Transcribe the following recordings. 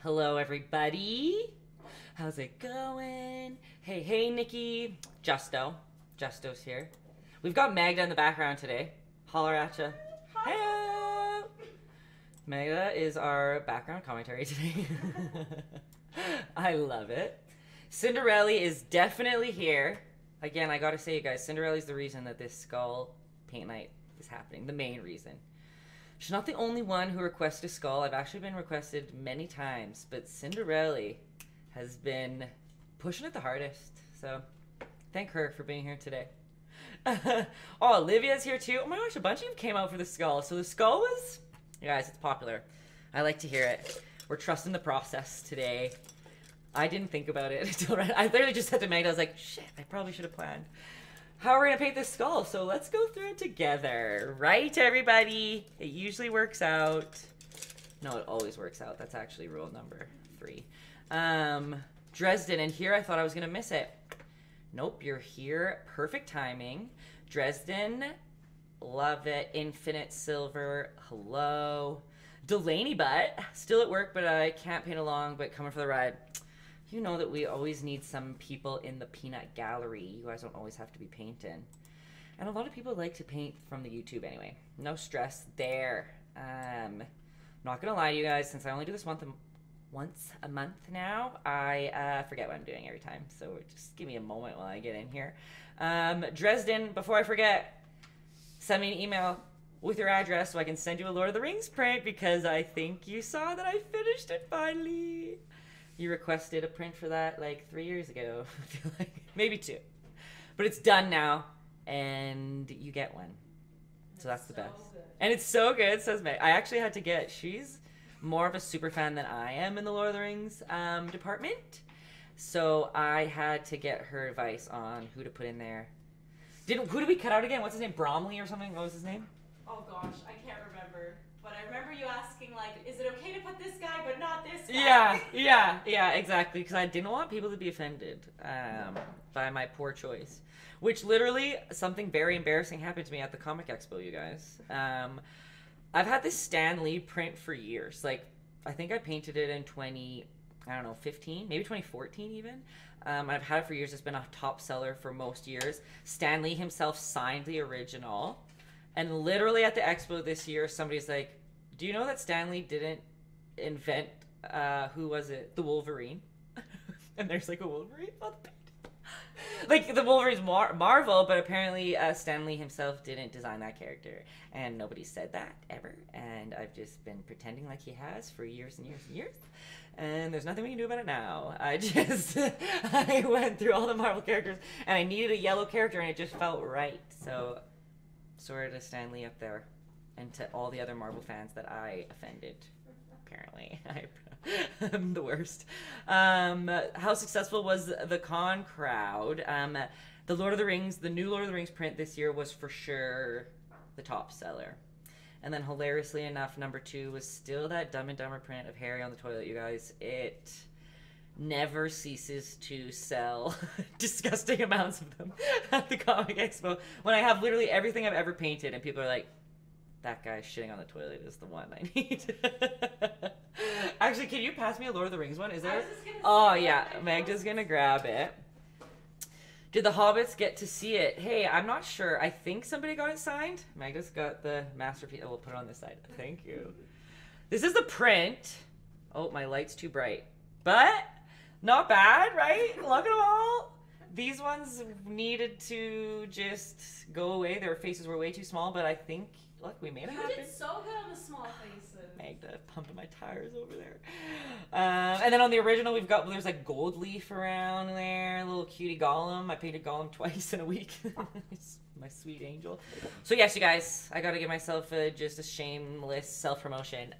Hello, everybody. How's it going? Hey, hey, Nikki. Justo's here. We've got Magda in the background today. Holler at ya. Hey. Magda is our background commentary today. I love it. Cinderella is definitely here. Again, I gotta say, you guys, Cinderella's the reason that this skull paint night is happening. The main reason. She's not the only one who requested a skull. I've actually been requested many times, but Cinderella has been pushing it the hardest. So thank her for being here today. Oh, Olivia's here too. Oh my gosh, a bunch of you came out for the skull. So the skull was, you guys, it's popular. I like to hear it. We're trusting the process today. I didn't think about it until I literally just said to Magda, I was like, shit, I probably should have planned how we're gonna paint this skull. So let's go through it together, right, everybody? It usually works out. No, it always works out. That's actually rule number 3. Dresden, and here I thought I was gonna miss it. Nope, you're here. Perfect timing. Dresden, love it. Infinite Silver, hello. Delaney Butt, still at work, but I can't paint along, but coming for the ride. You know that we always need some people in the peanut gallery. You guys don't always have to be painting. And a lot of people like to paint from the YouTube anyway. No stress there. Not gonna lie to you guys, since I only do this once a month now, I forget what I'm doing every time. So just give me a moment while I get in here. Dresden, before I forget, send me an email with your address so I can send you a Lord of the Rings print, because I think you saw that I finished it finally. You requested a print for that like 3 years ago. I feel like maybe 2. But it's done now, and you get one. So that's the best. Good. And it's so good, says Meg. I actually had to get, she's more of a super fan than I am in the Lord of the Rings department. So I had to get her advice on who to put in there. Who did we cut out again? What's his name? Bromley or something? What was his name? Oh gosh, I can't remember. But I remember you asking, like, is it okay to put this guy but not this guy? Yeah, exactly. Because I didn't want people to be offended by my poor choice. Which literally, something very embarrassing happened to me at the Comic Expo, you guys. I've had this Stan Lee print for years. Like, I think I painted it in 15, maybe 2014 even. I've had it for years. It's been a top seller for most years. Stan Lee himself signed the original. And literally at the expo this year, somebody's like, do you know that Stan Lee didn't invent, who was it? The Wolverine. And there's like a Wolverine on the painting. Like, the Wolverine's Marvel, but apparently Stan Lee himself didn't design that character. And nobody said that ever. And I've just been pretending like he has for years and years and years. And there's nothing we can do about it now. I went through all the Marvel characters, and I needed a yellow character, and it just felt right. So, sorry to Stan Lee up there, and to all the other Marvel fans that I offended, apparently. I'm the worst. How successful was the con crowd? The Lord of the Rings, the new Lord of the Rings print this year was for sure the top seller. And then hilariously enough, number 2 was still that Dumb and Dumber print of Harry on the toilet, you guys. It never ceases to sell disgusting amounts of them at the Comic Expo. When I have literally everything I've ever painted and people are like, that guy shitting on the toilet is the one I need. Actually, can you pass me a Lord of the Rings one? Is there? Oh, yeah. Magda's gonna grab it. Did the Hobbits get to see it? Hey, I'm not sure. I think somebody got it signed. Magda's got the masterpiece. Oh, we'll put it on this side. Thank you. This is the print. Oh, my light's too bright. But not bad, right? Look at them all. These ones needed to just go away. Their faces were way too small, but I think, look, we made it happen. You did so good on the small faces. Magda pumping my tires over there. And then on the original, there's like gold leaf around there, a little cutie Gollum. I painted Gollum twice in a week. My sweet angel. So yes, you guys, I gotta give myself just a shameless self-promotion.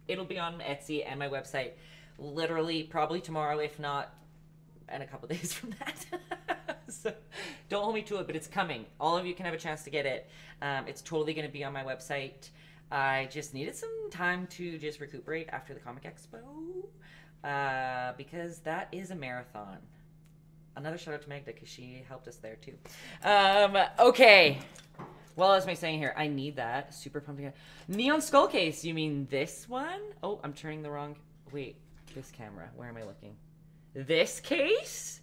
It'll be on Etsy and my website literally probably tomorrow, if not in a couple days from that. So don't hold me to it, but it's coming. All of you can have a chance to get it. It's totally going to be on my website. I just needed some time to just recuperate after the Comic Expo because that is a marathon. Another shout out to Magda because she helped us there too. Okay. Well, as am I saying here? I need that. Super pumped again. Neon skull case. You mean this one? Oh, I'm turning the wrong... Wait. This camera. Where am I looking? This case?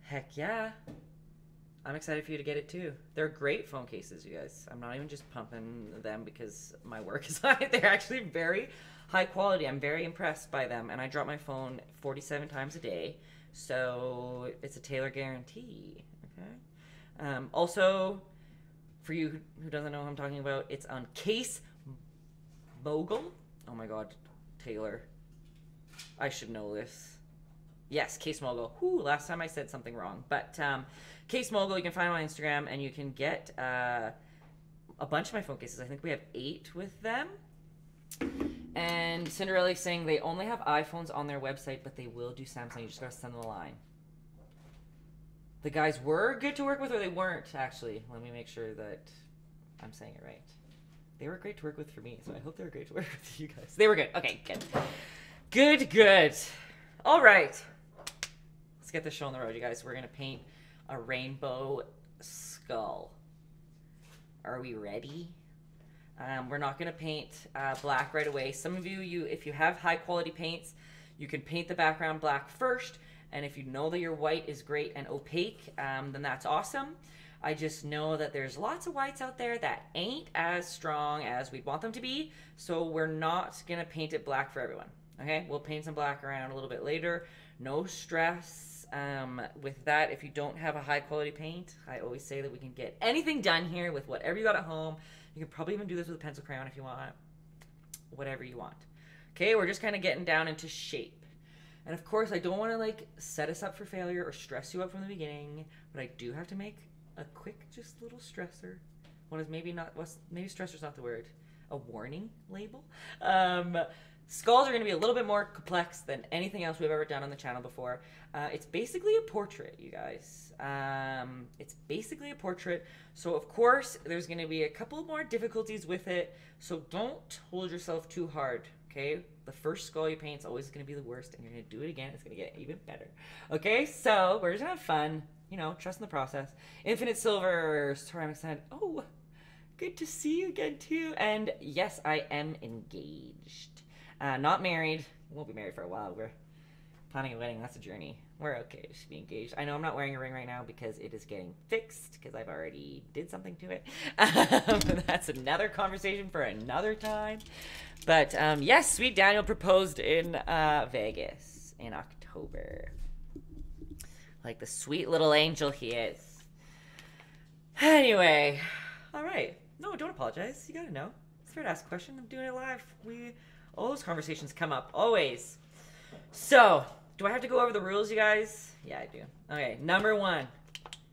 Heck yeah. I'm excited for you to get it too. They're great phone cases, you guys. I'm not even just pumping them because my work is on it. They're actually very high quality. I'm very impressed by them. And I drop my phone 47 times a day. So it's a Taylor guarantee. Okay. Also, for you who doesn't know who I'm talking about, it's on Case Mogul. Oh my God, Taylor. I should know this. Yes, Case Mogul. Whew, last time I said something wrong. But Case Mogul, you can find them on Instagram, and you can get a bunch of my phone cases. I think we have 8 with them. And Cinderella's saying they only have iPhones on their website, but they will do Samsung. You just gotta send them a line. The guys were good to work with, or they weren't, actually. Let me make sure that I'm saying it right. They were great to work with for me, so I hope they were great to work with you guys. They were good. Okay, good. Good, good. All right. Let's get this show on the road, you guys. We're going to paint a rainbow skull. Are we ready? We're not going to paint black right away. Some of you, if you have high-quality paints, you can paint the background black first, and if you know that your white is great and opaque, then that's awesome. I just know that there's lots of whites out there that ain't as strong as we'd want them to be, so we're not going to paint it black for everyone. Okay, we'll paint some black around a little bit later. No stress with that. If you don't have a high quality paint, I always say that we can get anything done here with whatever you got at home. You can probably even do this with a pencil crayon if you want. Whatever you want. Okay, we're just kind of getting down into shape. And of course, I don't want to like set us up for failure or stress you out from the beginning, but I do have to make a quick, just little stressor. Maybe stressor's not the word. A warning label. Skulls are going to be a little bit more complex than anything else we've ever done on the channel before. It's basically a portrait, you guys. It's basically a portrait. So, of course, there's going to be a couple more difficulties with it. So don't hold yourself too hard, okay? The first skull you paint is always going to be the worst, and you're going to do it again. It's going to get even better. Okay, so we're just going to have fun. You know, trust in the process. Infinite Silver. Sorry, I'm excited. Oh, good to see you again, too. And yes, I am engaged. Not married. Won't be married for a while. We're planning a wedding. That's a journey. We're okay to be engaged. I know I'm not wearing a ring right now because it is getting fixed because I've already did something to it. That's another conversation for another time. But yes, Sweet Daniel proposed in Vegas in October. Like the sweet little angel he is. Anyway. All right. No, don't apologize. You gotta know. It's fair to ask a question. I'm doing it live. All those conversations come up, always. So, do I have to go over the rules, you guys? Yeah, I do. Okay, number 1.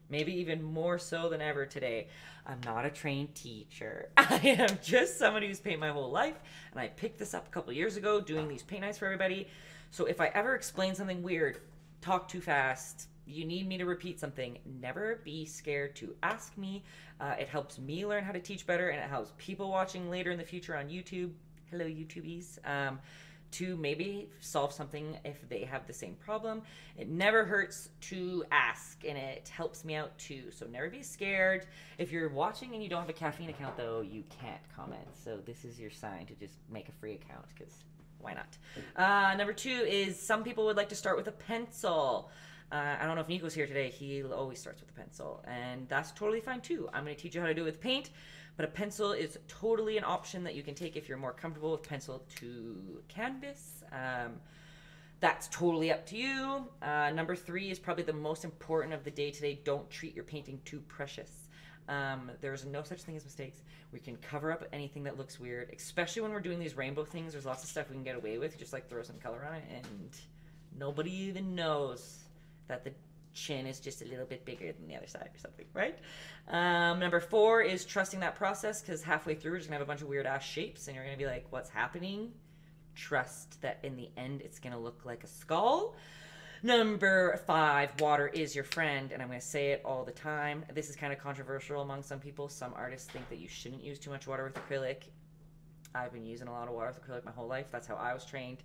maybe even more so than ever today. I'm not a trained teacher. I am just somebody who's painted my whole life, and I picked this up a couple years ago doing these paint nights for everybody. So if I ever explain something weird, talk too fast, you need me to repeat something, never be scared to ask me. It helps me learn how to teach better, and it helps people watching later in the future on YouTube, hello YouTubies, to maybe solve something if they have the same problem. It never hurts to ask, and it helps me out too. So never be scared. If you're watching and you don't have a caffeine account though, you can't comment. So this is your sign to just make a free account, because why not? Number 2 is some people would like to start with a pencil. I don't know if Nico's here today. He always starts with a pencil, and that's totally fine too. I'm going to teach you how to do it with paint, but a pencil is totally an option that you can take if you're more comfortable with pencil to canvas. That's totally up to you. Number 3 is probably the most important of the day today. Don't treat your painting too precious. There's no such thing as mistakes. We can cover up anything that looks weird, especially when we're doing these rainbow things. There's lots of stuff we can get away with. Just like throw some color on it, and nobody even knows that the chin is just a little bit bigger than the other side or something, right? Number 4 is trusting that process, because halfway through we're just gonna have a bunch of weird ass shapes and you're gonna be like, what's happening? Trust that in the end it's gonna look like a skull. Number 5, water is your friend, and I'm gonna say it all the time. This is kind of controversial among some people. Some artists think that you shouldn't use too much water with acrylic. I've been using a lot of water with acrylic my whole life. That's how I was trained.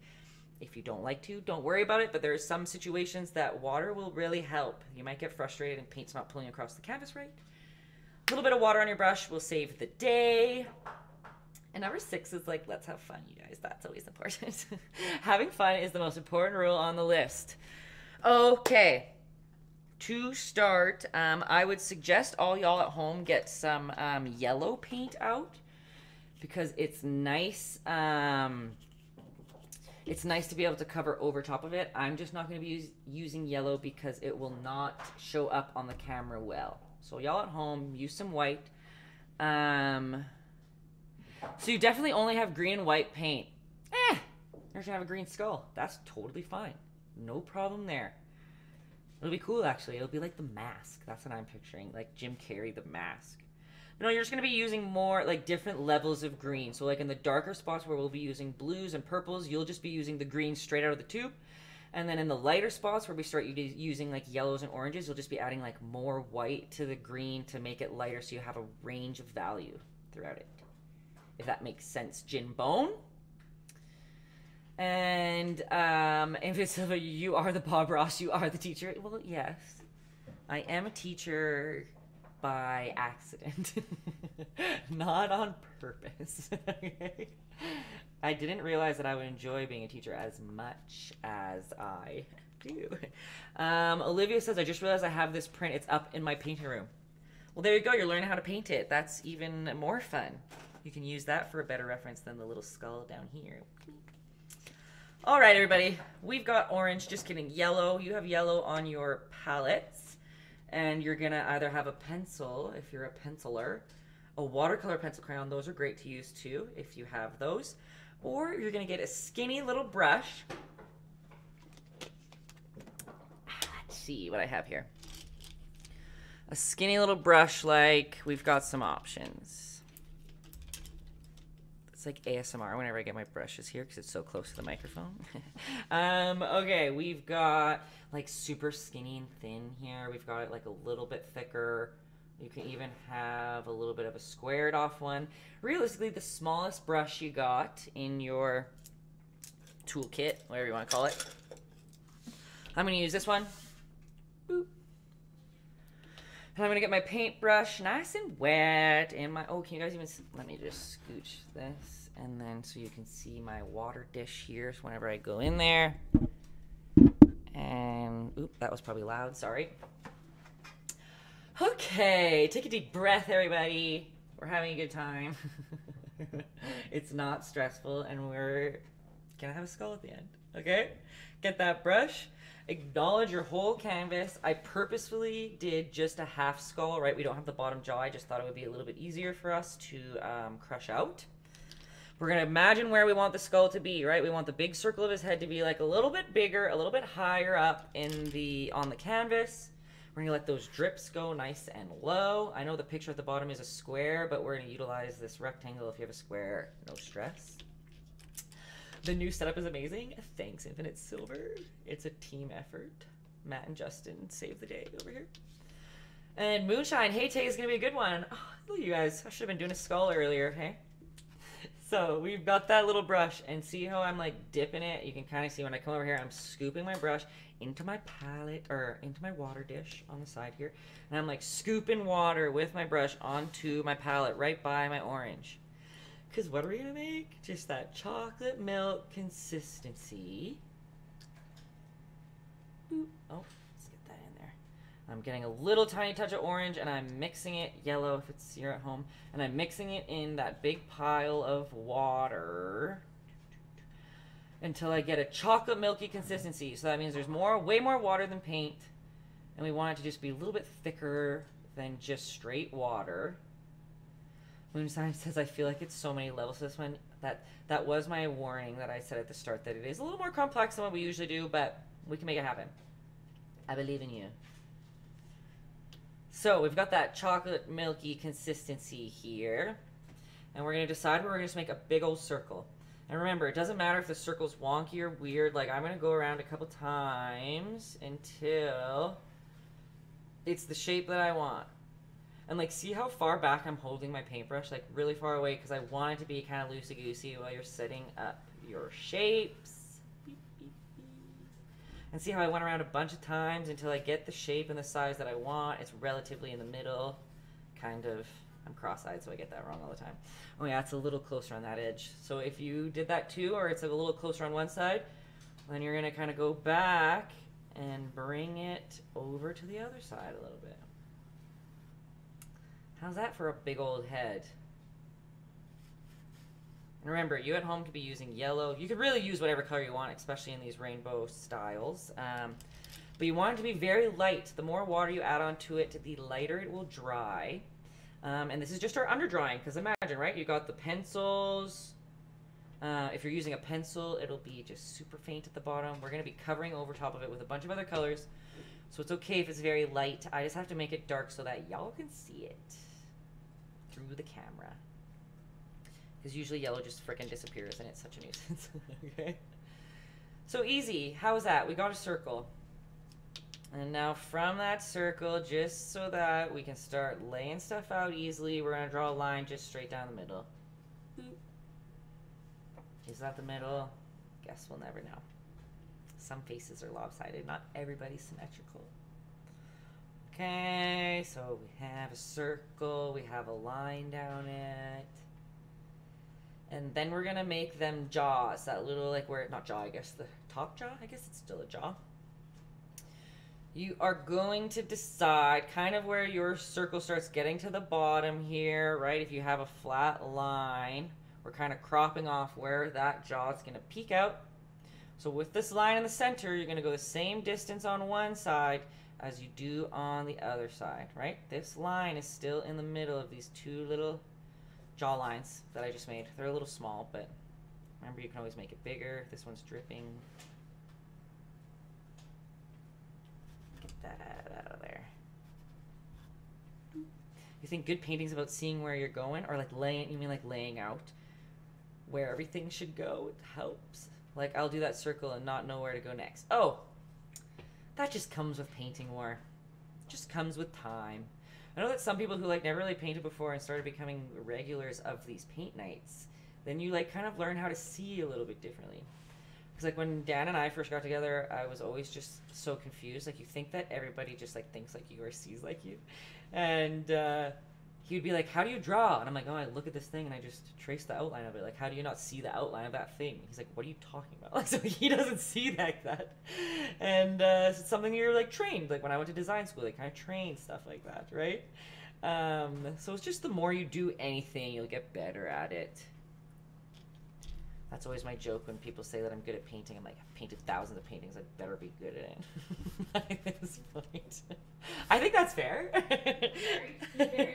If you don't like to, don't worry about it, but there are some situations that water will really help. You might get frustrated and paint's not pulling across the canvas right. A little bit of water on your brush will save the day. And number 6 is like, let's have fun, you guys. That's always important. Having fun is the most important rule on the list. Okay, to start, I would suggest all y'all at home get some yellow paint out, because it's nice. It's nice to be able to cover over top of it. I'm just not going to be using yellow because it will not show up on the camera well. So y'all at home, use some white. So you definitely only have green and white paint. You're going to have a green skull. That's totally fine. No problem there. It'll be cool, actually. It'll be like The Mask. That's what I'm picturing. Like Jim Carrey, The Mask. No, you're just going to be using more, like, different levels of green. So, like, in the darker spots where we'll be using blues and purples, you'll just be using the green straight out of the tube. And then in the lighter spots where we start using, like, yellows and oranges, you'll just be adding, like, more white to the green to make it lighter so you have a range of value throughout it. If that makes sense, Gin Bone. And, if it's you are the Bob Ross, you are the teacher. Well, yes. I am a teacher by accident, not on purpose. Okay? I didn't realize that I would enjoy being a teacher as much as I do. Olivia says, I just realized I have this print. It's up in my painting room. Well, there you go. You're learning how to paint it. That's even more fun. You can use that for a better reference than the little skull down here. All right, everybody. We've got orange. Just kidding. Yellow. You have yellow on your palettes. And you're going to either have a pencil, if you're a penciler, a watercolor pencil crayon. Those are great to use, too, if you have those. Or you're going to get a skinny little brush. Let's see what I have here. A skinny little brush, like, we've got some options. It's like ASMR whenever I get my brushes here because it's so close to the microphone. Okay, we've got like super skinny and thin here. We've got it like a little bit thicker. You can even have a little bit of a squared off one. Realistically, the smallest brush you got in your toolkit, whatever you want to call it. I'm going to use this one. Boop. And I'm going to get my paintbrush nice and wet. And my, oh, can you guys even, let me just scooch this. And then so you can see my water dish here. So whenever I go in there. And, oop, that was probably loud, sorry. Okay, take a deep breath, everybody. We're having a good time. It's not stressful, and we're gonna have a skull at the end, okay? Get that brush. Acknowledge your whole canvas. I purposefully did just a half skull, right? We don't have the bottom jaw. I just thought it would be a little bit easier for us to crush out. We're going to imagine where we want the skull to be, right? We want the big circle of his head to be like a little bit bigger, a little bit higher up on the canvas. We're going to let those drips go nice and low. I know the picture at the bottom is a square, but we're going to utilize this rectangle. If you have a square, no stress. The new setup is amazing. Thanks, Infinite Silver. It's a team effort. Matt and Justin saved the day over here. And Moonshine, hey, Tay is going to be a good one. Oh, look at you guys. I should have been doing a skull earlier, hey? So we've got that little brush, and see how I'm like dipping it? You can kind of see when I come over here, I'm scooping my brush into my palette, or into my water dish on the side here. And I'm like scooping water with my brush onto my palette right by my orange. Because what are we going to make? Just that chocolate milk consistency. Boop. Oh, let's get that in there. I'm getting a little tiny touch of orange, and I'm mixing it yellow if it's here at home. And I'm mixing it in that big pile of water until I get a chocolate milky consistency. So that means there's way more water than paint. And we want it to just be a little bit thicker than just straight water. Moonshine says, I feel like it's so many levels to this one. That was my warning that I said at the start, that it is a little more complex than what we usually do, but we can make it happen. I believe in you. So we've got that chocolate milky consistency here. And we're going to decide where we're going to make a big old circle. And remember, it doesn't matter if the circle's wonky or weird. Like, I'm going to go around a couple times until it's the shape that I want. And like, see how far back I'm holding my paintbrush? Like really far away, because I want it to be kind of loosey-goosey while you're setting up your shapes. And see how I went around a bunch of times until I get the shape and the size that I want. It's relatively in the middle. Kind of, I'm cross-eyed, so I get that wrong all the time. Oh yeah, it's a little closer on that edge. So if you did that too, or it's a little closer on one side, then you're gonna kind of go back and bring it over to the other side a little bit. How's that for a big old head? And remember, you at home could be using yellow. You could really use whatever color you want, especially in these rainbow styles. But you want it to be very light. The more water you add onto it, the lighter it will dry. And this is just our under drawing, because imagine, right? You got the pencils. If you're using a pencil, it'll be just super faint at the bottom. We're going to be covering over top of it with a bunch of other colors. So it's okay if it's very light. I just have to make it dark so that y'all can see it through the camera. Because usually yellow just frickin' disappears and it's such a nuisance. Okay? So easy. How is that? We got a circle. And now from that circle, just so that we can start laying stuff out easily, we're going to draw a line just straight down the middle. Boop. Is that the middle? Guess we'll never know. Some faces are lopsided. Not everybody's symmetrical. Okay, so we have a circle. We have a line down it. And then we're going to make them jaws. That little, like, where, not jaw, I guess, the top jaw? I guess it's still a jaw. You are going to decide kind of where your circle starts getting to the bottom here, right? If you have a flat line, we're kind of cropping off where that jaw is going to peek out. So with this line in the center, you're going to go the same distance on one side as you do on the other side, right? This line is still in the middle of these two little jaw lines that I just made. They're a little small, but remember, you can always make it bigger. This one's dripping. Get that out of there. You think good painting's about seeing where you're going, or like laying, you mean like laying out where everything should go? It helps. Like, I'll do that circle and not know where to go next. Oh, that just comes with painting more. It just comes with time. I know that some people who like never really painted before and started becoming regulars of these paint nights, then you like kind of learn how to see a little bit differently. Because like when Dan and I first got together, I was always just so confused. Like, you think that everybody just like thinks like you or sees like you. And he would be like, how do you draw? And I'm like, oh, I look at this thing and I just trace the outline of it. Like, how do you not see the outline of that thing? He's like, what are you talking about? Like, so he doesn't see like that. And it's something you're like trained. Like when I went to design school, they kind of train stuff like that, right? So it's just the more you do anything, you'll get better at it. That's always my joke when people say that I'm good at painting. I'm like, I've painted thousands of paintings. I'd better be good at it. At this point. I think that's fair. Very, very true.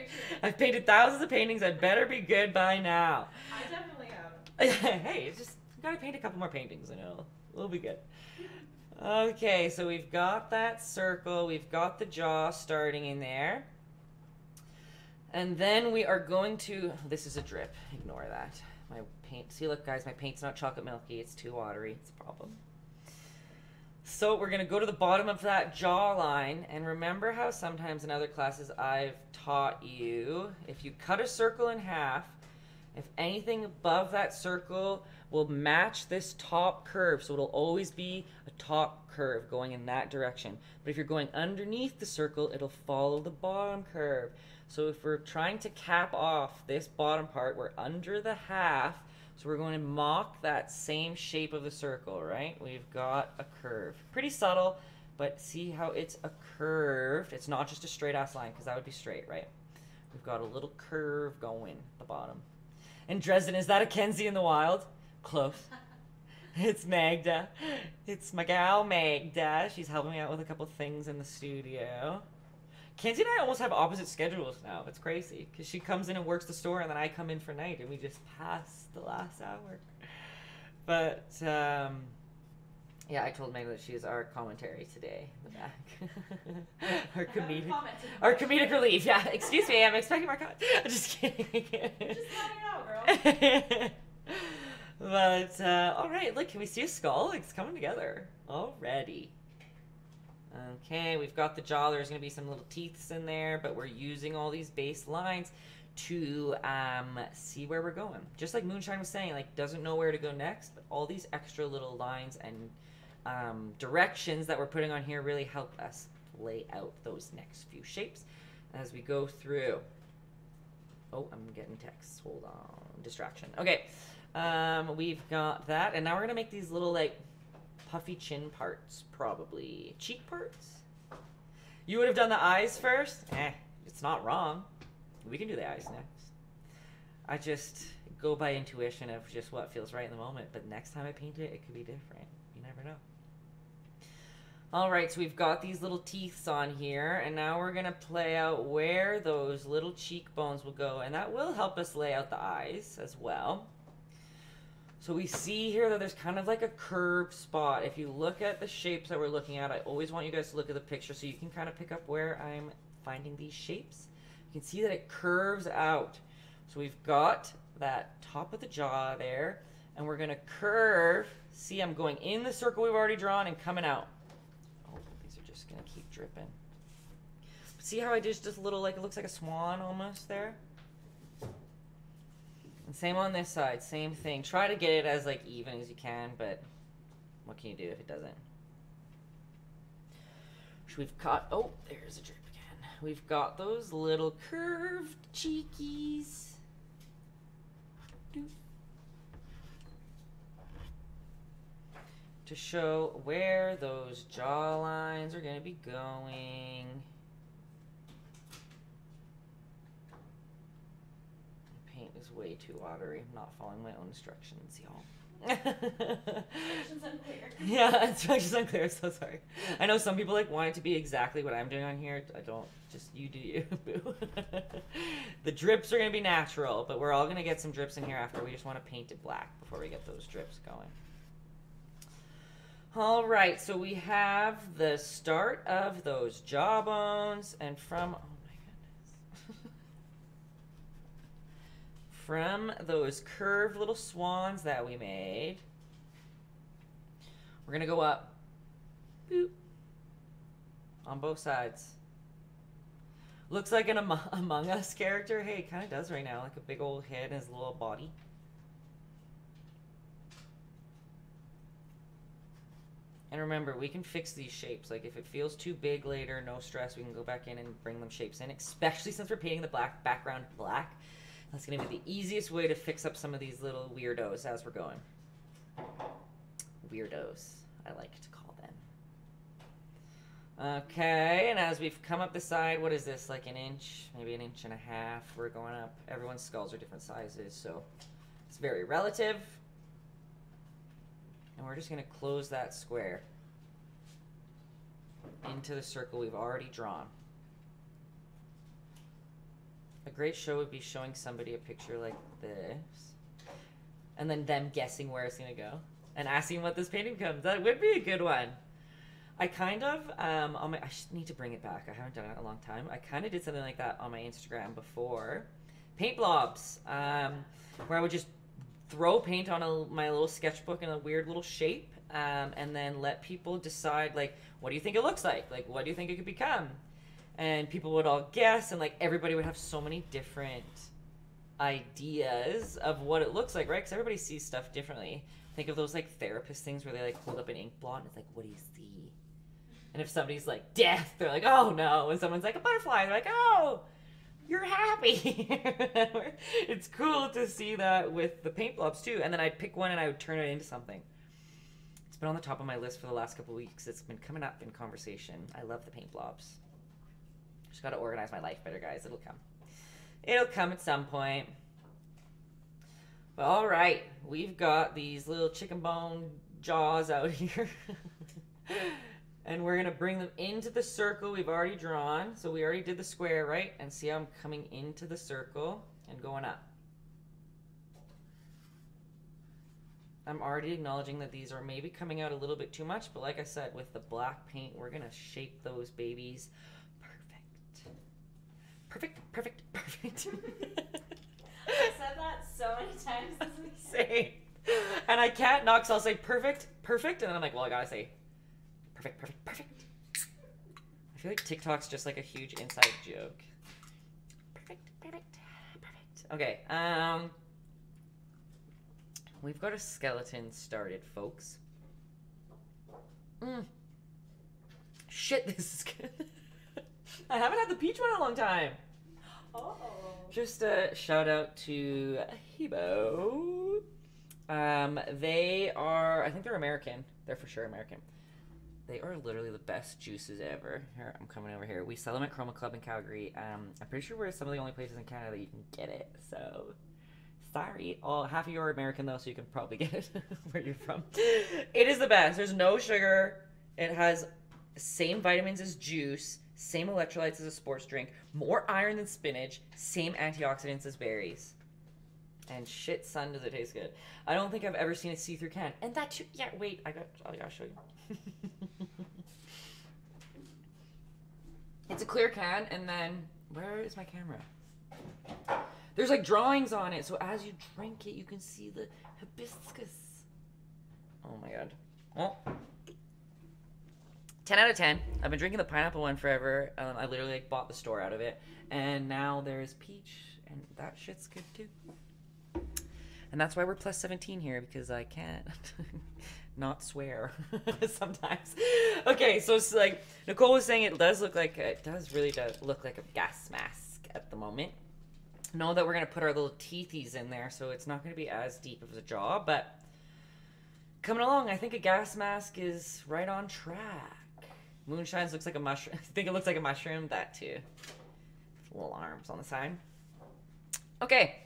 I've painted thousands of paintings. I'd better be good by now. I definitely have. Hey, it's just, you gotta paint a couple more paintings and we'll be good. Okay, so we've got that circle. We've got the jaw starting in there. And then we are going to, this is a drip. Ignore that. My paint, see, look, guys, my paint's not chocolate milky. It's too watery. It's a problem. So we're going to go to the bottom of that jawline. And remember how sometimes in other classes I've taught you, if you cut a circle in half, if anything above that circle will match this top curve. So it'll always be a top curve going in that direction. But if you're going underneath the circle, it'll follow the bottom curve. So if we're trying to cap off this bottom part, we're under the half. So we're going to mock that same shape of the circle, right? We've got a curve. Pretty subtle, but see how it's a curve. It's not just a straight ass line, because that would be straight, right? We've got a little curve going at the bottom. And Dresden, is that a Kenzie in the wild? Close. It's Magda. It's my gal Magda. She's helping me out with a couple things in the studio. Kenzie and I almost have opposite schedules now. It's crazy, because she comes in and works the store, and then I come in for night, and we just pass the last hour. But, yeah, I told Magda that she's our commentary today in the back. Our comedic relief. Yeah, excuse me, I'm expecting my comment. I'm just kidding. Just let it out, girl. But, all right, look, can we see a skull? It's coming together already. Okay, we've got the jaw. There's going to be some little teeths in there, but we're using all these base lines to see where we're going. Just like Moonshine was saying, like, doesn't know where to go next, but all these extra little lines and directions that we're putting on here really help us lay out those next few shapes as we go through. Oh, I'm getting texts. Hold on. Distraction. Okay, we've got that, and now we're going to make these little, like, puffy chin parts, probably. Cheek parts? You would have done the eyes first? It's not wrong. We can do the eyes next. I just go by intuition of just what feels right in the moment, but next time I paint it, it could be different. You never know. Alright, so we've got these little teeths on here, and now we're going to play out where those little cheekbones will go, and that will help us lay out the eyes as well. So we see here that there's kind of like a curved spot. If you look at the shapes that we're looking at, I always want you guys to look at the picture so you can kind of pick up where I'm finding these shapes. You can see that it curves out. So we've got that top of the jaw there, and we're going to curve. See, I'm going in the circle we've already drawn and coming out. Oh, these are just going to keep dripping. See how I just a little, like, it looks like a swan almost there? And same on this side, same thing. Try to get it as, like, even as you can, but what can you do if it doesn't? So we've got, oh, there's a drip again. We've got those little curved cheekies. To show where those jaw lines are going to be going. Way too watery. I'm not following my own instructions, y'all. Instructions unclear. Yeah, instructions unclear. So sorry. I know some people like want it to be exactly what I'm doing on here. I don't. Just you do you. Boo. The drips are gonna be natural, but we're all gonna get some drips in here after. We just want to paint it black before we get those drips going. All right. So we have the start of those jawbones, and from from those curved little swans that we made, we're going to go up, boop, on both sides. Looks like an Among Us character. Hey, it kind of does right now, like a big old head and his little body. And remember, we can fix these shapes. Like, if it feels too big later, no stress, we can go back in and bring them shapes in, especially since we're painting the black background black. That's going to be the easiest way to fix up some of these little weirdos as we're going. Weirdos, I like to call them. Okay, and as we've come up the side, what is this, like an inch, maybe an inch and a half? We're going up. Everyone's skulls are different sizes, so it's very relative. And we're just going to close that square into the circle we've already drawn. A great show would be showing somebody a picture like this, and then them guessing where it's going to go, and asking what this painting becomes. That would be a good one. I kind of, on my, I need to bring it back. I haven't done it in a long time. I kind of did something like that on my Instagram before. Paint blobs, where I would just throw paint on my little sketchbook in a weird little shape, and then let people decide, like, what do you think it looks like? Like, what do you think it could become? And people would all guess, and, like, everybody would have so many different ideas of what it looks like, right? Because everybody sees stuff differently. Think of those, like, therapist things where they, like, hold up an ink blot, and it's like, what do you see? And if somebody's like, death, they're like, oh, no. And someone's like, a butterfly, they're like, oh, you're happy. It's cool to see that with the paint blobs, too. And then I'd pick one, and I would turn it into something. It's been on the top of my list for the last couple of weeks. It's been coming up in conversation. I love the paint blobs. Just got to organize my life better, guys. It'll come. It'll come at some point. But all right. We've got these little chicken bone jaws out here. And we're going to bring them into the circle we've already drawn. So we already did the square, right? And see how I'm coming into the circle and going up. I'm already acknowledging that these are maybe coming out a little bit too much. But like I said, with the black paint, we're going to shape those babies perfect. Perfect, perfect, perfect. I said that so many times this week. Same. And I can't not, because I'll say perfect, perfect. And then I'm like, well, I got to say perfect, perfect, perfect. I feel like TikTok's just like a huge inside joke. Perfect, perfect, perfect. Okay, we've got a skeleton started, folks. Shit, this is good. I haven't had the peach one in a long time. Oh. Just a shout out to Hebo. They are, I think they're American. They're for sure American. They are literally the best juices ever. Here, I'm coming over here. We sell them at Chroma Club in Calgary. I'm pretty sure we're some of the only places in Canada that you can get it. So, sorry. Oh, half of you are American though, so you can probably get it where you're from. It is the best. There's no sugar. It has same vitamins as juice, same electrolytes as a sports drink, more iron than spinach, same antioxidants as berries. And shit, son, does it taste good. I don't think I've ever seen a see-through can. And that too, yeah, wait, I gotta show you. It's a clear can, and then, where is my camera? There's like drawings on it, so as you drink it, you can see the hibiscus. Oh my god. Oh. 10 out of 10. I've been drinking the pineapple one forever. I literally like bought the store out of it. And now there's peach, and that shit's good too. And that's why we're plus 17 here, because I can't not swear sometimes. Okay, so it's like Nicole was saying, it does look like, it does really look like a gas mask at the moment. Know that we're going to put our little teethies in there, so it's not going to be as deep of a jaw, but coming along, I think a gas mask is right on track. Moonshines looks like a mushroom. I think it looks like a mushroom. That too. Little arms on the side. Okay.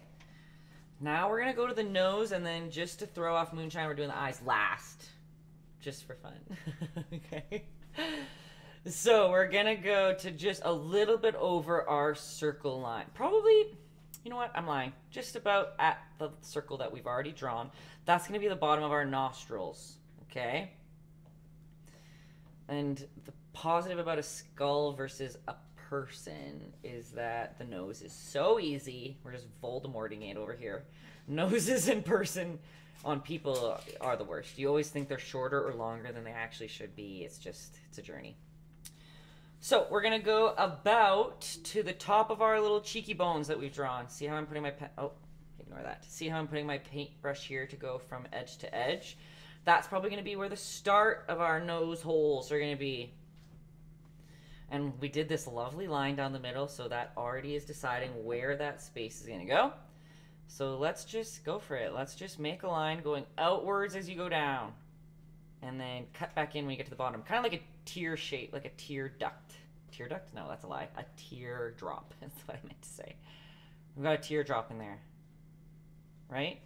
Now we're going to go to the nose, and then just to throw off Moonshine, we're doing the eyes last. Just for fun. Okay. So we're going to go to just a little bit over our circle line. Probably, you know what? I'm lying. Just about at the circle that we've already drawn. That's going to be the bottom of our nostrils. Okay? And the positive about a skull versus a person is that the nose is so easy. We're just Voldemorting it over here. Noses in person on people are the worst. You always think they're shorter or longer than they actually should be. It's a journey. So we're going to go about to the top of our little cheeky bones that we've drawn. See how I'm putting my ignore that. See how I'm putting my paintbrush here to go from edge to edge? That's probably going to be where the start of our nose holes are going to be. And we did this lovely line down the middle, so that already is deciding where that space is going to go. So let's just go for it. Let's just make a line going outwards as you go down. And then cut back in when you get to the bottom. Kind of like a tear shape, like a tear duct. Tear duct? No, that's a lie. A tear drop. That's what I meant to say. We've got a tear drop in there. Right?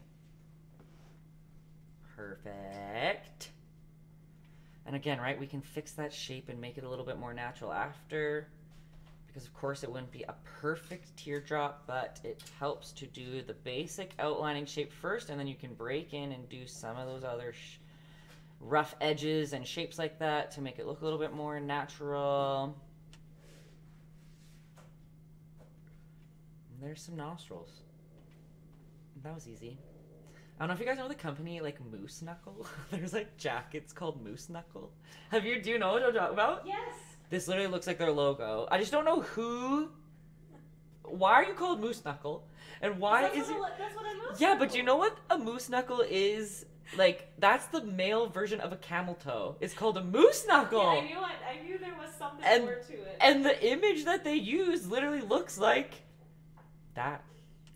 Perfect. And again, right, we can fix that shape and make it a little bit more natural after, because of course it wouldn't be a perfect teardrop, but it helps to do the basic outlining shape first, and then you can break in and do some of those other rough edges and shapes like that to make it look a little bit more natural. And there's some nostrils. That was easy. I don't know if you guys know the company like Moose Knuckle. There's like jackets called Moose Knuckle. Do you know what I'm talking about? Yes. This literally looks like their logo. I just don't know who. Why are you called Moose Knuckle? And why that's is it? That's what a moose Yeah, knuckle. but you know what a moose knuckle is? Like, that's the male version of a camel toe. It's called a moose knuckle. Yeah, I knew there was something more to it. And the image that they use literally looks like that.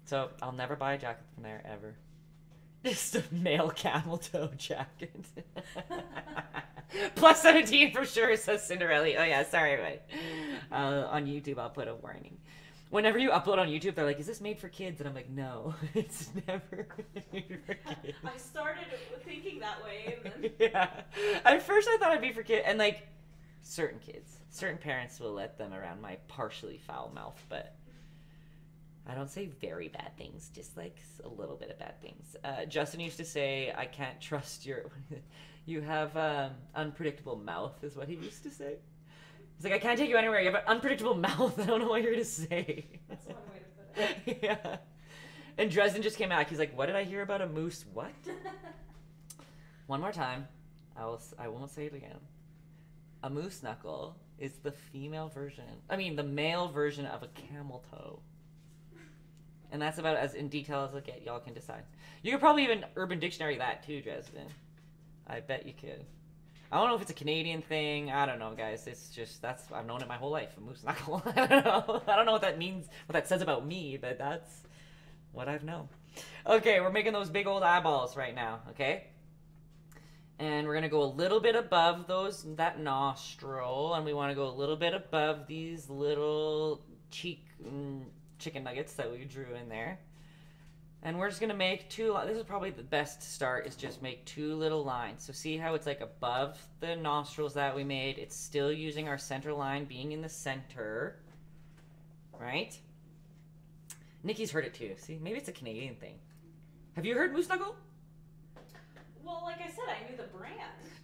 So I'll never buy a jacket from there ever. Just a male camel toe jacket. Plus 17 for sure, says Cinderella. Oh yeah, sorry, everybody. On YouTube, I'll put a warning. Whenever you upload on YouTube, they're like, is this made for kids? And I'm like, no, it's never made for kids. I started thinking that way, and then... Yeah. At first I thought it'd be for kids, and like, certain kids. Certain parents will let them around my partially foul mouth, but I don't say very bad things, just like a little bit of bad things. Justin used to say, I can't trust your... You have unpredictable mouth, is what he used to say. He's like, I can't take you anywhere. You have an unpredictable mouth. I don't know what you're going to say. That's one way to put it. Yeah. And Dresden just came back. He's like, what did I hear about a moose? What? One more time. I won't say it again. A moose knuckle is the female version. I mean, the male version of a camel toe. And that's about as in detail as I get. Y'all can decide. You could probably even Urban Dictionary that too, Dresden. I bet you could. I don't know if it's a Canadian thing. I don't know, guys. It's just, I've known it my whole life. A moose knuckle. I don't know what that means, what that says about me, but that's what I've known. Okay, we're making those big old eyeballs right now, okay? And we're going to go a little bit above that nostril, and we want to go a little bit above these little cheek chicken nuggets that we drew in there. And we're just going to make this is probably the best start, is just make two little lines. So see how it's like above the nostrils that we made. It's still using our center line being in the center, right? Nikki's heard it too. See, maybe it's a Canadian thing. Have you heard moose knuckle? Well, like I said, I knew the brand.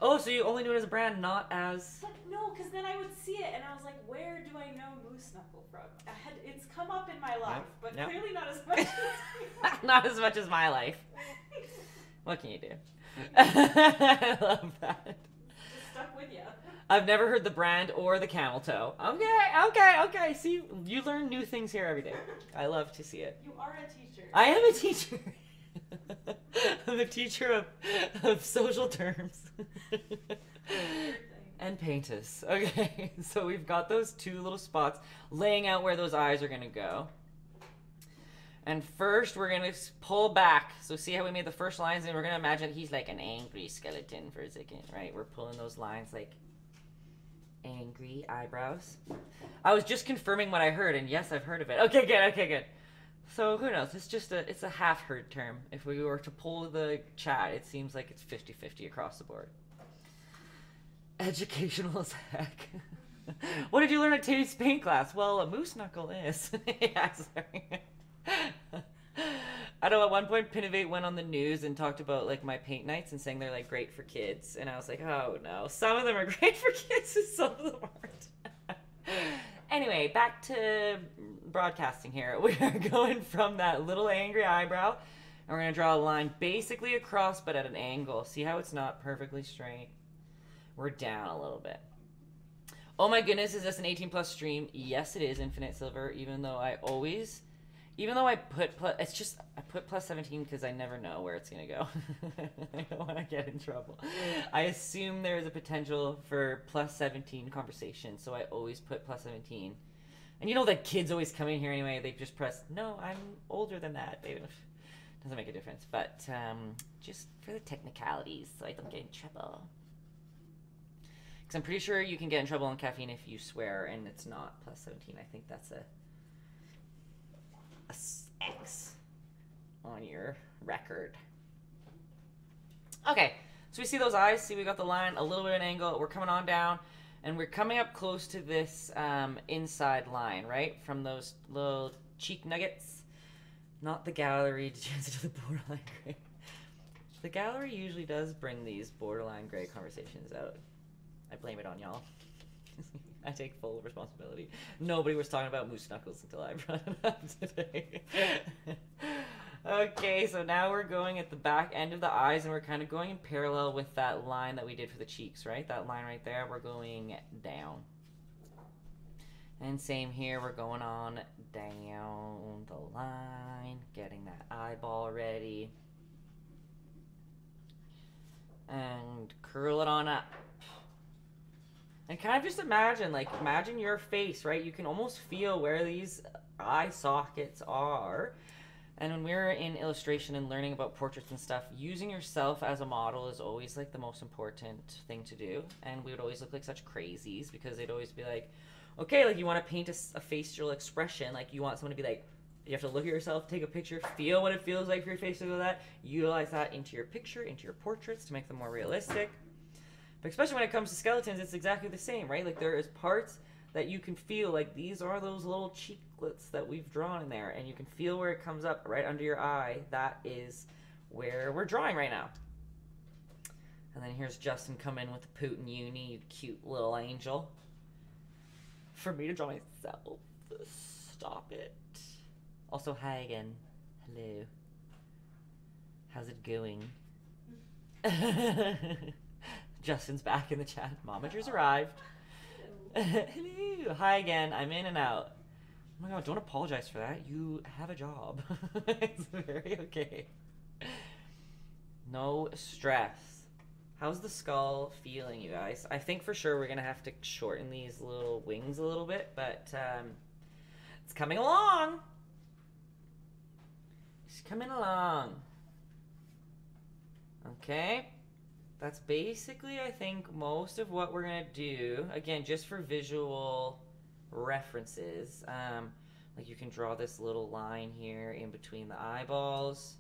Oh, so you only knew it as a brand, not as... But no, because then I would see it, and I was like, where do I know moose knuckle from? It's come up in my life, but clearly not as much as... Not as much as my life. What can you do? I love that. Just stuck with you. I've never heard the brand or the camel toe. Okay. See, you learn new things here every day. I love to see it. You are a teacher. I am a teacher. I'm a teacher of social terms. And paintus. Okay, so we've got those two little spots laying out where those eyes are going to go. And first we're going to pull back. So see how we made the first lines, and we're going to imagine he's like an angry skeleton for a second, right? We're pulling those lines like angry eyebrows. I was just confirming what I heard, and yes, I've heard of it. Okay, good. So who knows? It's a half-heard term. If we were to pull the chat, it seems like it's 50-50 across the board. Educational as heck. What did you learn at Taytay's paint class? Well, a moose knuckle is. Yeah, sorry. I know at one point Pinovate went on the news and talked about like my paint nights and saying they're like great for kids, and I was like, oh no, some of them are great for kids and some of them aren't. Anyway, back to broadcasting here. We are going from that little angry eyebrow, and we're going to draw a line basically across, but at an angle. See how it's not perfectly straight? We're down a little bit. Oh my goodness, is this an 18 plus stream? Yes, it is Infinite Silver, even though I put plus 17 because I never know where it's going to go. I don't want to get in trouble. I assume there is a potential for plus 17 conversation, so I always put plus 17. And you know that kids always come in here anyway, they just press, no, I'm older than that. Doesn't make a difference, but just for the technicalities, so I don't get in trouble. Because I'm pretty sure you can get in trouble on caffeine if you swear, and it's not plus 17. I think that's a X on your record. Okay, so we see those eyes. See, we got the line a little bit of an angle. We're coming on down, and we're coming up close to this inside line, right? From those little cheek nuggets. Not the gallery to the borderline. Right? The gallery usually does bring these borderline gray conversations out. I blame it on y'all. I take full responsibility. Nobody was talking about moose knuckles until I brought it up today. Okay, so now we're going at the back end of the eyes, and we're kind of going in parallel with that line that we did for the cheeks, right? That line right there, we're going down. And same here, we're going on down the line, getting that eyeball ready. And curl it on up. And kind of just imagine, like, imagine your face, right? You can almost feel where these eye sockets are. And when we're in illustration and learning about portraits and stuff, using yourself as a model is always, like, the most important thing to do. And we would always look like such crazies because they'd always be like, okay, like, you want to paint a facial expression. Like, you want someone to be like, you have to look at yourself, take a picture, feel what it feels like for your face to do that. Utilize that into your picture, into your portraits to make them more realistic. But especially when it comes to skeletons, it's exactly the same, right? Like, there is parts that you can feel, like, these are those little cheeklets that we've drawn in there, and you can feel where it comes up right under your eye. That is where we're drawing right now. And then here's Justin come in with the Putin uni, you cute little angel. For me to draw myself. Stop it. Also, hi again. Hello. How's it going? Justin's back in the chat. Momagers arrived. Hello. Hi again. I'm in and out. Oh my god, don't apologize for that. You have a job. It's very okay. No stress. How's the skull feeling, you guys? I think for sure we're going to have to shorten these little wings a little bit, but it's coming along. It's coming along. Okay. That's basically, I think, most of what we're going to do. Again, just for visual references. Like, you can draw this little line here in between the eyeballs.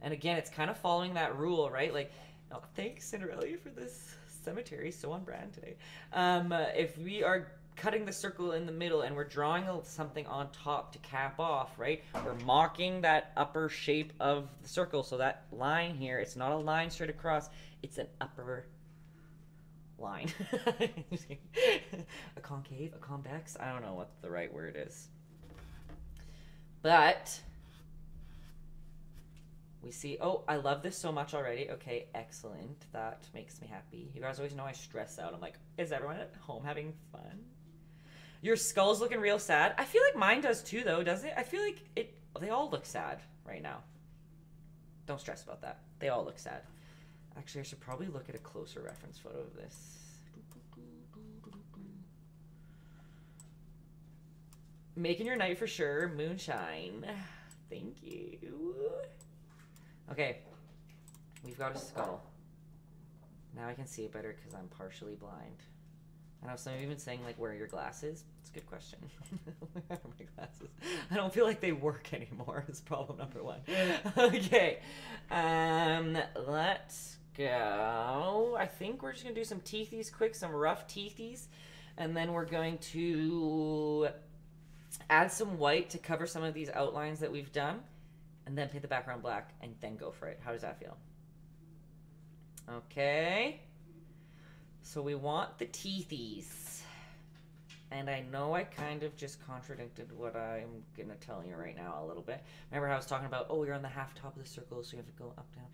And again, it's kind of following that rule, right? Like, oh, thanks, Cinderella, for this cemetery. So on brand today. If we are cutting the circle in the middle and we're drawing something on top to cap off, right? We're mocking that upper shape of the circle. So that line here, it's not a line straight across. It's an upper line. A concave, a convex. I don't know what the right word is. But we see, oh, I love this so much already. Okay, excellent. That makes me happy. You guys always know I stress out. I'm like, is everyone at home having fun? Your skull's looking real sad. I feel like mine does too, though, doesn't it? I feel like they all look sad right now. Don't stress about that. They all look sad. Actually, I should probably look at a closer reference photo of this. Making your night for sure. Moonshine. Thank you. Okay. We've got a skull. Now I can see it better because I'm partially blind. I know some of you have been saying, like, where are your glasses? It's a good question. Where are my glasses? I don't feel like they work anymore. It's problem number one. Okay. Let's go. I think we're just going to do some teethies quick, some rough teethies. And then we're going to add some white to cover some of these outlines that we've done. And then paint the background black and then go for it. How does that feel? Okay. So we want the teethies. And I know I kind of just contradicted what I'm going to tell you right now a little bit. Remember how I was talking about, oh, you're on the half top of the circle, so you have to go up, down.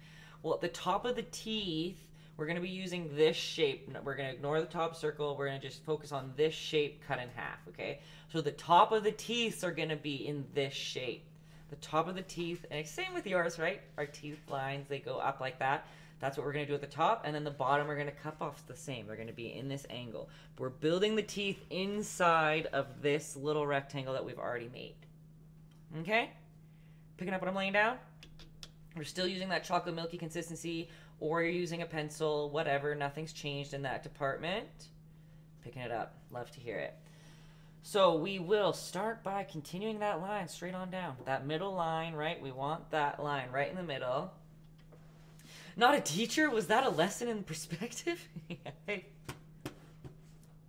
Well, at the top of the teeth, we're going to be using this shape. We're going to ignore the top circle. We're going to just focus on this shape cut in half, okay? So the top of the teeth are going to be in this shape. The top of the teeth, and same with yours, right? Our teeth lines, they go up like that. That's what we're going to do at the top, and then the bottom we're going to cut off the same. They're going to be in this angle. We're building the teeth inside of this little rectangle that we've already made. Okay? Picking up what I'm laying down? We're still using that chocolate milky consistency, or you're using a pencil, whatever. Nothing's changed in that department. Picking it up. Love to hear it. So we will start by continuing that line straight on down. That middle line, right? We want that line right in the middle. Not a teacher? Was that a lesson in perspective? Hey.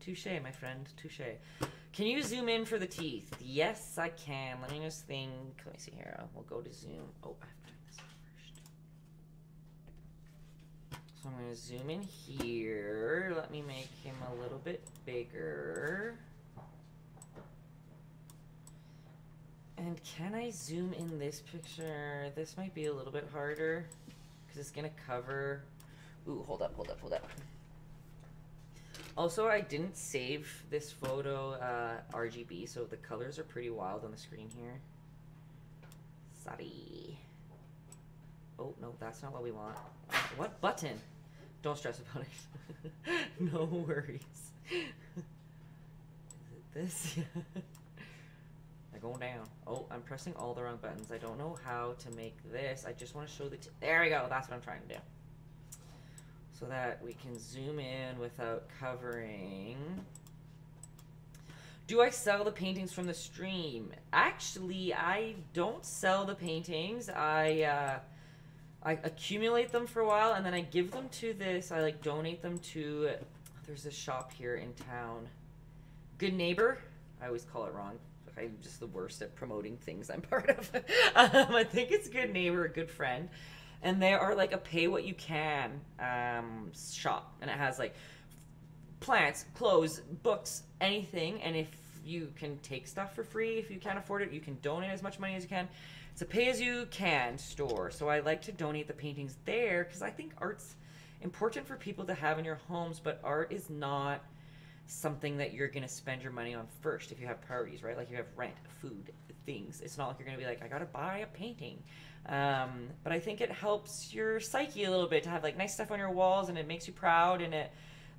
Touche, my friend. Touche. Can you zoom in for the teeth? Yes, I can. Let me just think. Let me see here. We'll go to zoom. Oh, I have to turn this on So I'm going to zoom in here. Let me make him a little bit bigger. And can I zoom in this picture? This might be a little bit harder because it's going to cover... Ooh, hold up. Also, I didn't save this photo RGB, so the colors are pretty wild on the screen here. Sorry. Oh, no, that's not what we want. What button? Don't stress about it. No worries. Is it this? They're going down. Oh, I'm pressing all the wrong buttons. I don't know how to make this. I just want to show the... There we go. That's what I'm trying to do. So that we can zoom in without covering. Do I sell the paintings from the stream? Actually, I don't sell the paintings. I accumulate them for a while and then I give them to this. I like donate them to. There's a shop here in town. Good Neighbor. I always call it wrong. I'm just the worst at promoting things I'm part of. I think it's Good Neighbor, a good friend. And they are like a pay what you can shop. And it has like plants, clothes, books, anything. And if you can take stuff for free, if you can't afford it, you can donate as much money as you can. It's a pay as you can store. So I like to donate the paintings there because I think art's important for people to have in your homes, but art is not something that you're going to spend your money on first if you have priorities, right? Like you have rent, food, things. It's not like you're going to be like, I got to buy a painting. But I think it helps your psyche a little bit to have like nice stuff on your walls, and it makes you proud and it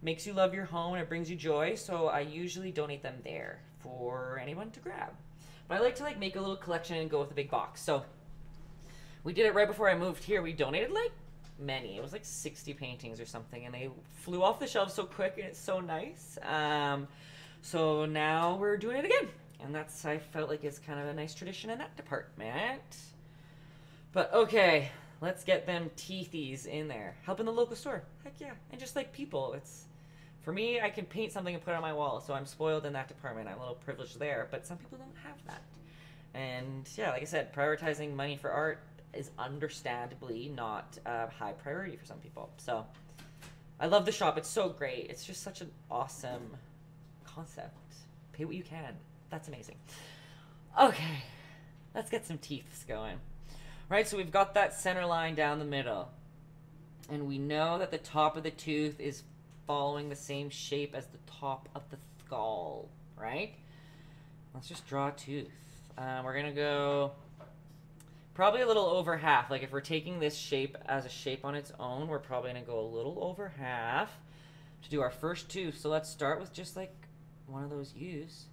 makes you love your home and it brings you joy. So I usually donate them there for anyone to grab. But I like to like make a little collection and go with a big box. So we did it right before I moved here. We donated like many. It was like 60 paintings or something, and they flew off the shelves so quick, and it's so nice. So now we're doing it again, and that's, I felt like, it's kind of a nice tradition in that department. But okay, let's get them teethies in there. Help in the local store. Heck yeah. And just like people, it's, for me, I can paint something and put it on my wall, so I'm spoiled in that department. I'm a little privileged there, but some people don't have that. And yeah, like I said, prioritizing money for art is understandably not a high priority for some people. So I love the shop. It's so great. It's just such an awesome concept. Pay what you can. That's amazing. Okay, let's get some teeths going. Right, so we've got that center line down the middle. And we know that the top of the tooth is following the same shape as the top of the skull, right? Let's just draw a tooth. We're going to go probably a little over half. Like if we're taking this shape as a shape on its own, we're probably going to go a little over half to do our first tooth. So let's start with just like one of those U's,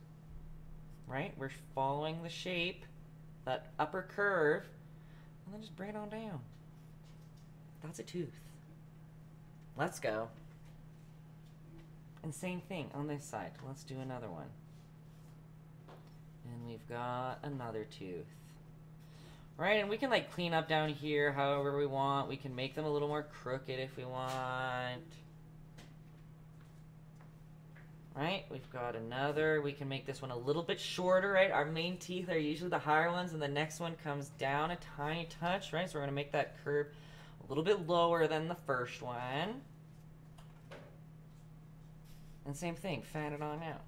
right? We're following the shape, that upper curve, and then just bring it on down. That's a tooth. Let's go. And same thing on this side. Let's do another one. And we've got another tooth. Right, and we can like clean up down here however we want. We can make them a little more crooked if we want. Right, we've got another. We can make this one a little bit shorter, right? Our main teeth are usually the higher ones, and the next one comes down a tiny touch, right? So we're gonna make that curve a little bit lower than the first one. And same thing, fan it on out.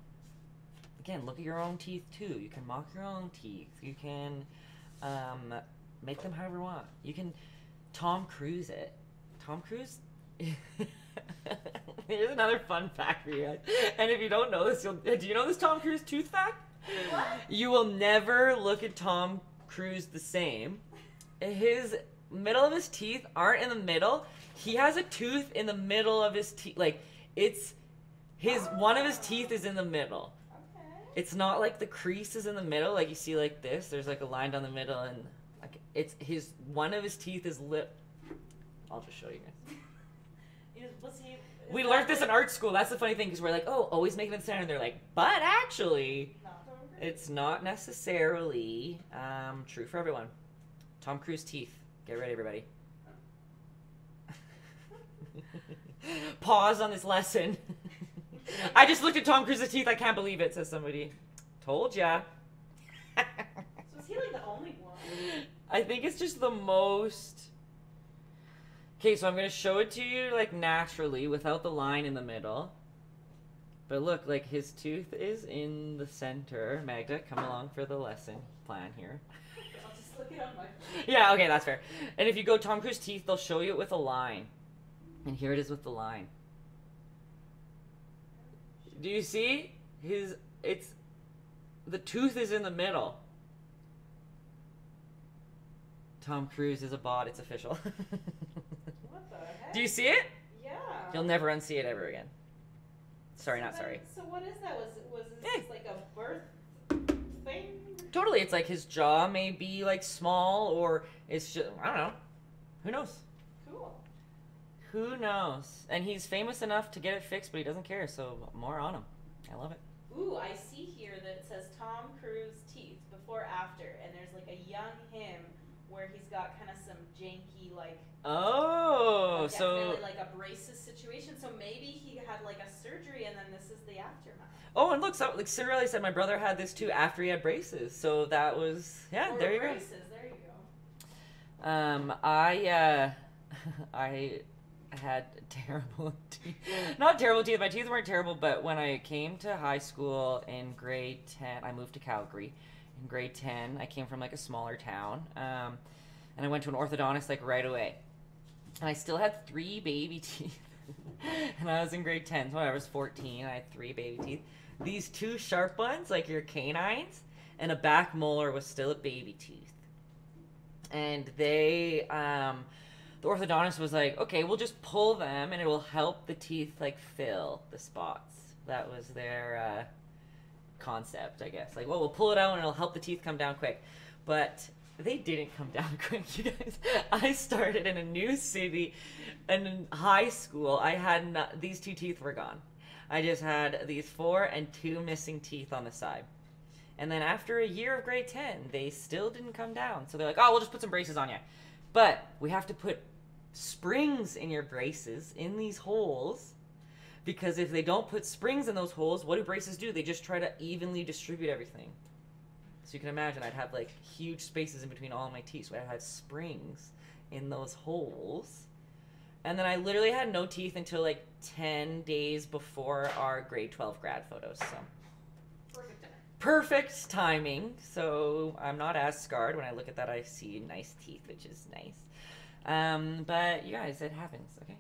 Again, look at your own teeth too. You can mock your own teeth. You can make them however you want. You can Tom Cruise it. Tom Cruise. Here's another fun fact for you guys. And if you don't know this, do you know this Tom Cruise tooth fact? What? You will never look at Tom Cruise the same. His middle of his teeth aren't in the middle. He has a tooth in the middle of his teeth. Like it's one of his teeth is in the middle. Okay. It's not like the crease is in the middle, like you see like this. There's like a line down the middle, and like it's one of his teeth is lit. I'll just show you guys. We learned this in art school. That's the funny thing, because we're like, oh, always make it in the center. And they're like, but actually, it's not necessarily true for everyone. Tom Cruise teeth. Get ready, everybody. Pause on this lesson. I just looked at Tom Cruise's teeth. I can't believe it, says somebody. Told ya. So is he like the only one? I think it's just the most Okay, so I'm going to show it to you, like, naturally, without the line in the middle. But look, like, his tooth is in the center. Magda, come along for the lesson plan here. I'll just look it on my phone. Yeah, okay, that's fair. And if you go Tom Cruise teeth, they'll show you it with a line. And here it is with the line. Do you see? The tooth is in the middle. Tom Cruise is a bot, it's official. What the heck? Do you see it? Yeah. You'll never unsee it ever again. Sorry, not sorry. So what is that? Was this just like a birth thing? Totally, it's like his jaw may be like small, or it's just, I don't know. Who knows? Cool. Who knows? And he's famous enough to get it fixed, but he doesn't care, so more on him. I love it. Ooh, I see here that it says Tom Cruise teeth before after, and there's like a young him where he's got kind of some janky like. Oh, like so definitely like a braces situation. So maybe he had like a surgery, and then this is the aftermath. oh, and look, so like Cinderella said, my brother had this too after he had braces. So that was Or there you braces, there you go. I had terrible teeth. Not terrible teeth. My teeth weren't terrible, but when I came to high school in grade 10, I moved to Calgary. In grade 10, I came from like a smaller town, and I went to an orthodontist like right away. And I still had 3 baby teeth. And I was in grade 10, so when I was 14, I had 3 baby teeth. These 2 sharp ones, like your canines, and a back molar was still a baby tooth. And they, the orthodontist was like, okay, we'll just pull them and it will help the teeth like fill the spots. That was their concept, I guess. Like, well, we'll pull it out and it'll help the teeth come down quick. But they didn't come down quick, you guys. I started in a new city, and in high school, I had these 2 teeth were gone. I just had these 4 and 2 missing teeth on the side. And then after a year of grade 10, they still didn't come down. So they're like, oh, we'll just put some braces on you. But we have to put springs in your braces in these holes, because if they don't put springs in those holes, what do braces do? They just try to evenly distribute everything. So you can imagine I'd have like huge spaces in between all of my teeth, so I'd have springs in those holes. And then I literally had no teeth until like 10 days before our grade 12 grad photos. So perfect timing. So I'm not as scarred. When I look at that, I see nice teeth, which is nice. But you guys, it happens, okay?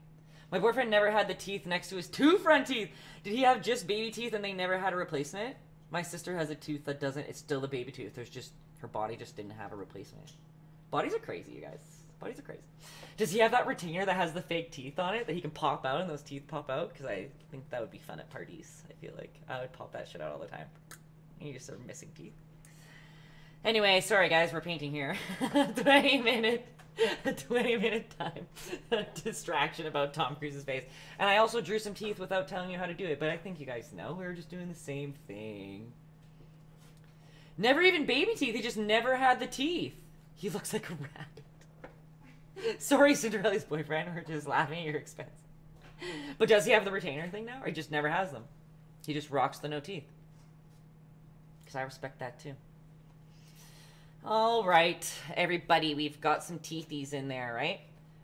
My boyfriend never had the teeth next to his 2 front teeth. Did he have just baby teeth and they never had a replacement? My sister has a tooth that doesn't, it's still a baby tooth. There's just, her body just didn't have a replacement. Bodies are crazy, you guys. Bodies are crazy. Does he have that retainer that has the fake teeth on it that he can pop out and those teeth pop out? Because I think that would be fun at parties. I feel like I would pop that shit out all the time. And you just are missing teeth. Anyway, sorry guys, we're painting here. 20 minute time distraction about Tom Cruise's face. And I also drew some teeth without telling you how to do it, but I think you guys know. We were just doing the same thing. Never even baby teeth, he just never had the teeth. He looks like a rabbit. Sorry, Cinderella's boyfriend, we're just laughing at your expense. But does he have the retainer thing now, or he just never has them? He just rocks the no teeth. Because I respect that too. All right, everybody, we've got some teethies in there, right?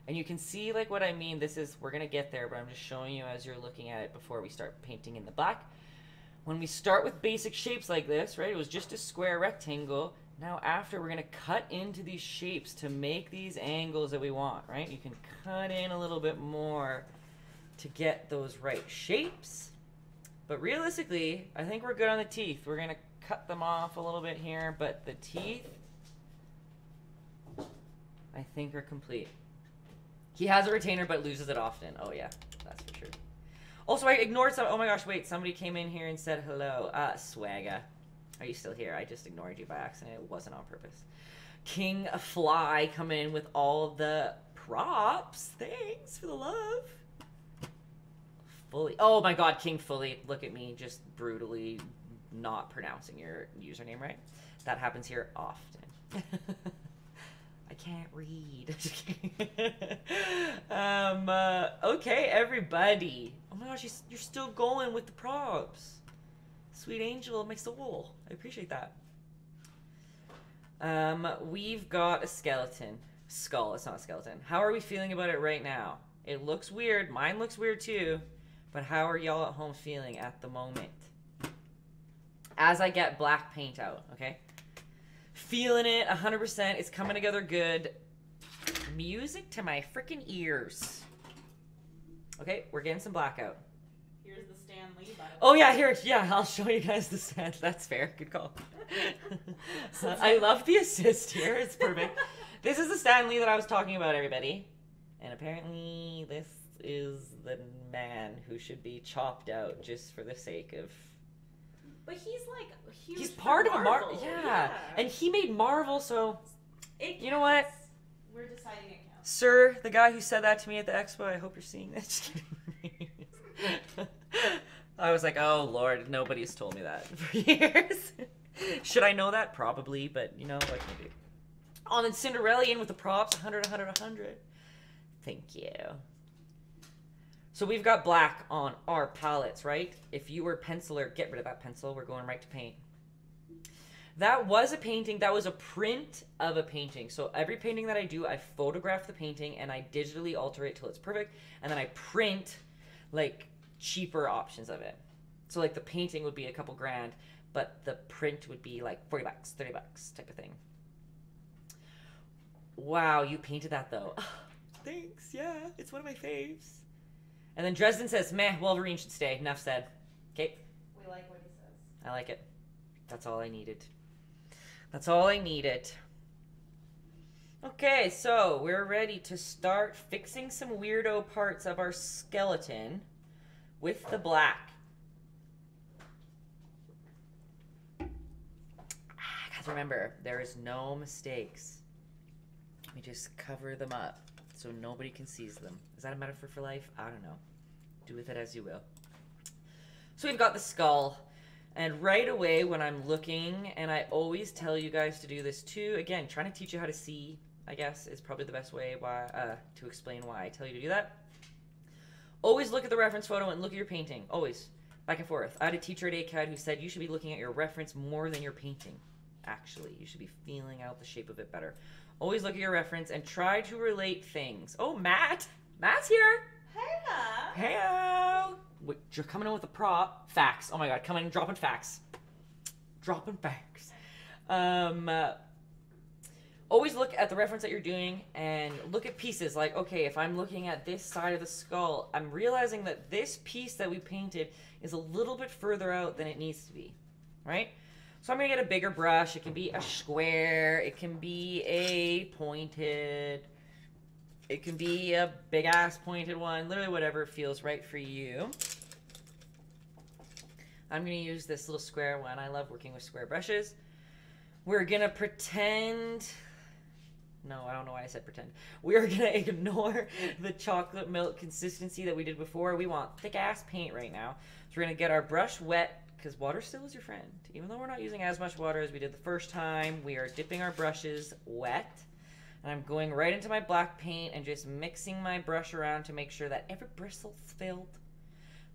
And you can see like what I mean. This is, we're gonna get there, but I'm just showing you as you're looking at it before we start painting in the black. When we start with basic shapes like this, right, it was just a square rectangle. Now after, we're gonna cut into these shapes to make these angles that we want, right? You can cut in a little bit more to get those right shapes. But realistically, I think we're good on the teeth. We're gonna cut them off a little bit here, but the teeth, I think, are complete. He has a retainer but loses it often. Oh yeah, that's for sure. Also, I ignored some. Oh my gosh, wait, somebody came in here and said hello. Swagga. Are you still here? I just ignored you by accident. It wasn't on purpose. King Fly coming in with all the props. Thanks for the love. Fully. Oh my god, King Fully. Look at me just brutally not pronouncing your username right. That happens here often. I can't read. Okay, everybody. Oh my gosh, you're still going with the props. Sweet angel of my soul. I appreciate that. We've got a skeleton. skull. It's not a skeleton. How are we feeling about it right now? It looks weird. Mine looks weird too. But how are y'all at home feeling at the moment? As I get black paint out, okay? Feeling it 100%. It's coming together good. Music to my freaking ears. Okay, we're getting some black out. Here's the Stan Lee Bible. Oh yeah, here. Yeah, I'll show you guys the set. That's fair. Good call. I love the assist here. It's perfect. This is the Stan Lee that I was talking about, everybody. And apparently this is the man who should be chopped out just for the sake of... But he's like huge. He's part of a Marvel. yeah. And he made Marvel, so you know what? We're deciding it counts. Sir, the guy who said that to me at the expo, I hope you're seeing this. Just kidding. I was like, oh Lord, nobody's told me that for years. Should I know that? Probably, but you know, what can I do? Oh, and then Cinderellian with the props, 100, 100, 100. Thank you. So we've got black on our palettes, right? If you were a penciler, get rid of that pencil. We're going right to paint. That was a painting. That was a print of a painting. So every painting that I do, I photograph the painting and I digitally alter it till it's perfect. And then I print like cheaper options of it. So like the painting would be a couple grand, but the print would be like 40 bucks, 30 bucks type of thing. Wow, you painted that though. Thanks, yeah, it's one of my faves. And then Dresden says, meh, Wolverine should stay. Enough said. Okay. We like what he says. I like it. That's all I needed. That's all I needed. Okay, so we're ready to start fixing some weirdo parts of our skeleton with the black. Guys, remember, there is no mistakes. We just cover them up so nobody can seize them. Is that a metaphor for life? I don't know. Do with it as you will. So we've got the skull. And right away when I'm looking, and I always tell you guys to do this too, again, trying to teach you how to see, I guess, is probably the best way to explain why I tell you to do that. Always look at the reference photo and look at your painting. Always. Back and forth. I had a teacher at ACAD who said you should be looking at your reference more than your painting. Actually, you should be feeling out the shape of it better. Always look at your reference and try to relate things. Oh, Matt! Matt's here! Hey, Matt! Hey-o! Wait, you're coming in with a prop. Facts. Oh my god, coming in, dropping facts. Dropping facts. Always look at the reference that you're doing and look at pieces. Like, okay, if I'm looking at this side of the skull, I'm realizing that this piece that we painted is a little bit further out than it needs to be, right? So I'm going to get a bigger brush. It can be a square. It can be a pointed. It can be a big-ass pointed one. Literally whatever feels right for you. I'm going to use this little square one. I love working with square brushes. We're going to pretend... No, I don't know why I said pretend. We're going to ignore the chocolate milk consistency that we did before. We want thick-ass paint right now. So we're going to get our brush wet, because water still is your friend. Even though we're not using as much water as we did the first time, we are dipping our brushes wet. And I'm going right into my black paint and just mixing my brush around to make sure that every bristle's filled,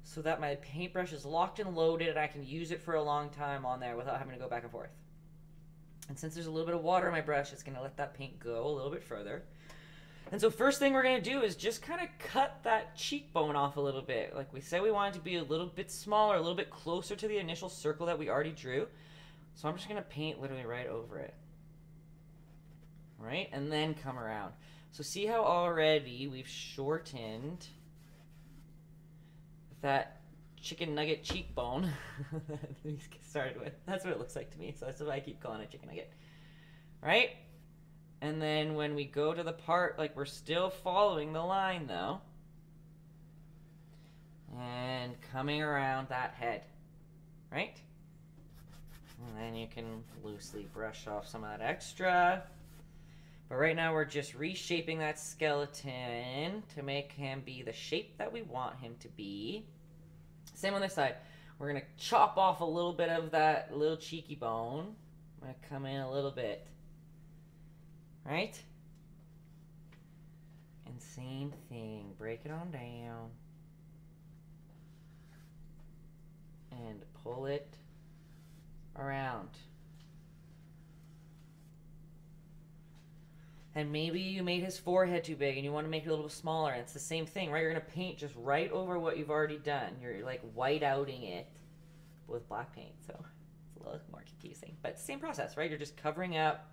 so that my paintbrush is locked and loaded and I can use it for a long time on there without having to go back and forth. And since there's a little bit of water in my brush, it's going to let that paint go a little bit further. And so first thing we're going to do is just kind of cut that cheekbone off a little bit. Like we said, we want it to be a little bit smaller, a little bit closer to the initial circle that we already drew. So I'm just going to paint literally right over it. Right? And then come around. So see how already we've shortened that chicken nugget cheekbone that we started with. That's what it looks like to me. So that's why I keep calling it chicken nugget. Right? And then when we go to the part, like we're still following the line though. And coming around that head. Right? And then you can loosely brush off some of that extra. But right now we're just reshaping that skeleton to make him be the shape that we want him to be. Same on this side. We're going to chop off a little bit of that little cheeky bone. I'm going to come in a little bit. Right? And same thing. Break it on down. And pull it around. And maybe you made his forehead too big and you want to make it a little smaller. And it's the same thing, right? You're going to paint just right over what you've already done. You're like white outing it with black paint. So it's a little more confusing. But same process, right? You're just covering up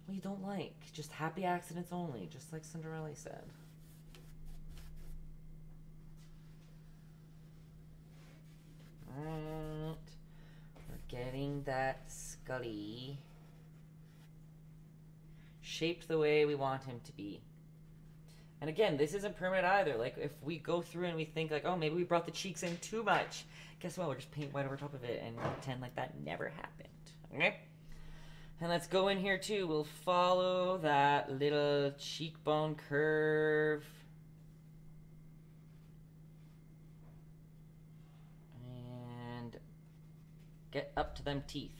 what you don't like. Just happy accidents only, just like Cinderella said. Right. We're getting that Scully shaped the way we want him to be. And again, this isn't permanent either. Like, if we go through and we think like, oh, maybe we brought the cheeks in too much, guess what? We'll just paint white over top of it and pretend like that never happened. Okay? And let's go in here too. We'll follow that little cheekbone curve. And get up to them teeth.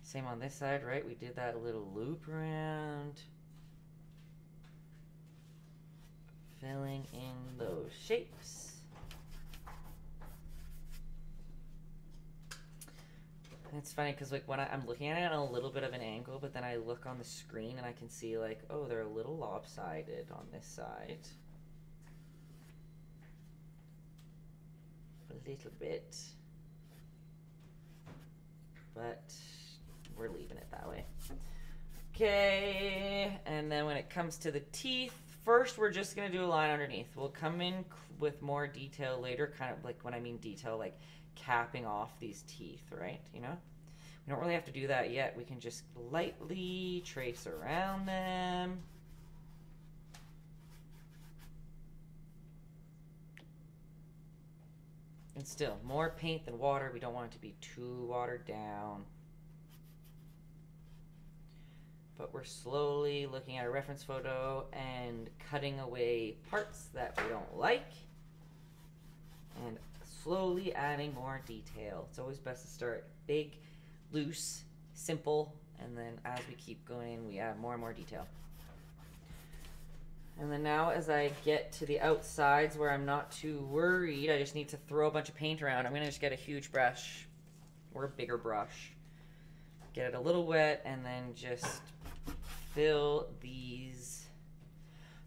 Same on this side, right? We did that little loop around. Filling in those shapes. It's funny because like when I'm looking at it on a little bit of an angle, but then I look on the screen and I can see like, oh, they're a little lopsided on this side. A little bit. But we're leaving it that way. Okay, and then when it comes to the teeth, first we're just gonna do a line underneath. We'll come in with more detail later, kind of like when I mean detail, like capping off these teeth, right? You know? We don't really have to do that yet. We can just lightly trace around them. And still, more paint than water. We don't want it to be too watered down. But we're slowly looking at a reference photo and cutting away parts that we don't like. And slowly adding more detail. It's always best to start big, loose, simple, and then as we keep going, we add more and more detail. And then now as I get to the outsides where I'm not too worried, I just need to throw a bunch of paint around. I'm gonna just get a huge brush or a bigger brush. Get it a little wet and then just fill these,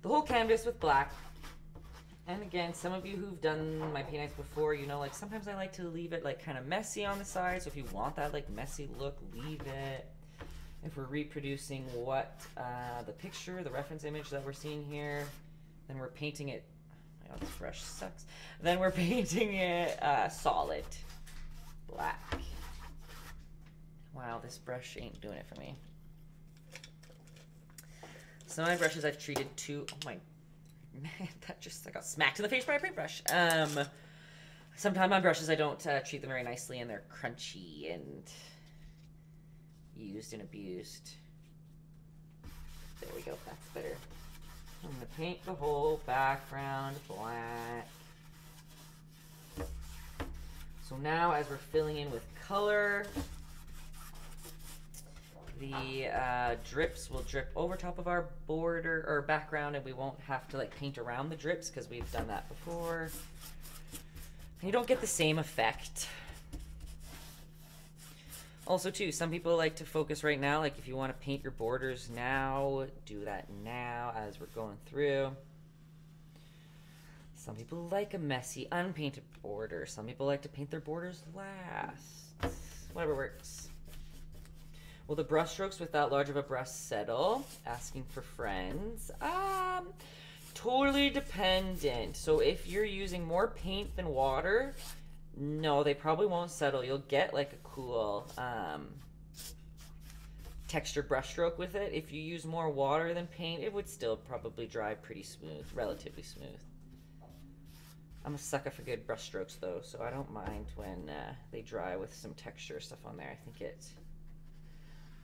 the whole canvas with black. And again, some of you who've done my paint nights before, you know, like sometimes I like to leave it like kind of messy on the side. So if you want that like messy look, leave it. If we're reproducing what the picture, the reference image that we're seeing here, then we're painting it, oh, this brush sucks. Then we're painting it solid black. Wow, this brush ain't doing it for me. Some of my brushes I've treated too, oh my, man, that just, I got smacked in the face by a paintbrush. Sometimes my brushes, I don't treat them very nicely and they're crunchy and used and abused. There we go, that's better. I'm gonna paint the whole background black. So now as we're filling in with color, the drips will drip over top of our border or background and we won't have to like paint around the drips because we've done that before. And you don't get the same effect. Also too, some people like to focus right now, like if you want to paint your borders now, do that now as we're going through. Some people like a messy, unpainted border. Some people like to paint their borders last. Whatever works. Will the brush strokes with that large of a brush settle? Asking for friends. Totally dependent. So if you're using more paint than water, no, they probably won't settle. You'll get like a cool textured brush stroke with it. If you use more water than paint, it would still probably dry pretty smooth, relatively smooth. I'm a sucker for good brush strokes though, so I don't mind when they dry with some texture stuff on there. I think it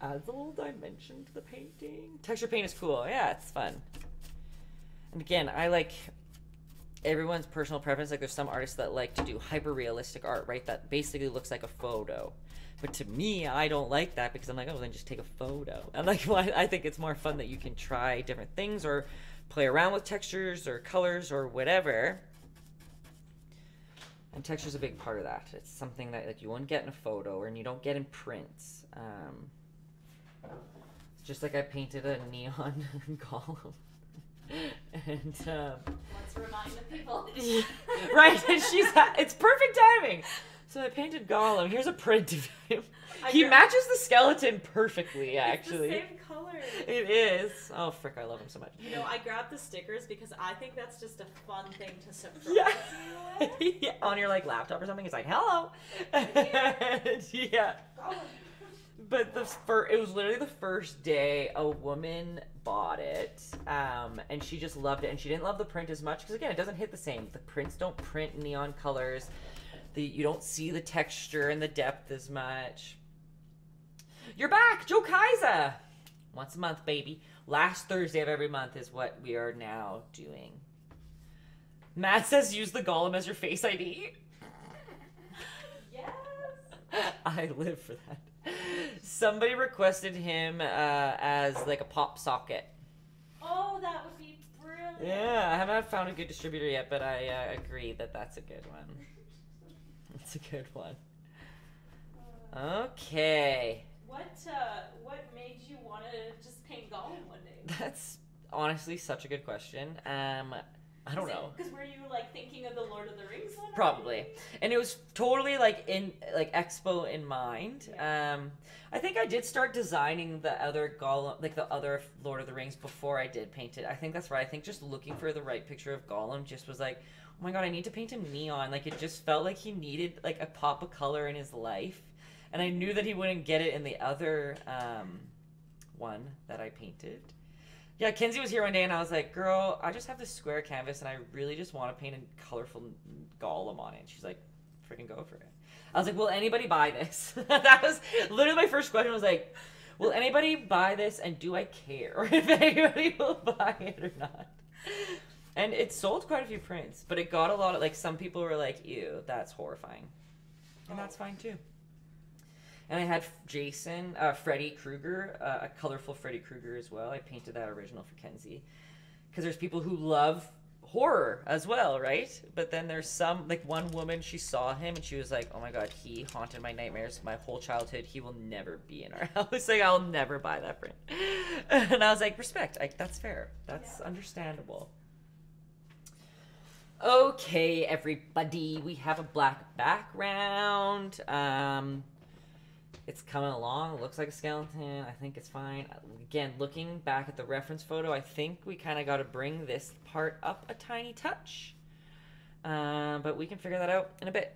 adds a little dimension to the painting. Texture paint is cool. Yeah, it's fun. And again, I like everyone's personal preference. Like there's some artists that like to do hyper realistic art, right? That basically looks like a photo. But to me, I don't like that because I'm like, oh, then just take a photo. I'm like, well, I think it's more fun that you can try different things or play around with textures or colors or whatever. And texture's a big part of that. It's something that like you won't get in a photo and you don't get in prints. Just like I painted a neon golem. And Let's remind the people. right, and it's perfect timing. So I painted Gollum. Here's a print of him. He matches the skeleton perfectly, actually. It's the same color. It is. Oh, frick, I love him so much. You know, I grabbed the stickers because I think that's just a fun thing to surprise Yeah. you with. Yeah. On your, like, laptop or something, it's like, hello. Yeah. But it was literally the first day a woman bought it, and she just loved it, and she didn't love the print as much, because, again, it doesn't hit the same. The prints don't print neon colors. You don't see the texture and the depth as much. You're back, Joe Kaiser. Once a month, baby. Last Thursday of every month is what we are now doing. Matt says use the Golem as your Face ID. Yes. I live for that. Somebody requested him as like a pop socket. Oh, that would be brilliant. Yeah, I haven't found a good distributor yet, but I agree that that's a good one. It's a good one. Okay. What made you want to just paint Gollum one day? That's honestly such a good question. I don't know. Because were you like thinking of the Lord of the Rings one? Probably. And it was totally like in like Expo in mind. Yeah. I think I did start designing the other Gollum, like the other Lord of the Rings before I did paint it. I think that's right. I think just looking for the right picture of Gollum just was like, oh my god, I need to paint him neon. Like it just felt like he needed like a pop of color in his life. And I knew that he wouldn't get it in the other one that I painted. Yeah, Kinsey was here one day and I was like, girl, I just have this square canvas and I really just want to paint a colorful Gollum on it. She's like, freaking go for it. I was like, will anybody buy this? That was literally my first question was like, will anybody buy this and do I care if anybody will buy it or not? And it sold quite a few prints, but it got a lot of, like, some people were like, ew, that's horrifying. And that's fine too. And I had Jason, Freddy Krueger, a colorful Freddy Krueger as well. I painted that original for Kenzie. Because there's people who love horror as well, right? But then there's some, like one woman, she saw him and she was like, oh my god, he haunted my nightmares my whole childhood. He will never be in our house. Like, I'll never buy that print. And I was like, respect. That's fair. That's understandable. Okay, everybody. We have a black background. It's coming along. It looks like a skeleton. I think it's fine. Again, looking back at the reference photo, I think we kind of got to bring this part up a tiny touch. But we can figure that out in a bit.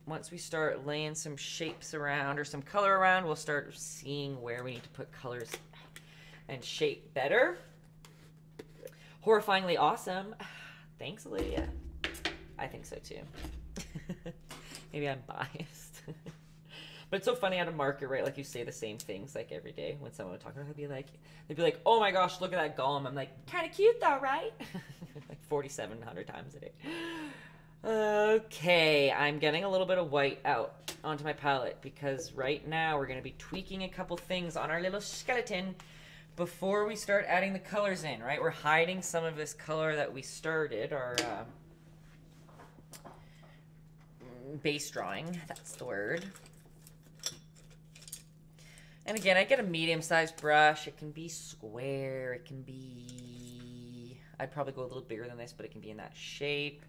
Once we start laying some shapes around or some color around, we'll start seeing where we need to put colors and shape better. Horrifyingly awesome. Thanks, Lydia. I think so too. Maybe I'm biased. But it's so funny how to market, right? Like you say the same things like every day when someone would talk about it, they'd be like, oh my gosh, look at that Gollum. I'm like, kind of cute though, right? Like 4,700 times a day. Okay, I'm getting a little bit of white out onto my palette because right now we're going to be tweaking a couple things on our little skeleton before we start adding the colors in, right? We're hiding some of this color that we started, our base drawing, that's the word. And again, I get a medium-sized brush. It can be square. It can be... I'd probably go a little bigger than this, but it can be in that shape.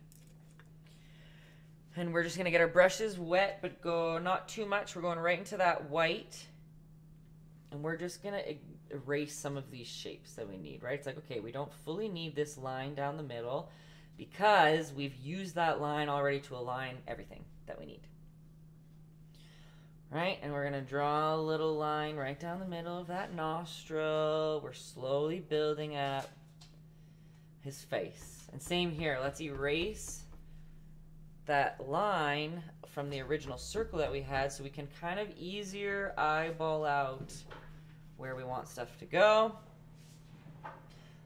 And we're just going to get our brushes wet, but go not too much. We're going right into that white. And we're just going to erase some of these shapes that we need, right? It's like, okay, we don't fully need this line down the middle because we've used that line already to align everything that we need. Right, and we're going to draw a little line right down the middle of that nostril. We're slowly building up his face. And same here, let's erase that line from the original circle that we had so we can kind of easier eyeball out where we want stuff to go.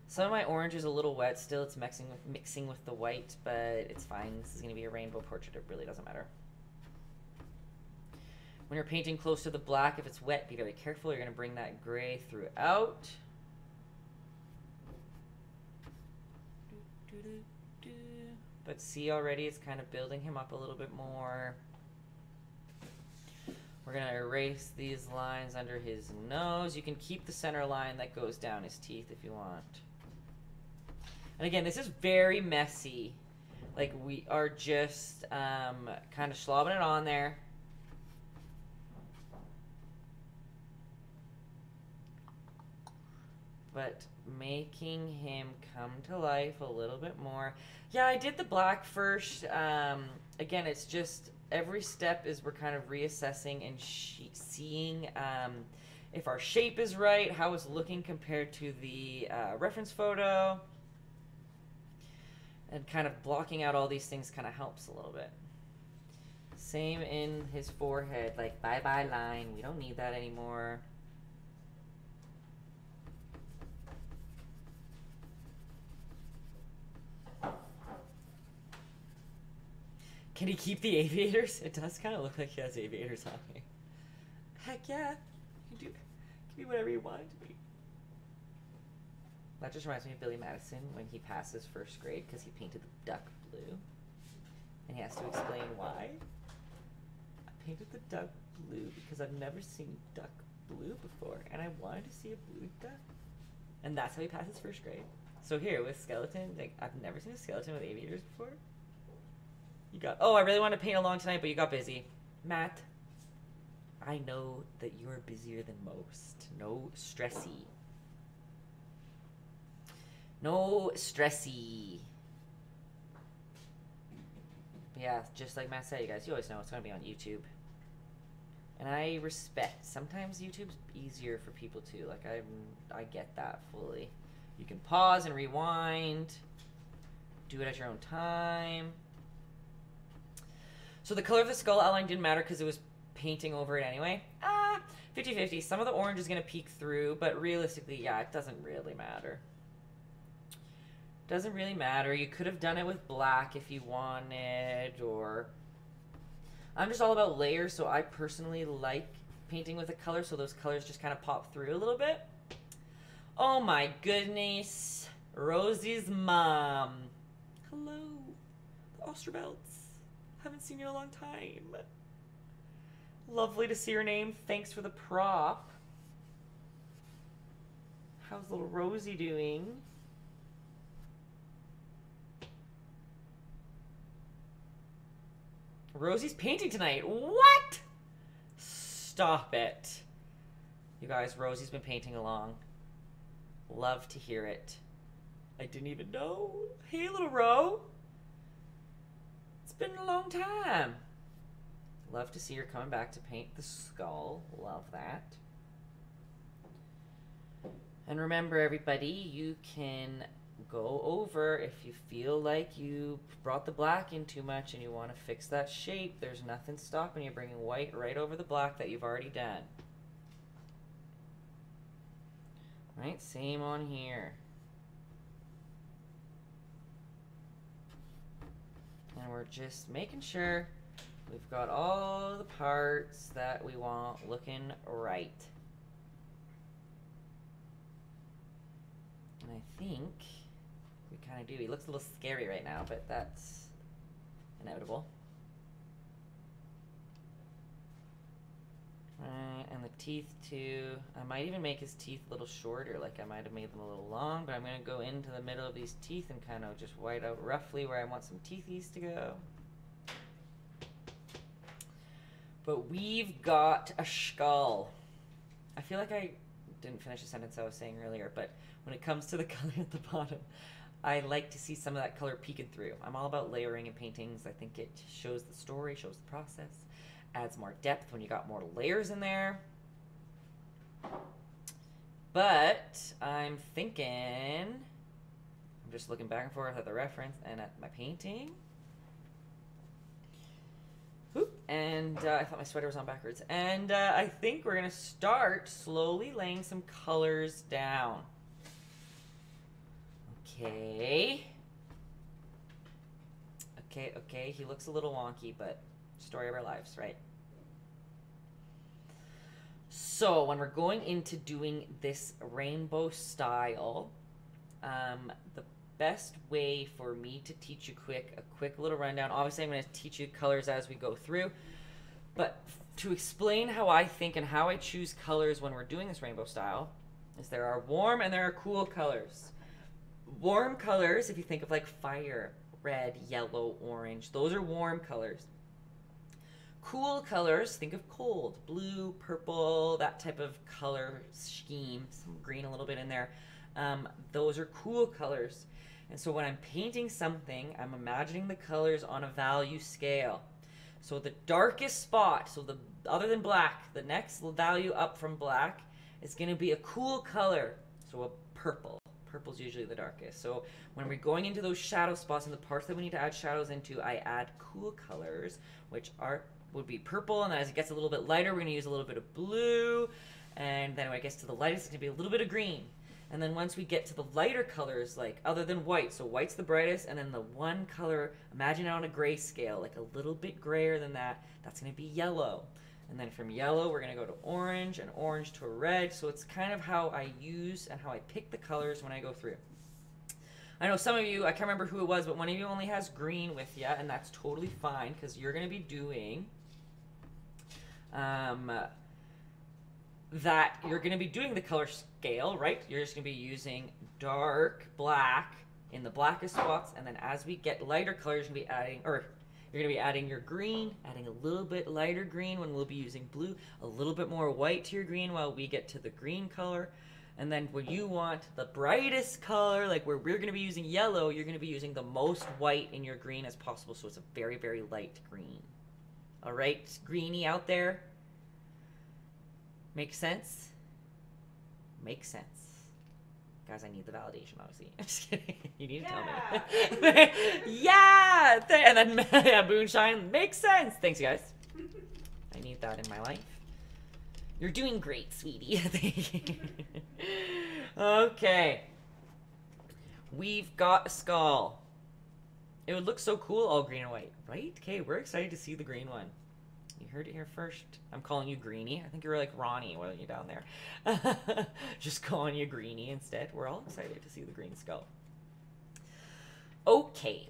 Some of my orange is a little wet still. It's mixing with the white, but it's fine. This is going to be a rainbow portrait. It really doesn't matter. When you're painting close to the black, if it's wet, be very careful. You're going to bring that gray throughout. But see already it's kind of building him up a little bit more. We're gonna erase these lines under his nose. You can keep the center line that goes down his teeth if you want. And again, this is very messy. Like, we are just kind of slobbing it on there. But making him come to life a little bit more. Yeah, I did the black first. Again, it's just every step is we're kind of reassessing and seeing if our shape is right, how it's looking compared to the reference photo. And kind of blocking out all these things kind of helps a little bit. Same in his forehead, like bye-bye line. We don't need that anymore. Can he keep the aviators? It does kind of look like he has aviators on me. Heck yeah. You can be whatever you want it to be. That just reminds me of Billy Madison when he passed his first grade because he painted the duck blue. And he has to explain why. I painted the duck blue because I've never seen duck blue before. And I wanted to see a blue duck. And that's how he passed his first grade. So here, with skeleton, like, I've never seen a skeleton with aviators before. You got, oh, I really want to paint along tonight, but you got busy. Matt, I know that you're busier than most. No stressy. No stressy. But yeah, just like Matt said, you guys, you always know it's going to be on YouTube. And I respect, sometimes YouTube's easier for people too. Like, I get that fully. You can pause and rewind. Do it at your own time. So the color of the skull outline didn't matter because it was painting over it anyway. 50-50. Some of the orange is going to peek through, but realistically, yeah, it doesn't really matter. Doesn't really matter. You could have done it with black if you wanted, or... I'm just all about layers, so I personally like painting with a color, so those colors just kind of pop through a little bit. Oh my goodness. Rosie's mom. Hello. The Osterbelts. Haven't seen you in a long time. Lovely to see your name. Thanks for the prop. How's little Rosie doing? Rosie's painting tonight. What? Stop it. You guys, Rosie's been painting along. Love to hear it. I didn't even know. Hey, little Ro. It's been a long time. Love to see her coming back to paint the skull. Love that. And remember, everybody, you can go over if you feel like you brought the black in too much and you want to fix that shape. There's nothing stopping you bringing white right over the black that you've already done. Right, same on here. And we're just making sure we've got all the parts that we want looking right. And I think we kind of do. He looks a little scary right now, but that's inevitable. Right, and the teeth too. I might even make his teeth a little shorter, like I might have made them a little long, but I'm going to go into the middle of these teeth and kind of just white out roughly where I want some teethies to go. But we've got a skull. I feel like I didn't finish the sentence I was saying earlier, but when it comes to the color at the bottom, I like to see some of that color peeking through. I'm all about layering in paintings. I think it shows the story, shows the process, adds more depth when you got more layers in there. But I'm thinking, I'm just looking back and forth at the reference and at my painting. Oop, and I thought my sweater was on backwards. And I think we're going to start slowly laying some colors down. Okay. Okay, he looks a little wonky, but story of our lives, right? So when we're going into doing this rainbow style, the best way for me to teach you a quick little rundown, obviously I'm going to teach you colors as we go through, But to explain how I think and how I choose colors when we're doing this rainbow style is there are warm and there are cool colors. Warm colors, if you think of like fire, red, yellow, orange, those are warm colors. Cool colors, think of cold, blue, purple, that type of color scheme, some green a little bit in there. Those are cool colors. And so when I'm painting something, I'm imagining the colors on a value scale. So the darkest spot, so the other than black, the next value up from black is going to be a cool color, so a purple. Purple's usually the darkest. So when we're going into those shadow spots and the parts that we need to add shadows into, I add cool colors, which would be purple, and then as it gets a little bit lighter, we're going to use a little bit of blue, and then when it gets to the lightest, it's going to be a little bit of green. And then once we get to the lighter colors, like other than white, so white's the brightest, and then the one color, imagine it on a gray scale, like a little bit grayer than that, that's going to be yellow. And then from yellow, we're going to go to orange, and orange to a red. So it's kind of how I use and how I pick the colors when I go through. I know some of you, I can't remember who it was, but one of you only has green with you, and that's totally fine because you're going to be doing the color scale, right? You're just going to be using dark black in the blackest spots, and then as we get lighter colors, you're going to be adding, you're going to be adding your green, adding a little bit lighter green when we'll be using blue, a little bit more white to your green while we get to the green color. And then when you want the brightest color, like where we're going to be using yellow, you're going to be using the most white in your green as possible, so it's a very, very light green. All right, greenie out there? Make sense? Makes sense. Guys, I need the validation, obviously. I'm just kidding. You need to tell me. Yeah! And then, yeah, moonshine. Makes sense. Thanks, you guys. I need that in my life. You're doing great, sweetie. Thank you. Okay. We've got a skull. It would look so cool all green and white, right? Okay, we're excited to see the green one. You heard it here first. I'm calling you Greenie. I think you were like Ronnie while you're down there. Just calling you Greenie instead. We're all excited to see the green skull. Okay,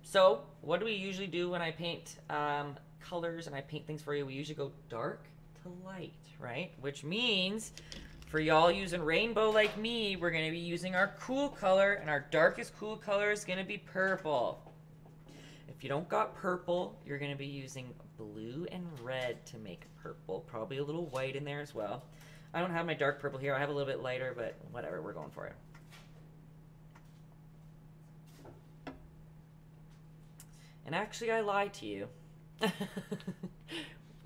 so what do we usually do when I paint colors and I paint things for you? We usually go dark to light, right? Which means for y'all using rainbow like me, we're going to be using our cool color, and our darkest cool color is going to be purple. If you don't got purple, you're going to be using blue and red to make purple. Probably a little white in there as well. I don't have my dark purple here. I have a little bit lighter, but whatever. We're going for it. And actually, I lied to you.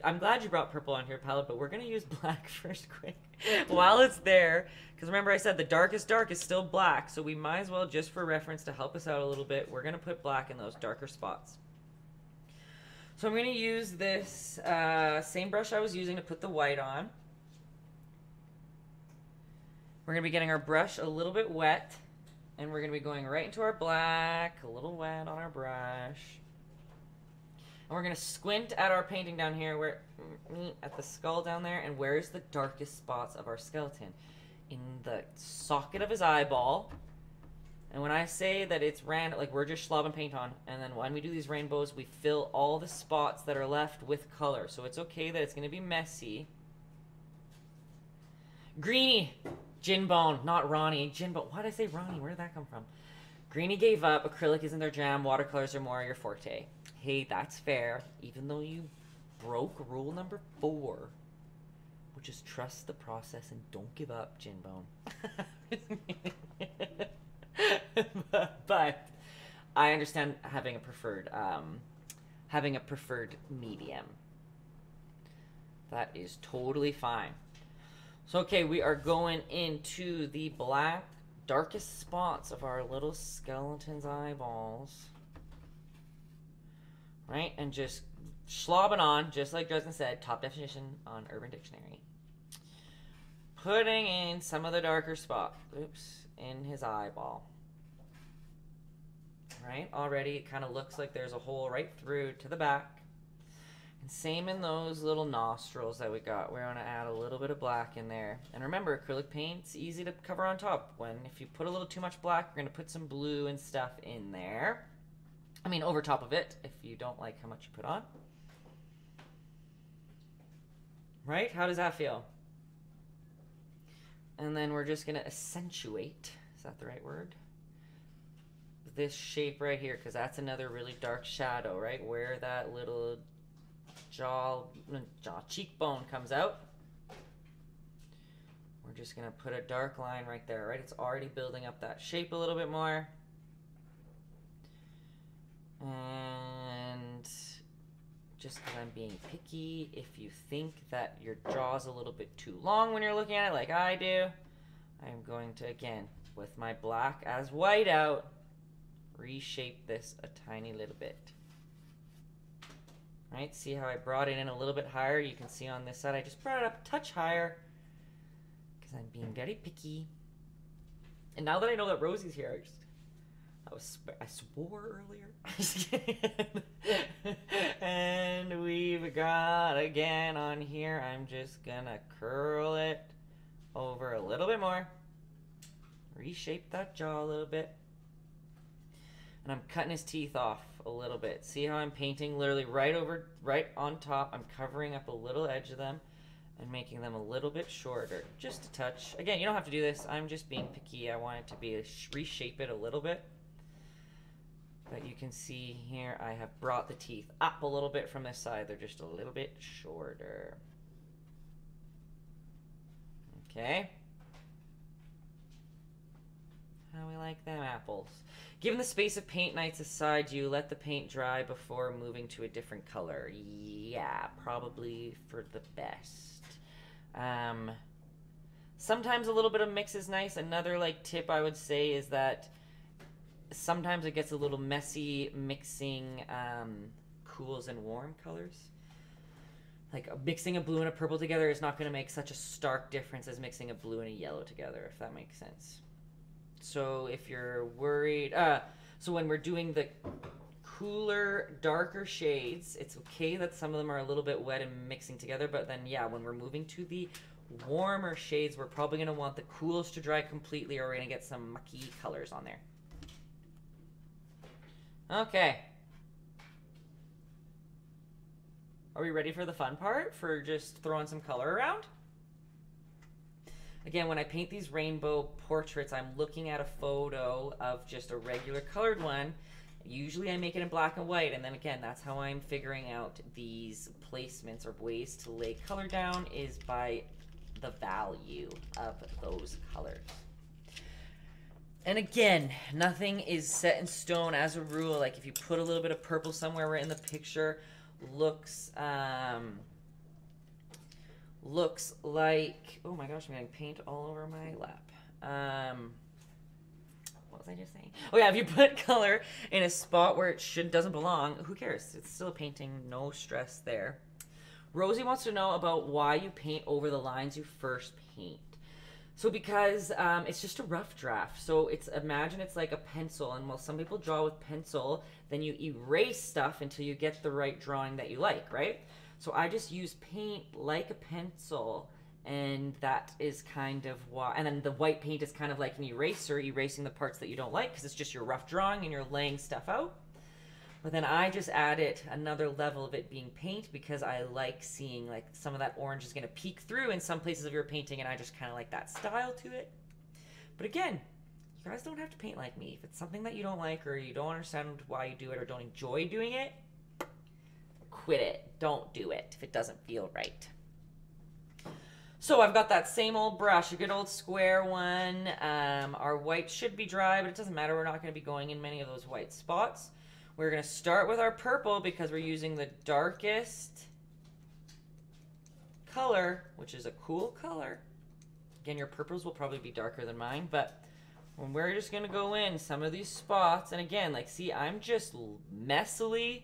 I'm glad you brought purple on your palette, but we're going to use black first quick while it's there. Because remember I said the darkest dark is still black, so we might as well, just for reference to help us out a little bit, we're going to put black in those darker spots. So I'm going to use this same brush I was using to put the white on. We're going to be getting our brush a little bit wet, and we're going to be going right into our black, a little wet on our brush. And we're going to squint at our painting down here, where at the skull down there, and where's the darkest spots of our skeleton? In the socket of his eyeball. And when I say that it's random, like we're just slobbing paint on, and then when we do these rainbows, we fill all the spots that are left with color. So it's okay that it's going to be messy. Greenie, Jinbone, not Ronnie. Jinbone. Why did I say Ronnie? Where did that come from? Greenie gave up. Acrylic isn't their jam. Watercolors are more your forte. Hey, that's fair. Even though you broke rule number 4, which is trust the process and don't give up, Jinbone. But I understand having a preferred medium. That is totally fine. So okay, we are going into the black darkest spots of our little skeleton's eyeballs. Right? And just slobbing on, just like Justin said, top definition on Urban Dictionary. Putting in some of the darker spots, in his eyeball. Right? Already it kind of looks like there's a hole right through to the back. And same in those little nostrils that we got. We're going to add a little bit of black in there. And remember, acrylic paint's easy to cover on top. If you put a little too much black, we're going to put some blue and stuff in there. I mean, over top of it, if you don't like how much you put on. Right? How does that feel? And then we're just going to accentuate, is that the right word? This shape right here, because that's another really dark shadow, right? Where that little cheekbone comes out. We're just going to put a dark line right there, right? It's already building up that shape a little bit more. And just because I'm being picky, if you think that your jaw's a little bit too long when you're looking at it like I do, I'm going to, again, with my black as white out, reshape this a tiny little bit. Right? See how I brought it in a little bit higher? You can see on this side I just brought it up a touch higher because I'm being very picky. And now that I know that Rosie's here, I swore earlier. Just kidding. And we've got, again on here, I'm just gonna curl it over a little bit more. Reshape that jaw a little bit. And I'm cutting his teeth off a little bit. See how I'm painting literally right on top. I'm covering up a little edge of them and making them a little bit shorter, just a touch. Again, you don't have to do this. I'm just being picky. I want it to be reshape it a little bit. But you can see here I have brought the teeth up a little bit from this side. They're just a little bit shorter. Okay. How we like them apples. Given the space of paint nights aside, do you let the paint dry before moving to a different color? Yeah, probably for the best. Sometimes a little bit of mix is nice. Another like tip I would say is that sometimes it gets a little messy mixing cools and warm colors. Like mixing a blue and a purple together is not going to make such a stark difference as mixing a blue and a yellow together, if that makes sense. So if you're worried, so when we're doing the cooler, darker shades, it's okay that some of them are a little bit wet and mixing together, but then yeah, when we're moving to the warmer shades, we're probably gonna want the cools to dry completely or we're gonna get some mucky colors on there. Okay. Are we ready for the fun part, for just throwing some color around? Again, when I paint these rainbow portraits, I'm looking at a photo of just a regular colored one. Usually I make it in black and white, and then again, that's how I'm figuring out these placements or ways to lay color down, is by the value of those colors. And again, nothing is set in stone as a rule. Like if you put a little bit of purple somewhere right in the picture, looks like, oh my gosh, I'm getting paint all over my lap. What was I just saying? Oh yeah, if you put color in a spot where it doesn't belong, who cares? It's still a painting, no stress there. Rosie wants to know about why you paint over the lines you first paint. So because it's just a rough draft. So imagine it's like a pencil, and while some people draw with pencil, then you erase stuff until you get the right drawing that you like, right? So I just use paint like a pencil, and that is kind of why. And then the white paint is kind of like an eraser, erasing the parts that you don't like because it's just your rough drawing and you're laying stuff out. But then I just added another level of it being paint because I like seeing like some of that orange is going to peek through in some places of your painting, and I just kind of like that style to it. But again, you guys don't have to paint like me. If it's something that you don't like or you don't understand why you do it or don't enjoy doing it, quit it. Don't do it if it doesn't feel right. So I've got that same old brush, a good old square one. Our white should be dry, but it doesn't matter. We're not going to be going in many of those white spots. We're going to start with our purple because we're using the darkest color, which is a cool color. Again, your purples will probably be darker than mine, but when we're just going to go in some of these spots, and again, like, see, I'm just messily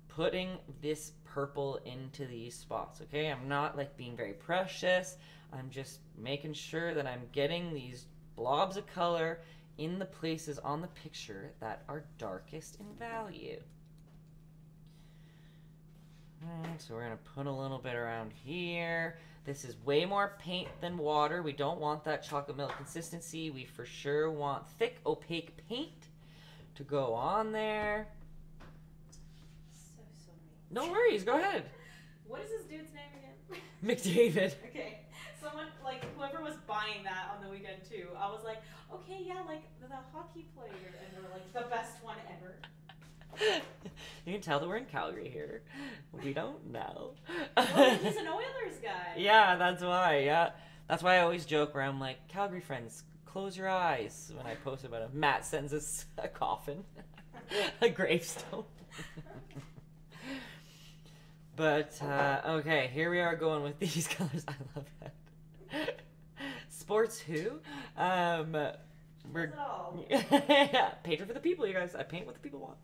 putting this purple into these spots, okay? I'm not like being very precious. I'm just making sure that I'm getting these blobs of color in the places on the picture that are darkest in value. Alright, so we're gonna put a little bit around here. This is way more paint than water. We don't want that chocolate milk consistency. We for sure want thick, opaque paint to go on there. So sorry. No worries, go ahead. What is this dude's name again? McDavid. Okay. Someone, like, whoever was buying that on the weekend too, I was like, okay, yeah, like the hockey player, and they're like, the best one ever. You can tell that we're in Calgary here. We don't know. Oh, he's an Oilers guy. Yeah, that's why. Yeah, that's why I always joke around like Calgary friends. Close your eyes when I post about him. Matt sends us a coffin, a gravestone. But okay, here we are going with these colors. I love that. Sports who? We're It all. yeah, patron for the people, you guys. I paint what the people want.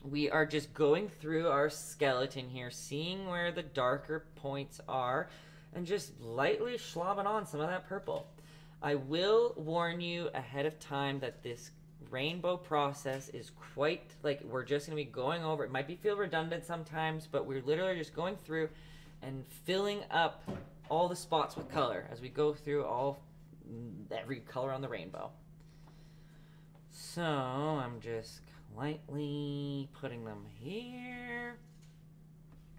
We are just going through our skeleton here, seeing where the darker points are, and just lightly slobbing on some of that purple. I will warn you ahead of time that this rainbow process is quite, like, we're just going to be going over. It might feel redundant sometimes, but we're literally just going through and filling up all the spots with color as we go through every color on the rainbow. So I'm just lightly putting them here.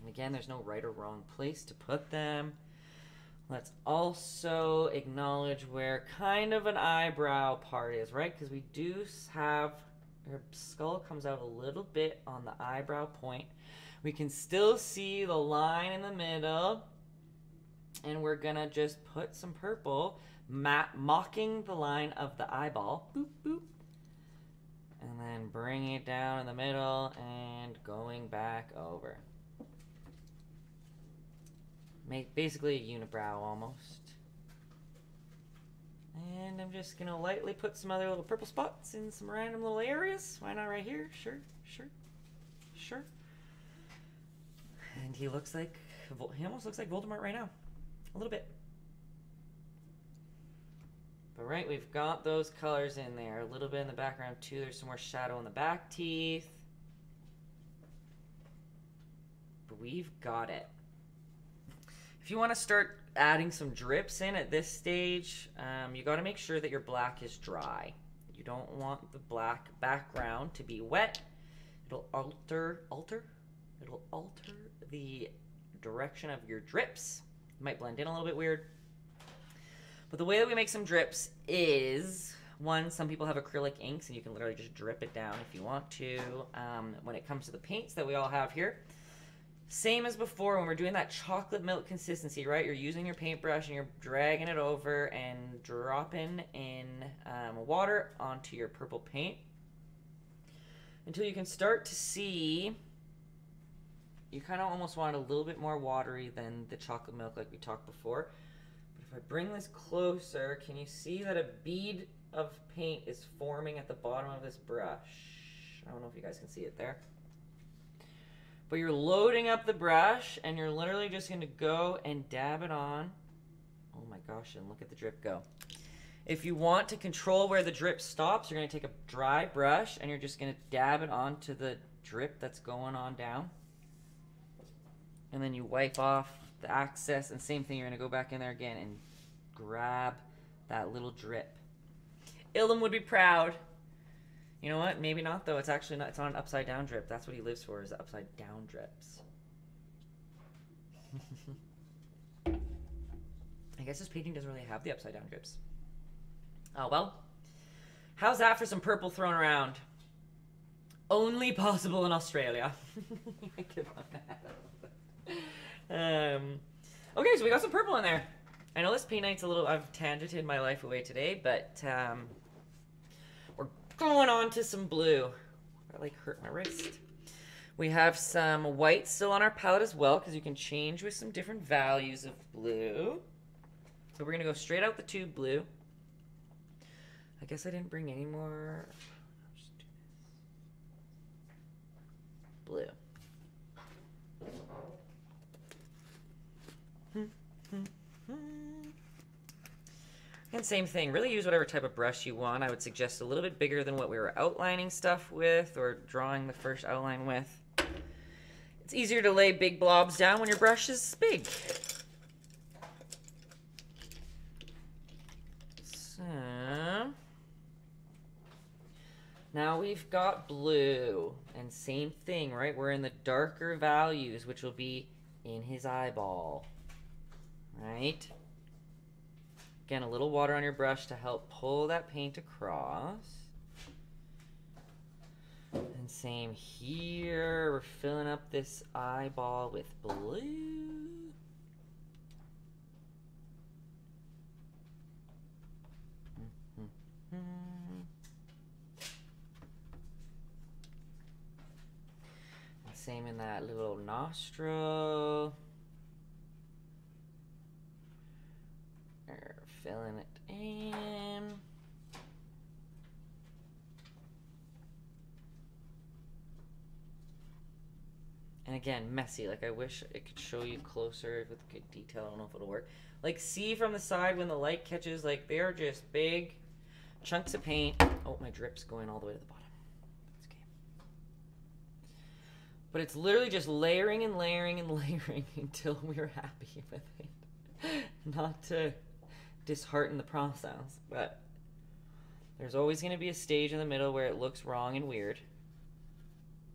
And again, there's no right or wrong place to put them. Let's also acknowledge where kind of an eyebrow part is, right? Because we do have, her skull comes out a little bit on the eyebrow point. We can still see the line in the middle. And we're going to just put some purple, mocking the line of the eyeball. Boop, boop. And then bring it down in the middle and going back over. Make basically a unibrow almost. And I'm just going to lightly put some other little purple spots in some random little areas. Why not right here? Sure, sure, sure. And he almost looks like Voldemort right now. A little bit. But right, we've got those colors in there. A little bit in the background too. There's some more shadow in the back teeth. But we've got it. If you want to start adding some drips in at this stage, you got to make sure that your black is dry. You don't want the black background to be wet. It'll alter the direction of your drips. It might blend in a little bit weird. But the way that we make some drips is, one, some people have acrylic inks, and you can literally just drip it down if you want to. When it comes to the paints that we all have here, same as before when we're doing that chocolate milk consistency, right? You're using your paintbrush and you're dragging it over and dropping in water onto your purple paint until you can start to see. You kind of almost want it a little bit more watery than the chocolate milk like we talked before. But if I bring this closer, can you see that a bead of paint is forming at the bottom of this brush? I don't know if you guys can see it there. But you're loading up the brush and you're literally just going to go and dab it on. Oh my gosh, and look at the drip go. If you want to control where the drip stops, you're going to take a dry brush and you're just going to dab it onto the drip that's going on down. And then you wipe off the excess, and same thing, you're going to go back in there again and grab that little drip. Ilum would be proud. You know what? Maybe not, though. It's actually not. It's not an upside down drip. That's what he lives for, is the upside down drips. I guess this painting doesn't really have the upside down drips. Oh, well. How's that for some purple thrown around? Only possible in Australia. Give on that. Okay, so we got some purple in there. I know this paint night's a little, I've tangented my life away today, but we're going on to some blue. That like hurt my wrist. We have some white still on our palette as well, because you can change with some different values of blue. So we're gonna go straight out the tube blue. I guess I didn't bring any more. I'll just do this. Blue. And same thing, really use whatever type of brush you want. I would suggest a little bit bigger than what we were outlining stuff with or drawing the first outline with. It's easier to lay big blobs down when your brush is big. So now we've got blue, and same thing, right? We're in the darker values, which will be in his eyeball, right? Again, a little water on your brush to help pull that paint across. And same here, we're filling up this eyeball with blue. Same in that little nostril. We're filling it in. And again, messy. Like, I wish it could show you closer with good detail. I don't know if it'll work. Like, see from the side when the light catches, like, they are just big chunks of paint. Oh, my drip's going all the way to the bottom. But it's literally just layering and layering and layering until we're happy with it. Not to dishearten the process, but there's always going to be a stage in the middle where it looks wrong and weird.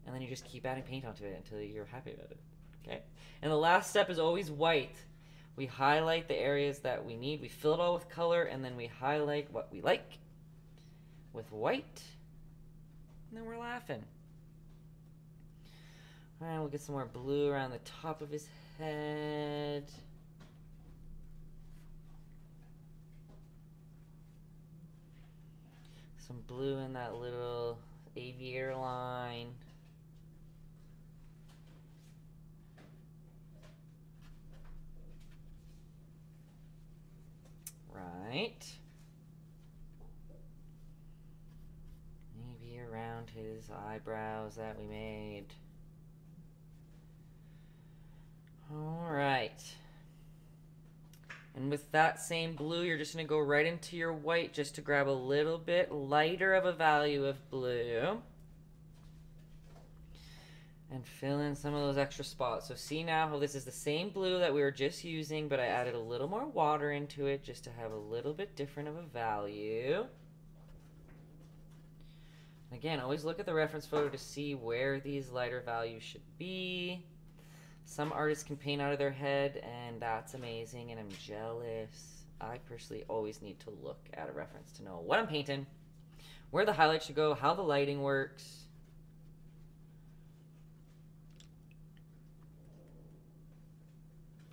And then you just keep adding paint onto it until you're happy about it. Okay? And the last step is always white. We highlight the areas that we need. We fill it all with color, and then we highlight what we like with white. And then we're laughing. Alright, we'll get some more blue around the top of his head. Some blue in that little aviator line. Right. Maybe around his eyebrows that we made. Alright. And with that same blue, you're just going to go right into your white just to grab a little bit lighter of a value of blue. And fill in some of those extra spots. So see now how this is the same blue that we were just using, but I added a little more water into it just to have a little bit different of a value. Again, always look at the reference photo to see where these lighter values should be. Some artists can paint out of their head, and that's amazing, and I'm jealous. I personally always need to look at a reference to know what I'm painting, where the highlight should go, how the lighting works.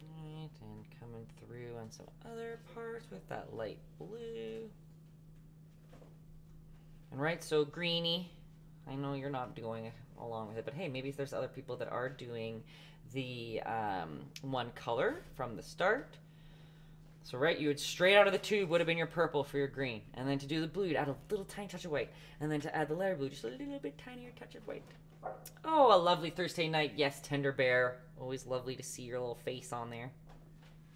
Right, and coming through on some other parts with that light blue. And right, so greeny. I know you're not going along with it, but hey, maybe there's other people that are doing the one color from the start. So right, you would straight out of the tube would have been your purple for your green, and then to do the blue, you'd add a little tiny touch of white, and then to add the lighter blue, just a little bit tinier touch of white. Oh, a lovely Thursday night. Yes, Tender Bear. Always lovely to see your little face on there.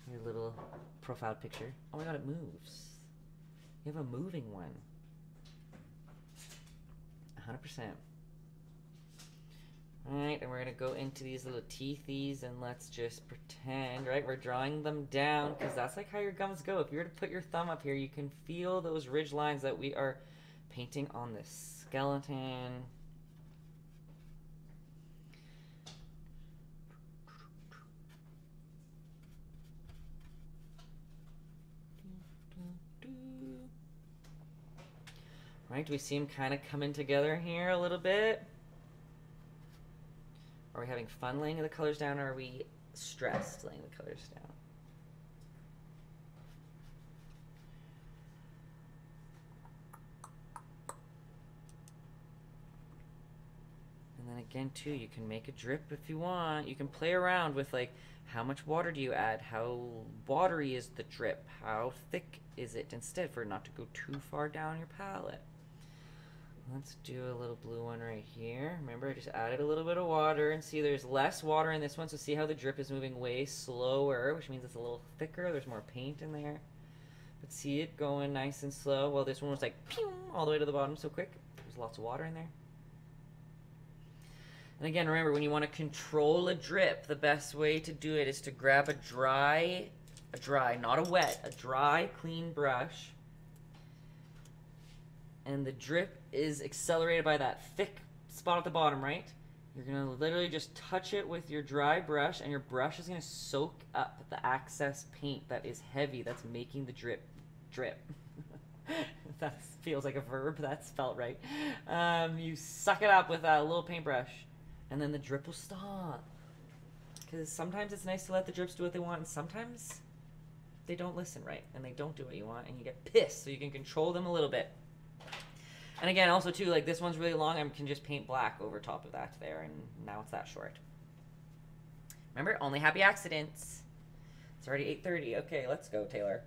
Your little profile picture. Oh my god, it moves. You have a moving one. 100%. Alright, and we're going to go into these little teethies, and let's just pretend, right? We're drawing them down, because that's like how your gums go. If you were to put your thumb up here, you can feel those ridge lines that we are painting on this skeleton. Right, do we see them kind of coming together here a little bit? Are we having fun laying the colors down, or are we stressed laying the colors down? And then again, too, you can make a drip if you want. You can play around with, like, how much water do you add? How watery is the drip? How thick is it? Instead, for it not to go too far down your palette. Let's do a little blue one right here. Remember, I just added a little bit of water, and see there's less water in this one, so see how the drip is moving way slower, which means it's a little thicker. There's more paint in there. But see it going nice and slow. Well, this one was like, pew, all the way to the bottom so quick. There's lots of water in there. And again, remember, when you want to control a drip, the best way to do it is to grab a dry, not a wet, a dry, clean brush. And the drip is accelerated by that thick spot at the bottom, right? You're gonna literally just touch it with your dry brush, and your brush is gonna soak up the excess paint that is heavy, that's making the drip. That feels like a verb. That's spelled right. You suck it up with a little paintbrush, and then the drip will stop. Because sometimes it's nice to let the drips do what they want, and sometimes they don't listen right, and they don't do what you want, and you get pissed, so you can control them a little bit. And again, also too, like this one's really long, I can just paint black over top of that there, and now it's that short. Remember, only happy accidents. It's already 8:30. Okay, let's go, Taylor.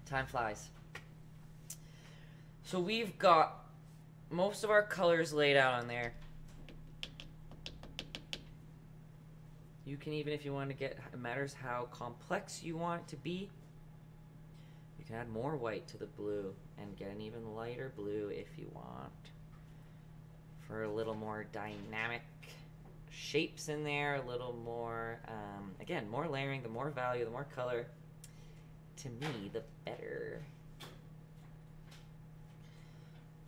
Time flies. So we've got most of our colors laid out on there. You can even, if you want to get, it matters how complex you want it to be. You can add more white to the blue and get an even lighter blue if you want. For a little more dynamic shapes in there, a little more, again, more layering, the more value, the more color. To me, the better.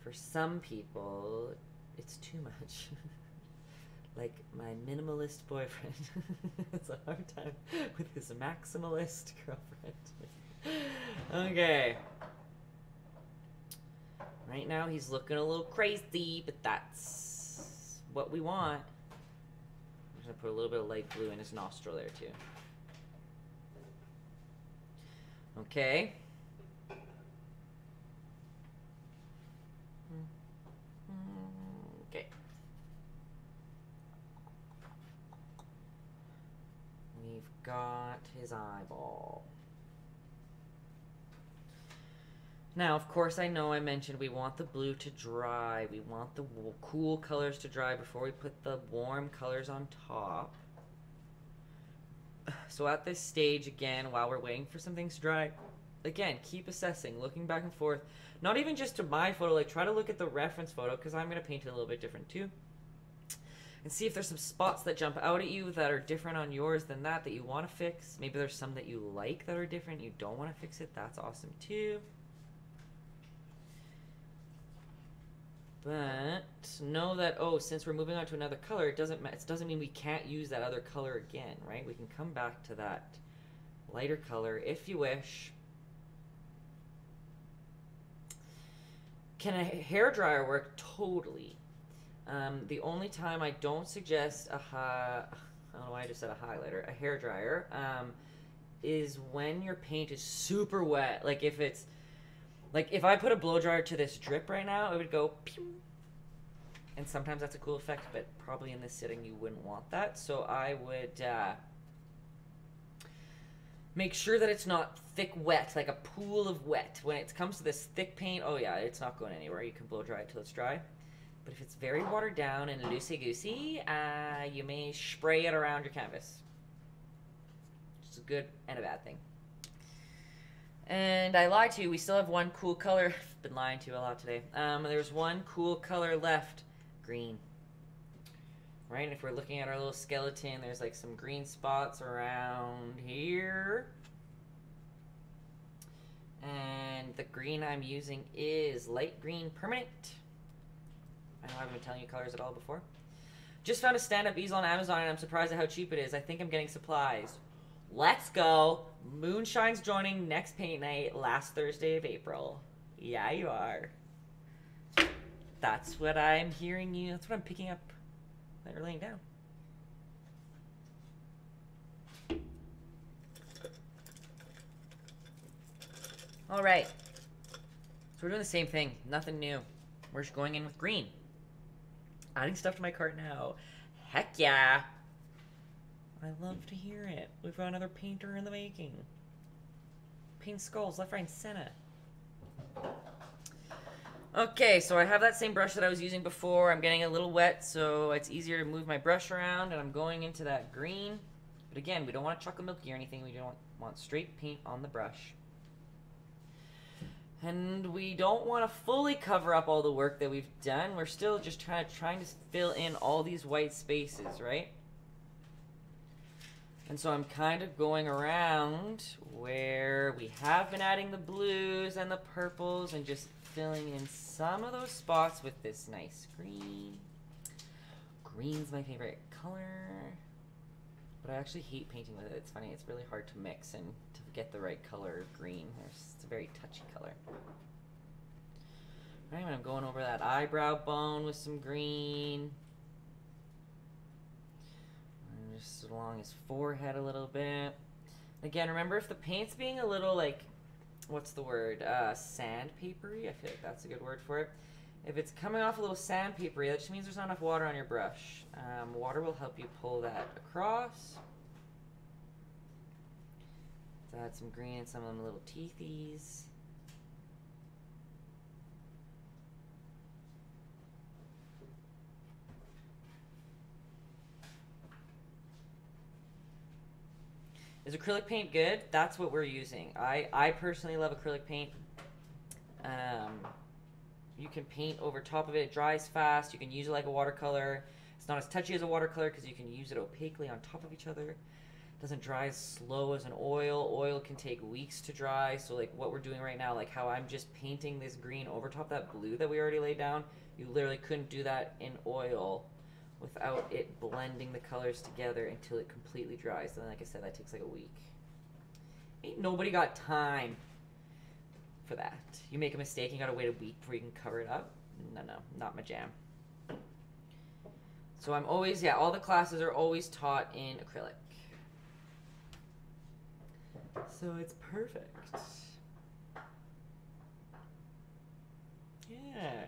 For some people, it's too much. Like my minimalist boyfriend has a hard time with his maximalist girlfriend. Okay. Right now he's looking a little crazy, but that's what we want. I'm just gonna put a little bit of light blue in his nostril there too. Okay. Okay. We've got his eyeball. Now, of course, I know I mentioned we want the blue to dry. We want the cool colors to dry before we put the warm colors on top. So at this stage, again, while we're waiting for some things to dry, again, keep assessing, looking back and forth. Not even just to my photo, like try to look at the reference photo, because I'm going to paint it a little bit different too. And see if there's some spots that jump out at you that are different on yours than that you want to fix. Maybe there's some that you like that are different, you don't want to fix it. That's awesome too. But know that, oh, since we're moving on to another color, it doesn't mean we can't use that other color again, right? We can come back to that lighter color if you wish. Can a hairdryer work? Totally. The only time I don't suggest I don't know why I just said a highlighter, a hairdryer, is when your paint is super wet. Like if I put a blow dryer to this drip right now, it would go pew. And sometimes that's a cool effect, but probably in this setting you wouldn't want that. So I would make sure that it's not thick wet, like a pool of wet. When it comes to this thick paint, oh yeah, it's not going anywhere. You can blow dry it till it's dry. But if it's very watered down and loosey-goosey, you may spray it around your canvas. It's a good and a bad thing. And I lied to you, we still have one cool color. I've been lying to you a lot today. There's one cool color left, green. Right, and if we're looking at our little skeleton, there's like some green spots around here. And the green I'm using is light green permanent. I know I haven't been telling you colors at all before. Just found a stand-up easel on Amazon and I'm surprised at how cheap it is. I think I'm getting supplies. Let's go. Moonshine's joining next paint night, last Thursday of April. Yeah, you are. That's what I'm hearing you. That's what I'm picking up that you're laying down. All right. So we're doing the same thing. Nothing new. We're just going in with green. Adding stuff to my cart now. Heck yeah. I love to hear it. We've got another painter in the making. Paint skulls, left, right, and center. Okay, so I have that same brush that I was using before. I'm getting a little wet, so it's easier to move my brush around, and I'm going into that green. But again, we don't want chocolate milky or anything. We don't want straight paint on the brush. And we don't want to fully cover up all the work that we've done. We're still just trying to fill in all these white spaces, right? And so I'm kind of going around where we have been adding the blues and the purples and just filling in some of those spots with this nice green. Green's my favorite color. But I actually hate painting with it. It's funny, it's really hard to mix and to get the right color of green. It's a very touchy color. Right, I'm going over that eyebrow bone with some green. And just along his forehead a little bit. Again, remember if the paint's being a little like, what's the word? Sandpapery? I feel like that's a good word for it. If it's coming off a little sandpapery, that just means there's not enough water on your brush. Water will help you pull that across. Let's add some green in some of them little teethies. Is acrylic paint good? That's what we're using. I personally love acrylic paint. You can paint over top of it. It dries fast. You can use it like a watercolor. It's not as touchy as a watercolor because you can use it opaquely on top of each other. It doesn't dry as slow as an oil. Oil can take weeks to dry. So like what we're doing right now, like how I'm just painting this green over top that blue that we already laid down, you literally couldn't do that in oil without it blending the colors together until it completely dries. And like I said, that takes like a week. Ain't nobody got time for that. You make a mistake, you gotta wait a week before you can cover it up. No, not my jam. So I'm always, yeah, all the classes are always taught in acrylic. So it's perfect. Yeah.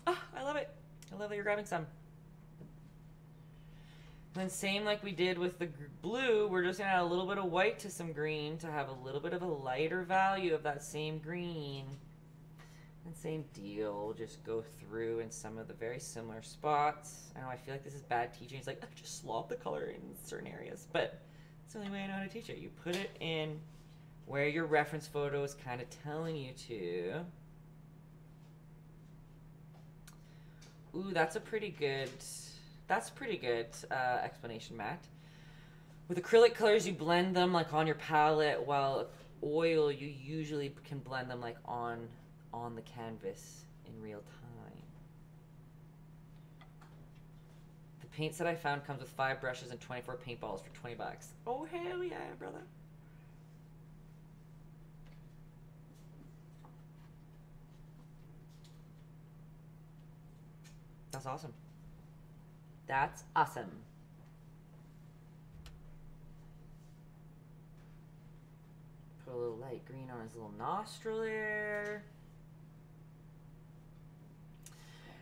Ah, I love it. I love that you're grabbing some. And then same like we did with the blue, we're just gonna add a little bit of white to some green to have a little bit of a lighter value of that same green. And same deal, we'll just go through in some of the very similar spots. I know I feel like this is bad teaching. It's like, oh, just slop the color in certain areas. But it's the only way I know how to teach it. You put it in where your reference photo is kind of telling you to. Ooh, that's pretty good explanation, Matt. With acrylic colors, you blend them like on your palette, while oil, you usually can blend them like on the canvas in real time. The paint set I found comes with 5 brushes and 24 paintballs for 20 bucks. Oh, hell yeah, brother. That's awesome. That's awesome. Put a little light green on his little nostril there.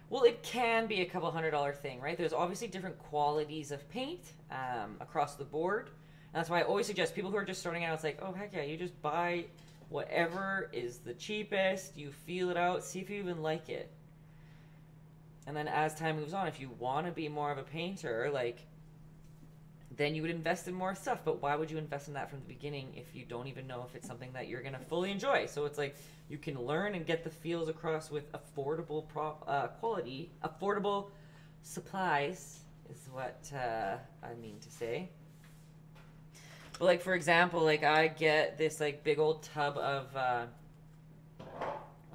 Well, it can be a couple $100 thing, right? There's obviously different qualities of paint across the board. And that's why I always suggest people who are just starting out, it's like, oh, heck yeah, you just buy whatever is the cheapest. You feel it out. See if you even like it. And then as time moves on, if you want to be more of a painter, like, then you would invest in more stuff. But why would you invest in that from the beginning if you don't even know if it's something that you're going to fully enjoy? So it's like you can learn and get the feels across with affordable quality. Affordable supplies is what I mean to say. But like, for example, like I get this like big old tub of, oh,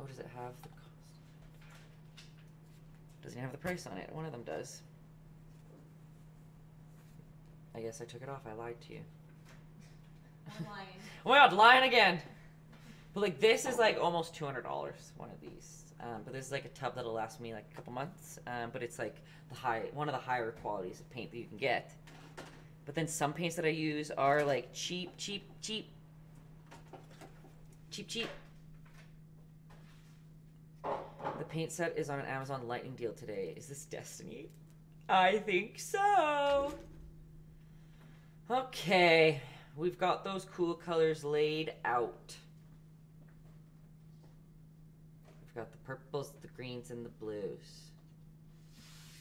does it have the cost? Doesn't have the price on it. One of them does. I guess I took it off. I lied to you. I'm lying. Oh my god, lying again. But like this is like almost $200, one of these. But this is like a tub that'll last me like a couple months. But it's like one of the higher qualities of paint that you can get. But then some paints that I use are like cheap. The paint set is on an Amazon Lightning deal today. Is this destiny? I think so. Okay, we've got those cool colors laid out. We've got the purples, the greens, and the blues.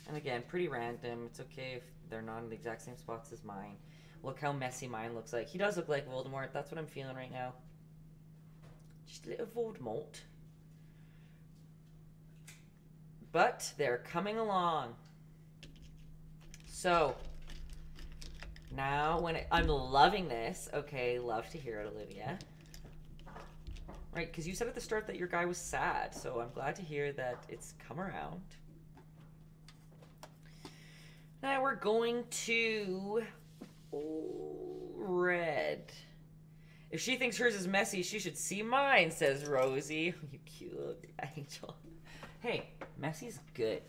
And again, pretty random. It's okay if they're not in the exact same spots as mine. Look how messy mine looks like. He does look like Voldemort. That's what I'm feeling right now. Just a little Voldemort. But they're coming along. So now I'm loving this. Okay, love to hear it, Olivia. right? Because you said at the start that your guy was sad, so I'm glad to hear that it's come around. Now we're going to red. If she thinks hers is messy, she should see mine, says Rosie. You cute little angel. Hey, messy's good.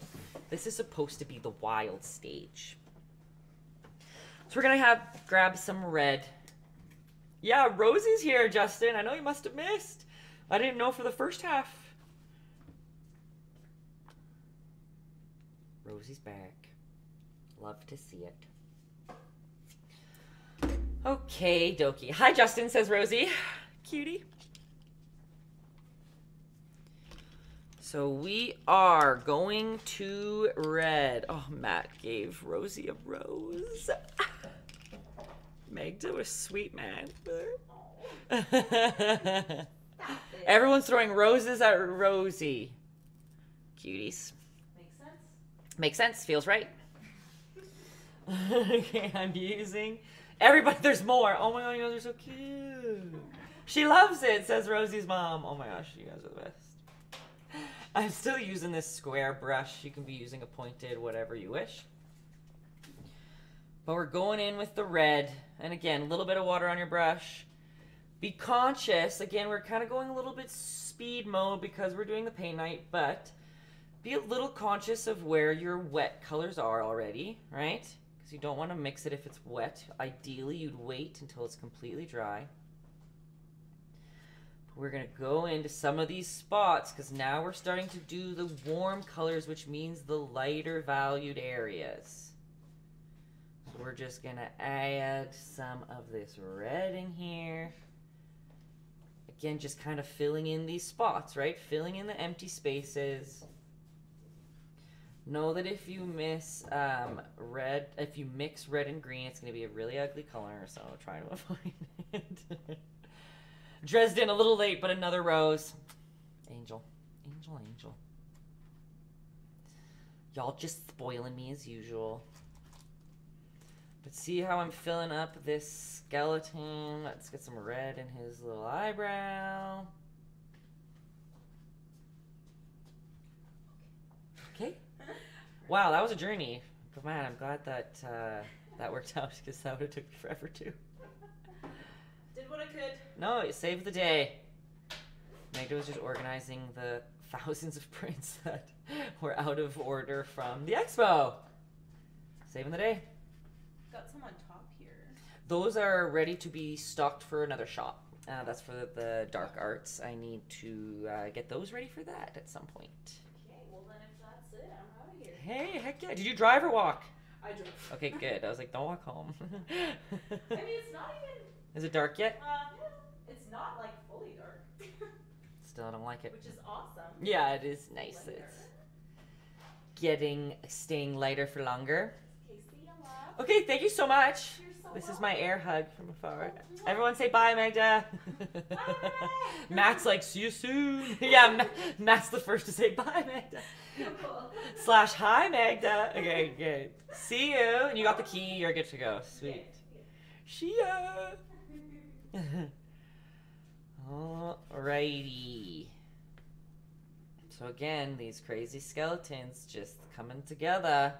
This is supposed to be the wild stage. So we're gonna grab some red. Yeah, Rosie's here, Justin. I know you must have missed. I didn't know for the first half. Rosie's back. Love to see it. Okay, dokie. Hi, Justin, says Rosie. Cutie. So we are going to red. Oh, Matt gave Rosie a rose. Magda was sweet, man. Everyone's throwing roses at Rosie. Cuties. Makes sense. Makes sense. Feels right. Okay, I'm using... Everybody, there's more. Oh my god, you guys are so cute. She loves it, says Rosie's mom. Oh my gosh, you guys are the best. I'm still using this square brush. You can be using a pointed, whatever you wish. But we're going in with the red. And again, a little bit of water on your brush. Be conscious. Again, we're kind of going a little bit speed mode because we're doing the paint night, but be a little conscious of where your wet colors are already, right? You don't want to mix it if it's wet. Ideally, you'd wait until it's completely dry. We're going to go into some of these spots because now we're starting to do the warm colors, which means the lighter valued areas. So we're just going to add some of this red in here. Again, just kind of filling in these spots, right? Filling in the empty spaces. Know that if you mix red and green, it's going to be a really ugly color, so try to avoid it. Dresden, a little late, but another rose. Angel. Angel, angel. Y'all just spoiling me as usual. But see how I'm filling up this skeleton? Let's get some red in his little eyebrow. Okay. Wow, that was a journey. But man, I'm glad that that worked out because that would have took me forever too. Did what I could. No, it saved the day. Magda was just organizing the thousands of prints that were out of order from the expo. Saving the day. Got some on top here. Those are ready to be stocked for another shop. That's for the dark arts. I need to get those ready for that at some point. Okay, well then if that's it, I'm out of here. Hey, heck yeah. Did you drive or walk? I drove. Okay, good. I was like, don't walk home. I mean, it's not even... Is it dark yet? It's not like fully dark. Still, I don't like it. Which is awesome. Yeah, it is nice. It's staying lighter for longer. Casey, I love. Okay, thank you so much. You're so This is welcome. my air hug from afar. Everyone say bye, Magda. Bye. Matt's like, see you soon. Yeah, Matt's the first to say bye, Magda. / hi, Magda. Okay, good. See you. And you got the key. You're good to go. Sweet. See ya. Alrighty. So again, these crazy skeletons just coming together.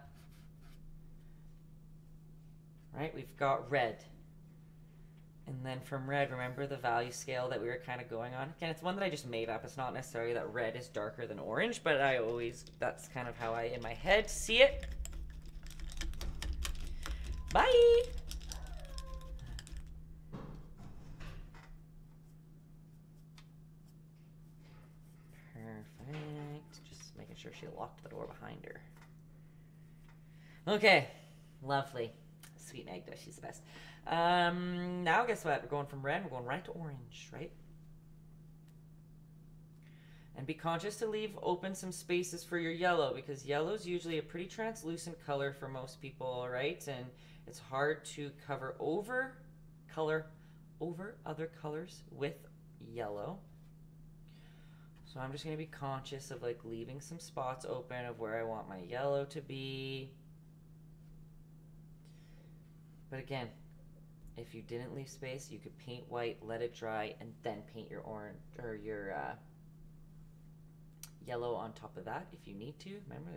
Right, we've got red. And then from red, remember the value scale that we were kind of going on? Again, it's one that I just made up. It's not necessarily that red is darker than orange, but that's kind of how I, in my head, see it. Bye! Perfect. Just making sure she locked the door behind her. Okay, lovely. Sweet Magda, she's the best. Now guess what? We're going from red, we're going right to orange, right? And be conscious to leave open some spaces for your yellow, because yellow is usually a pretty translucent color for most people, right? And it's hard to cover over other colors with yellow. So I'm just going to be conscious of like leaving some spots open of where I want my yellow to be. But again, if you didn't leave space, you could paint white, let it dry, and then paint your orange or your yellow on top of that if you need to. Remember,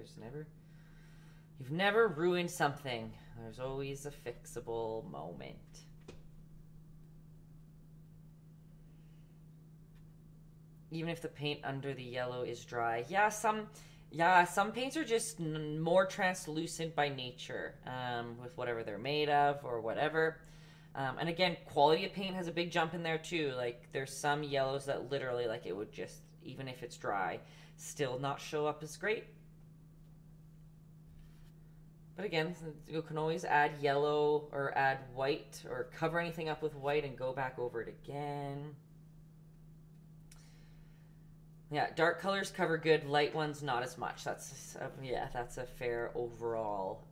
you've never ruined something. There's always a fixable moment. Even if the paint under the yellow is dry. Yeah, some paints are just more translucent by nature, with whatever they're made of or whatever. And again, quality of paint has a big jump in there too. Like, there's some yellows that literally, like, it would just, even if it's dry, still not show up as great. But again, you can always add yellow or add white or cover anything up with white and go back over it again. Yeah, dark colors cover good, light ones not as much. That's a fair overall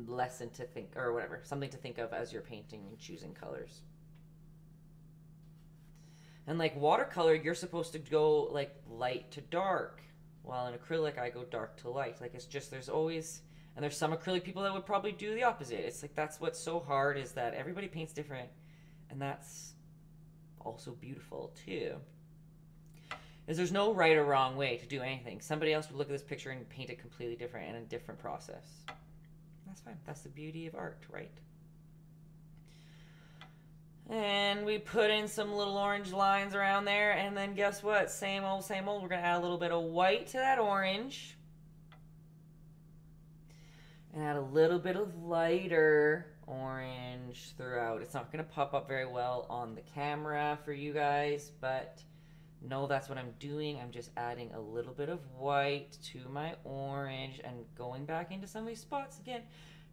lesson to think, or whatever, something to think of as you're painting and choosing colors. And like watercolor, you're supposed to go like light to dark, while in acrylic I go dark to light. Like, it's just, there's always, and there's some acrylic people that would probably do the opposite. It's like, that's what's so hard, is that everybody paints different, and that's also beautiful too. Is there's no right or wrong way to do anything. Somebody else would look at this picture and paint it completely different and a different process. That's fine. That's the beauty of art, right? And we put in some little orange lines around there, and then guess what? Same old, same old. We're going to add a little bit of white to that orange. And add a little bit of lighter orange throughout. It's not going to pop up very well on the camera for you guys, but no, that's what I'm doing. I'm just adding a little bit of white to my orange and going back into some of these spots again.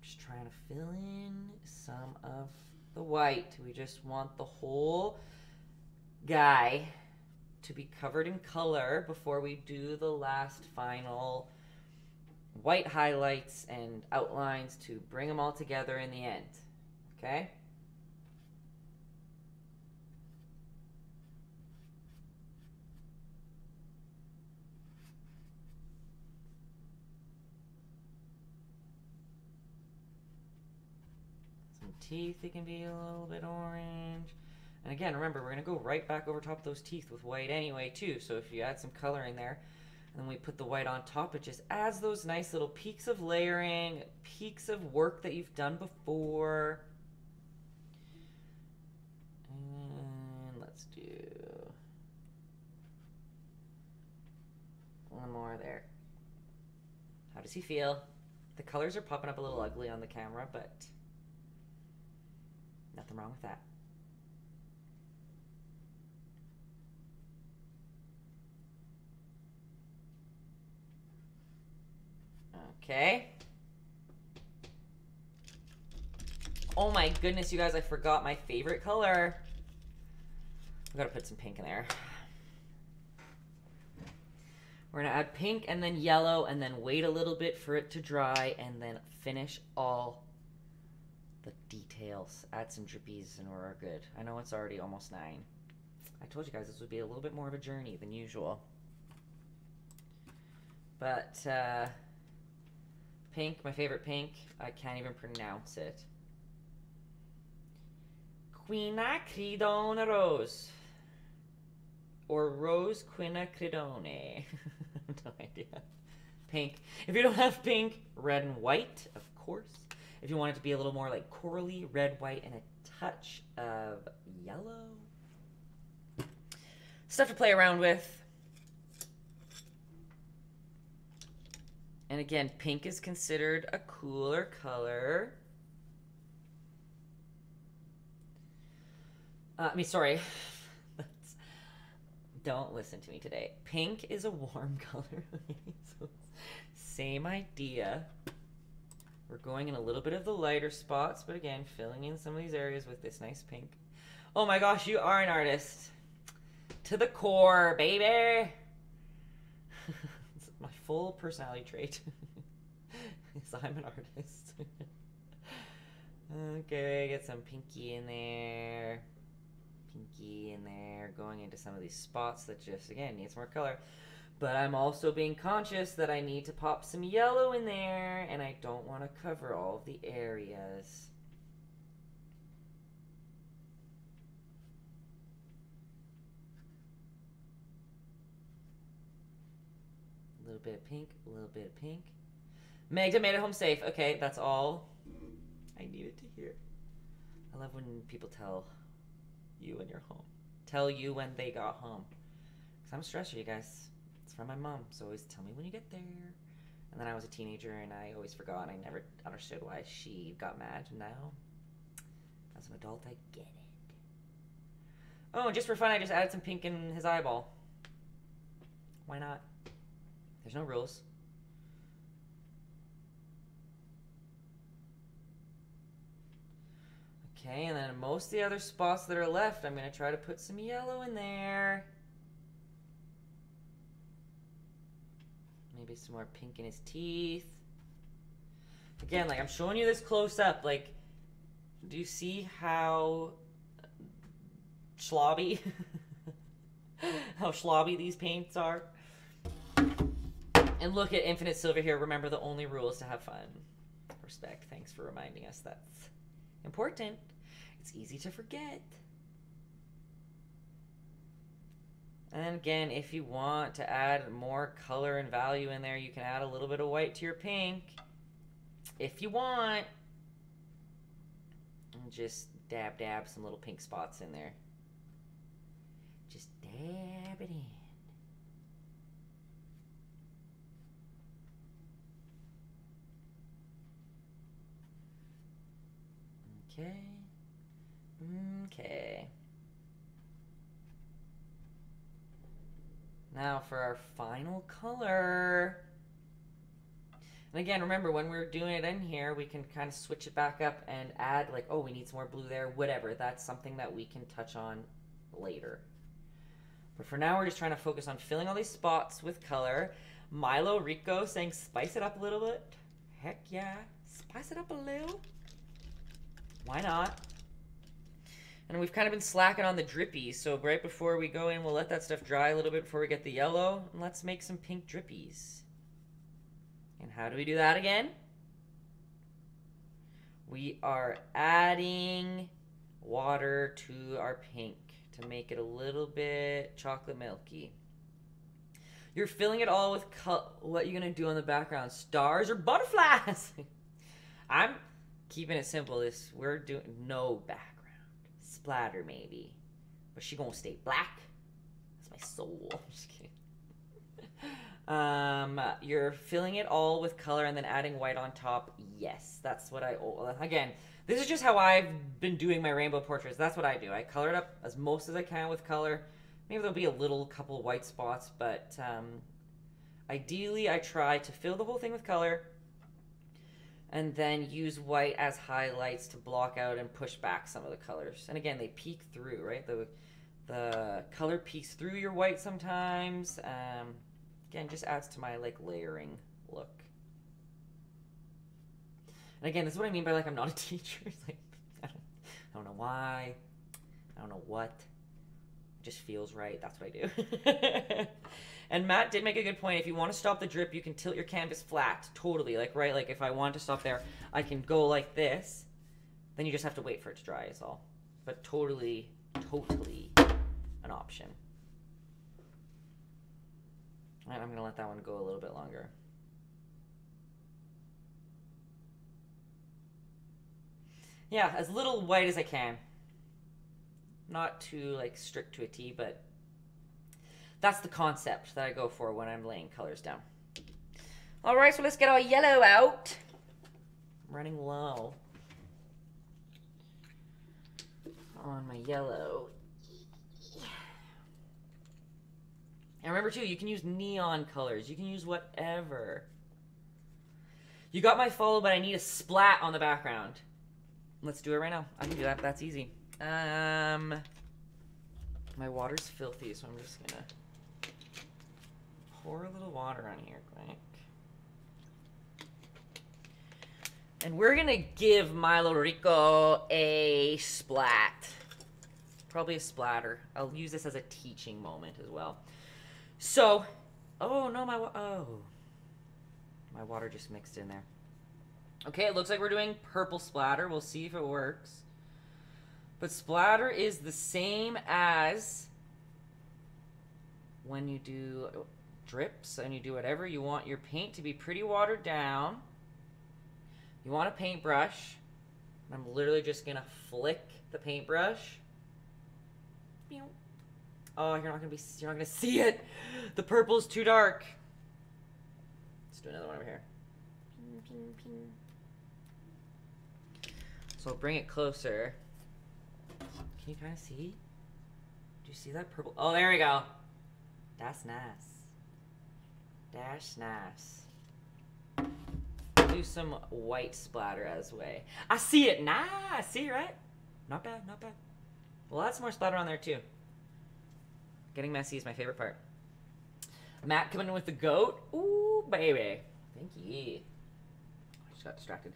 Just trying to fill in some of the white. We just want the whole guy to be covered in color before we do the last final white highlights and outlines to bring them all together in the end. Okay? Teeth, they can be a little bit orange. And again, remember, we're going to go right back over top of those teeth with white anyway too. So if you add some color in there and then we put the white on top, it just adds those nice little peaks of layering, peaks of work that you've done before. And let's do one more there. How does he feel? The colors are popping up a little ugly on the camera, but nothing wrong with that. Okay. Oh my goodness, you guys, I forgot my favorite color. I've got to put some pink in there. We're going to add pink and then yellow and then wait a little bit for it to dry and then finish all the details. Add some drippies and we're good. I know it's already almost 9. I told you guys this would be a little bit more of a journey than usual. But pink, my favorite pink, I can't even pronounce it. Quinacridone rose. Or rose quinacridone. No idea. Pink. If you don't have pink, red and white, of course. If you want it to be a little more like corally, red, white, and a touch of yellow. Stuff to play around with. And again, pink is considered a cooler color. Sorry. Don't listen to me today. Pink is a warm color. So, same idea. We're going in a little bit of the lighter spots, but again, filling in some of these areas with this nice pink. Oh my gosh, you are an artist. To the core, baby. It's my full personality trait. Is I'm an artist. Okay, get some pinky in there. Pinky in there. Going into some of these spots that just, again, need some more color. But I'm also being conscious that I need to pop some yellow in there, and I don't want to cover all of the areas. little bit of pink, a little bit of pink. Magda made it home safe. Okay, that's all I needed to hear. I love when people tell you when you're home. Tell you when they got home. Because I'm a stressor, you guys. It's from my mom. So always tell me when you get there. And then I was a teenager and I always forgot and I never understood why she got mad. Now, as an adult, I get it. Oh, just for fun, I just added some pink in his eyeball. Why not? There's no rules. Okay, and then most of the other spots that are left, I'm going to try to put some yellow in there. Maybe some more pink in his teeth. Again, like I'm showing you this close up. Like, do you see how schlobby, how schlobby these paints are? And look at Infinite Silver here. Remember, the only rule is to have fun. Respect. Thanks for reminding us that's important. It's easy to forget. And again, if you want to add more color and value in there, you can add a little bit of white to your pink. If you want. And just dab some little pink spots in there. Just dab it in. Okay. Okay. Now for our final color. And again, remember, when we're doing it in here, we can kind of switch it back up and add, like, oh, we need some more blue there, whatever. That's something that we can touch on later. But for now, we're just trying to focus on filling all these spots with color. Milo Rico saying spice it up a little bit. Heck yeah. Spice it up a little. Why not? And we've kind of been slacking on the drippies, so right before we go in, we'll let that stuff dry a little bit before we get the yellow, and let's make some pink drippies. And how do we do that again? We are adding water to our pink to make it a little bit chocolate milky. You're filling it all with what are you gonna do on the background? Stars or butterflies? I'm keeping it simple. We're doing no background. Splatter maybe, but she gonna stay black. That's my soul. I'm just kidding. You're filling it all with color and then adding white on top. Yes, that's what again, this is just how I've been doing my rainbow portraits. That's what I do. I color it up as most as I can with color. Maybe there'll be a couple white spots, but ideally I try to fill the whole thing with color and then use white as highlights to block out and push back some of the colors. And again, they peek through, right? The color peeks through your white sometimes. Again, just adds to my layering look. And again, this is what I mean by I'm not a teacher. It's I don't know why. I don't know what. It just feels right. That's what I do. And Matt did make a good point. If you want to stop the drip, you can tilt your canvas flat. Totally. Right? If I want to stop there, I can go like this. Then you just have to wait for it to dry is all. But totally an option. And I'm going to let that one go a little bit longer. Yeah, as little white as I can. Not too strict to a T, but that's the concept that I go for when I'm laying colors down. All right, so let's get our yellow out. I'm running low on my yellow. And remember too, you can use neon colors. You can use whatever. You got my follow, but I need a splat on the background. Let's do it right now. I can do that. That's easy. My water's filthy, so I'm just gonna pour a little water on here, quick. And we're gonna give Milo Rico a splat. Probably a splatter. I'll use this as a teaching moment as well. So, oh no, my water just mixed in there. Okay, it looks like we're doing purple splatter. We'll see if it works. But splatter is the same as when you do drips and you do whatever. You want your paint to be pretty watered down. You want a paintbrush. I'm literally just gonna flick the paintbrush. Oh, you're not gonna see it. The purple's too dark. Let's do another one over here. So I'll bring it closer. Can you kind of see? Do you see that purple? Oh, there we go. That's nice. That's nice. Do some white splatter as way. I see it. Nah, I see, right? Not bad, not bad. Well, that's more splatter on there too. Getting messy is my favorite part. Matt coming in with the goat. Ooh, baby. Thank you. I just got distracted.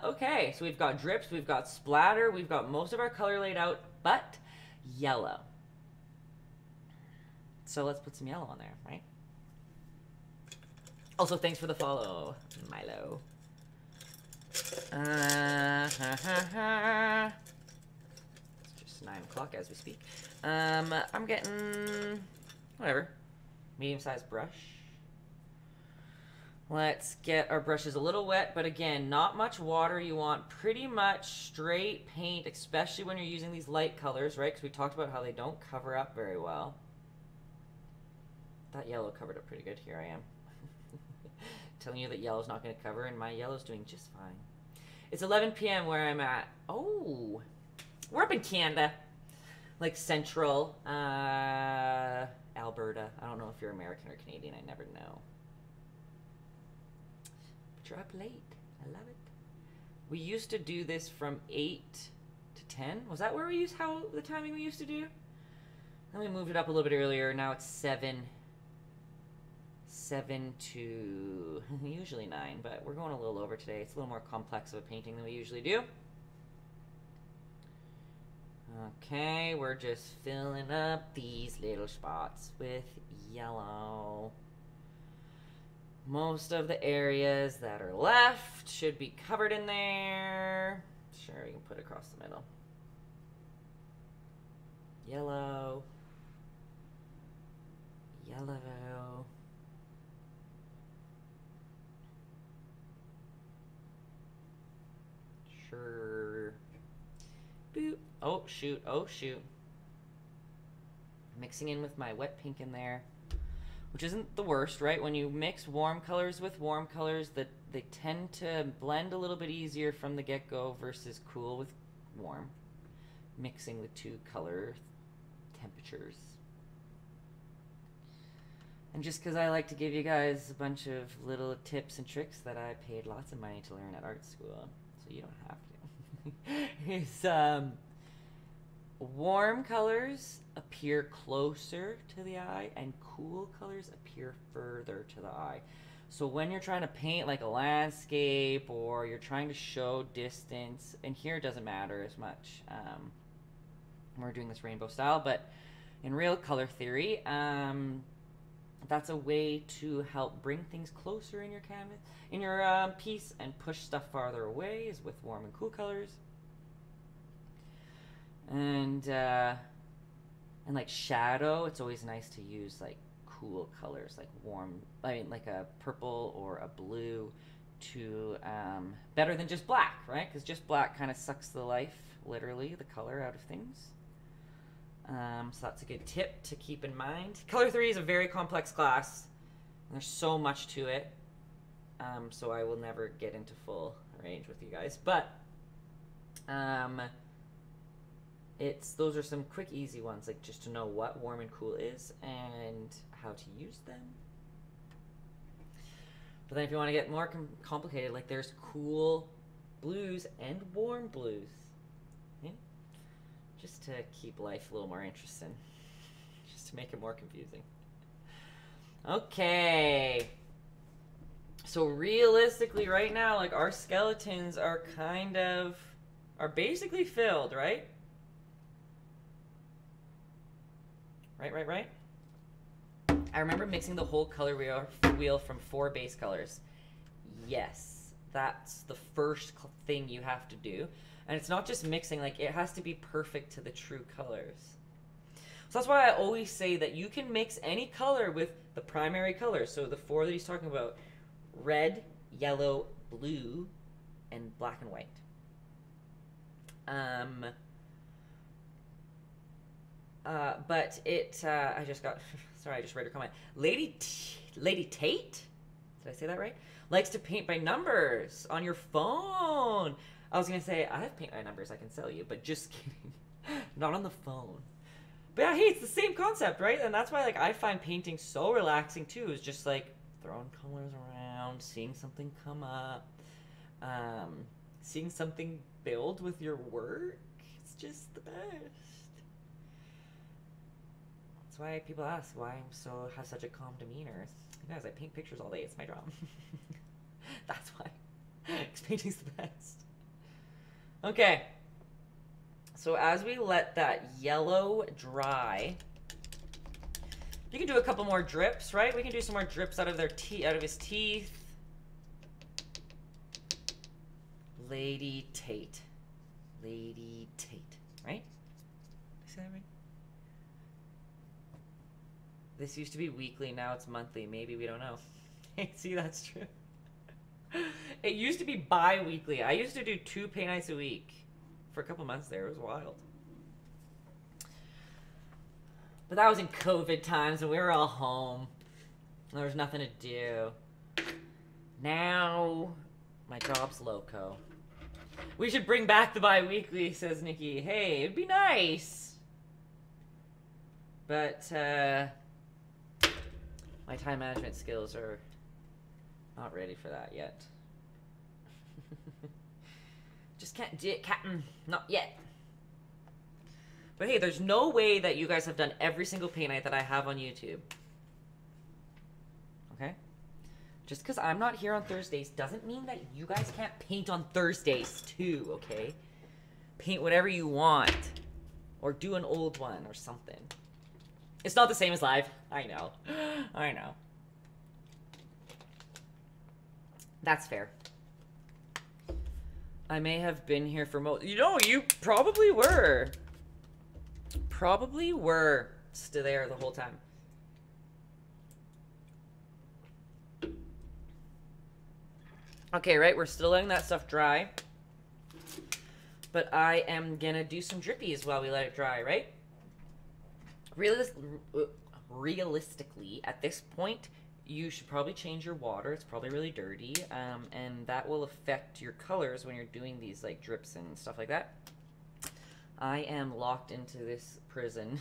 Okay, so we've got drips, we've got splatter, we've got most of our color laid out, but yellow. So let's put some yellow on there, right? Also, thanks for the follow, Milo. It's just 9 o'clock as we speak. I'm getting, whatever, medium-sized brush. Let's get our brushes a little wet, but again, not much water. You want pretty much straight paint, especially when you're using these light colors, right? Because we talked about how they don't cover up very well. That yellow covered up pretty good. Here I am. Telling you that yellow's not going to cover, and my yellow's doing just fine. It's 11 p.m. where I'm at. Oh, we're up in Canada. Like central Alberta. I don't know if you're American or Canadian. I never know. But you're up late. I love it. We used to do this from 8 to 10. Was that where we used the timing we used to do? Then we moved it up a little bit earlier. Now it's 7 to usually 9, but we're going a little over today. It's a little more complex of a painting than we usually do. Okay, we're just filling up these little spots with yellow. Most of the areas that are left should be covered in there. Sure, we can put it across the middle. Yellow. Yellow. Sure. Boop. Oh, shoot. Oh, shoot. Mixing in with my wet pink in there. Which isn't the worst, right? When you mix warm colors with warm colors, they tend to blend a little bit easier from the get-go versus cool with warm. Mixing the two color temperatures. And just because I like to give you guys a bunch of little tips and tricks that I paid lots of money to learn at art school, so you don't have to. is warm colors appear closer to the eye and cool colors appear further to the eye. So when you're trying to paint like a landscape or you're trying to show distance, and here it doesn't matter as much, we're doing this rainbow style, but in real color theory, that's a way to help bring things closer in your canvas, in your piece, and push stuff farther away is with warm and cool colors. And like shadow, it's always nice to use like cool colors, like warm, like a purple or a blue, to better than just black, right? Because just black kind of sucks the life, literally, the color out of things. So that's a good tip to keep in mind. Color theory is a very complex class, and there's so much to it. So I will never get into full range with you guys, but those are some quick, easy ones, like just to know what warm and cool is and how to use them. But then if you want to get more complicated, like there's cool blues and warm blues. Yeah? Just to keep life a little more interesting. Just to make it more confusing. Okay. So realistically right now, like our skeletons are basically filled, right? Right. I remember mixing the whole color wheel from 4 base colors. Yes, that's the first thing you have to do. And it's not just mixing, like it has to be perfect to the true colors. So that's why I always say that you can mix any color with the primary color. So the 4 that he's talking about, red, yellow, blue, and black and white. But it, I just got, sorry, I just read her comment. Lady Tate, did I say that right? Likes to paint by numbers on your phone. I was going to say, I have paint by numbers I can sell you, but just kidding. Not on the phone. But yeah, hey, it's the same concept, right? And that's why, like, I find painting so relaxing, too, is just, like, throwing colors around, seeing something come up, seeing something build with your work. It's just the best. That's why people ask why I have such a calm demeanor. Guys, I paint pictures all day. It's my job. That's why. Because painting's the best. Okay. So as we let that yellow dry, you can do a couple more drips, right? We can do some more drips out of his teeth. Lady Tate. Lady Tate, right? Did I say that right? This used to be weekly, now it's monthly. Maybe, we don't know. See, that's true. It used to be bi-weekly. I used to do 2 paint nights a week. For a couple months there, it was wild. But that was in COVID times, and we were all home. There was nothing to do. Now, my job's loco. We should bring back the bi-weekly, says Nikki. Hey, it'd be nice. But, my time management skills are not ready for that yet. Just can't do it, Captain. Not yet. But hey, there's no way that you guys have done every single paint night that I have on YouTube. Okay? Just because I'm not here on Thursdays doesn't mean that you guys can't paint on Thursdays too, okay? Paint whatever you want. Or do an old one or something. It's not the same as live. I know. I know. That's fair. I may have been here for most... You know, you probably were. Probably were still there the whole time. Okay, right? We're still letting that stuff dry. But I am gonna do some drippies while we let it dry, right? Realistically, at this point, you should probably change your water. It's probably really dirty, and that will affect your colors when you're doing these like drips and stuff like that. I am locked into this prison.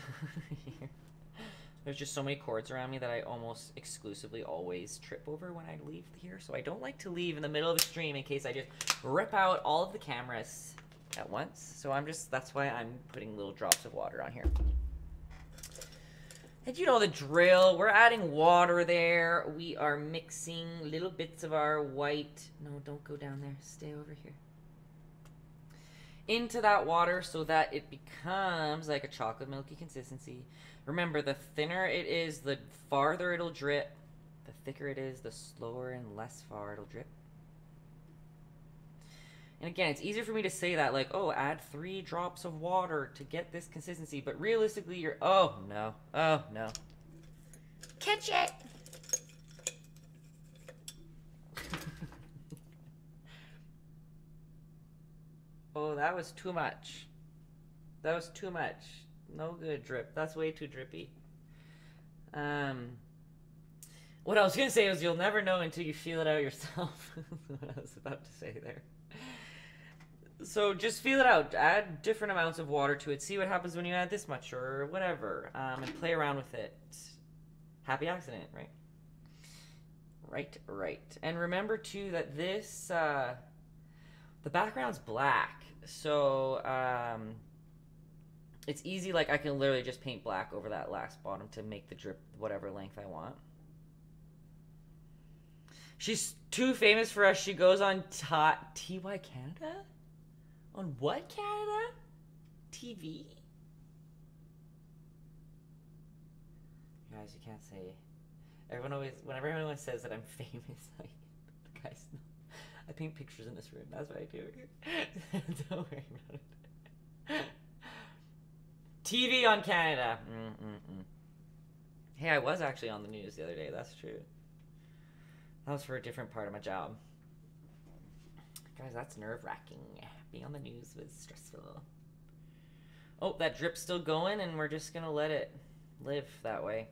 There's just so many cords around me that I almost exclusively always trip over when I leave here, so I don't like to leave in the middle of a stream in case I just rip out all of the cameras at once. So that's why I'm putting little drops of water on here. And you know the drill. We're adding water there. We are mixing little bits of our white... No, don't go down there. Stay over here. Into that water so that it becomes like a chocolate milky consistency. Remember, the thinner it is, the farther it'll drip. The thicker it is, the slower and less far it'll drip. And again, it's easier for me to say that, like, oh, add 3 drops of water to get this consistency. But realistically, you're... Oh, no. Oh, no. Catch it! Oh, that was too much. That was too much. No good drip. That's way too drippy. What I was going to say was you'll never know until you feel it out yourself. What I was about to say there. So just feel it out. Add different amounts of water to it. See what happens when you add this much or whatever. And play around with it. Happy accident, right? Right. And remember, too, that this... the background's black. So, it's easy. Like, I can literally just paint black over that last bottom to make the drip whatever length I want. She's too famous for us. She goes on TY Canada? On what Canada? TV? Guys, you can't say. Whenever everyone says that I'm famous, like, the guys know. I paint pictures in this room. That's what I do here. Don't worry about it. TV on Canada. Hey, I was actually on the news the other day. That's true. That was for a different part of my job. Guys, that's nerve-wracking. Being on the news was stressful. Oh, that drip's still going, and we're just going to let it live that way.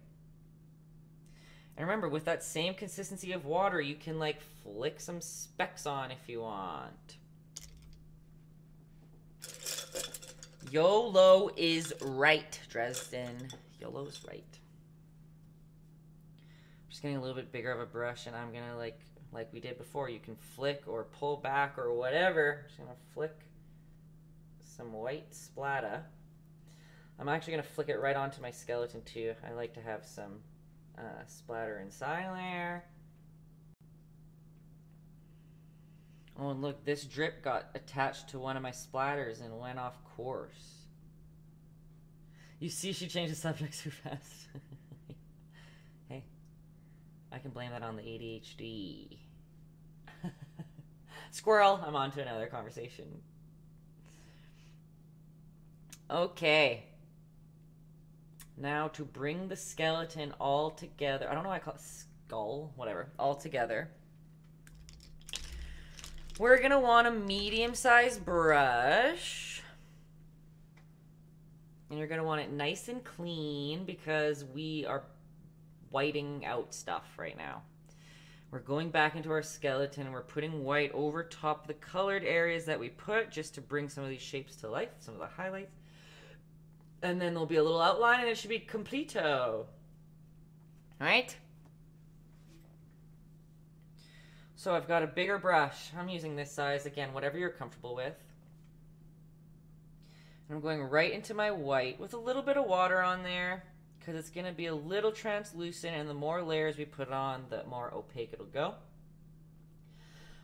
And remember, with that same consistency of water, you can, like, flick some specks on if you want. YOLO is right, Dresden. YOLO's right. Just getting a little bit bigger of a brush, and I'm gonna like we did before. You can flick or pull back or whatever. Just gonna flick some white splatter. I'm actually gonna flick it right onto my skeleton too. I like to have some splatter inside there. Oh, and look, this drip got attached to one of my splatters and went off course. You see, she changed the subject too fast. Hey, I can blame that on the ADHD. Squirrel, I'm on to another conversation. Okay. Now to bring the skeleton all together. I don't know why I call it skull, whatever. All together. We're going to want a medium-sized brush. And you're going to want it nice and clean because we are whiting out stuff right now. We're going back into our skeleton and we're putting white over top the colored areas that we put just to bring some of these shapes to life, some of the highlights. And then there'll be a little outline and it should be completo. All right? So I've got a bigger brush. I'm using this size, again, whatever you're comfortable with. And I'm going right into my white with a little bit of water on there because it's going to be a little translucent, and the more layers we put on, the more opaque it'll go.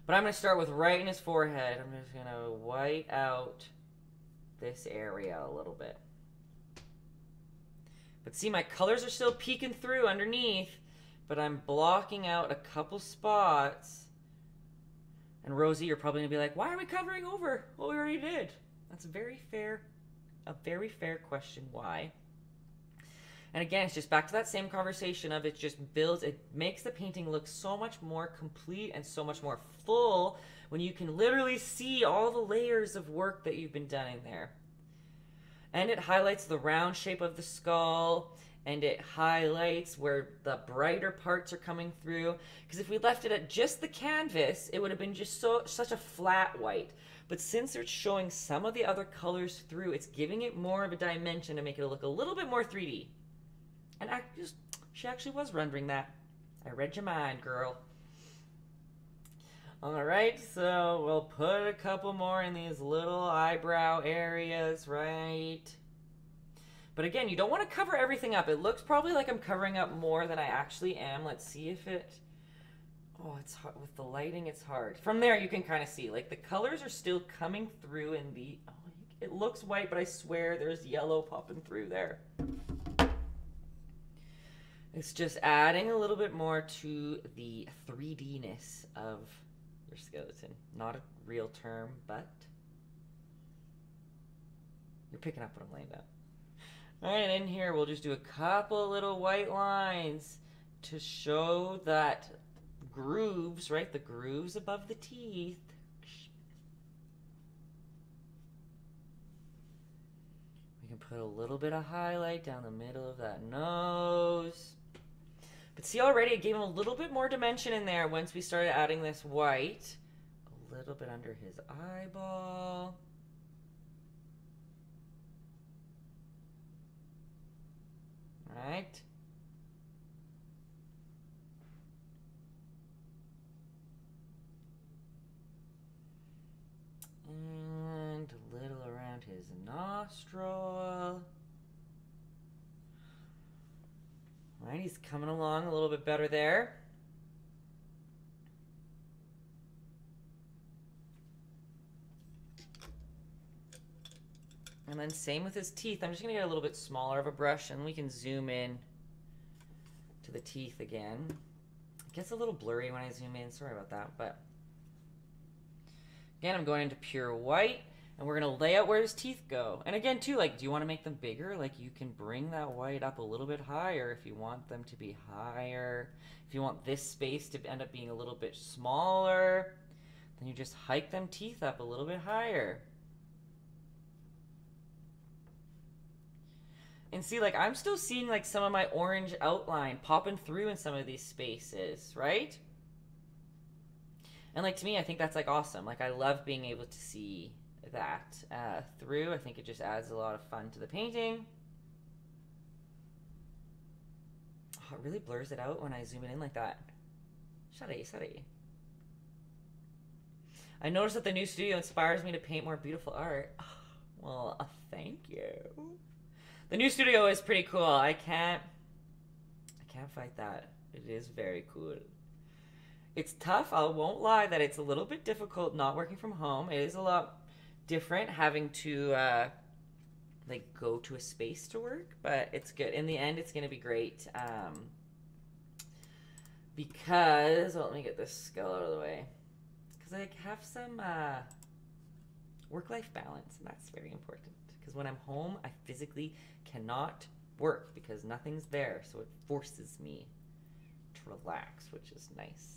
But I'm going to start with right in his forehead. I'm just going to white out this area a little bit. But see, my colors are still peeking through underneath, but I'm blocking out a couple spots. And Rosie, you're probably going to be like, why are we covering over what we already did? That's a very fair question. Why? And again, it's just back to that same conversation of it makes the painting look so much more complete and so much more full when you can literally see all the layers of work that you've been done in there. And it highlights the round shape of the skull, and it highlights where the brighter parts are coming through. Because if we left it at just the canvas, it would have been just such a flat white. But since it's showing some of the other colors through, it's giving it more of a dimension to make it look a little bit more 3D. And she actually was rendering that. I read your mind, girl. Alright, so we'll put a couple more in these little eyebrow areas, right? But again, you don't want to cover everything up. It looks probably like I'm covering up more than I actually am. Let's see if it... Oh, it's hard. With the lighting, it's hard. From there, you can kind of see, like, the colors are still coming through in the... Oh, it looks white, but I swear there's yellow popping through there. It's just adding a little bit more to the 3D-ness of your skeleton. Not a real term, but you're picking up what I'm laying down. Alright, in here we'll just do a couple little white lines to show that grooves, right? The grooves above the teeth. We can put a little bit of highlight down the middle of that nose. But see, already it gave him a little bit more dimension in there once we started adding this white. A little bit under his eyeball. Right? And a little around his nostril. Right, he's coming along a little bit better there. And then same with his teeth. I'm just going to get a little bit smaller of a brush, and we can zoom in to the teeth again. It gets a little blurry when I zoom in. Sorry about that. But again, I'm going into pure white. And we're going to lay out where his teeth go. And again, too, like, do you want to make them bigger? Like, you can bring that white up a little bit higher if you want them to be higher. If you want this space to end up being a little bit smaller, then you just hike them teeth up a little bit higher. And see, like, I'm still seeing, like, some of my orange outline popping through in some of these spaces, right? And, like, to me, I think that's, like, awesome. Like, I love being able to see that through. I think it just adds a lot of fun to the painting. Oh, it really blurs it out when I zoom it in like that. Sorry. I noticed that the new studio inspires me to paint more beautiful art. Oh, well, thank you. The new studio is pretty cool. I can't fight that. It is very cool. It's tough. I won't lie that it's a little bit difficult not working from home. It is a lot different having to like go to a space to work, but it's good. In the end, it's going to be great because, well, let me get this skull out of the way, because I have some work-life balance, and that's very important, because when I'm home, I physically cannot work because nothing's there, so it forces me to relax, which is nice.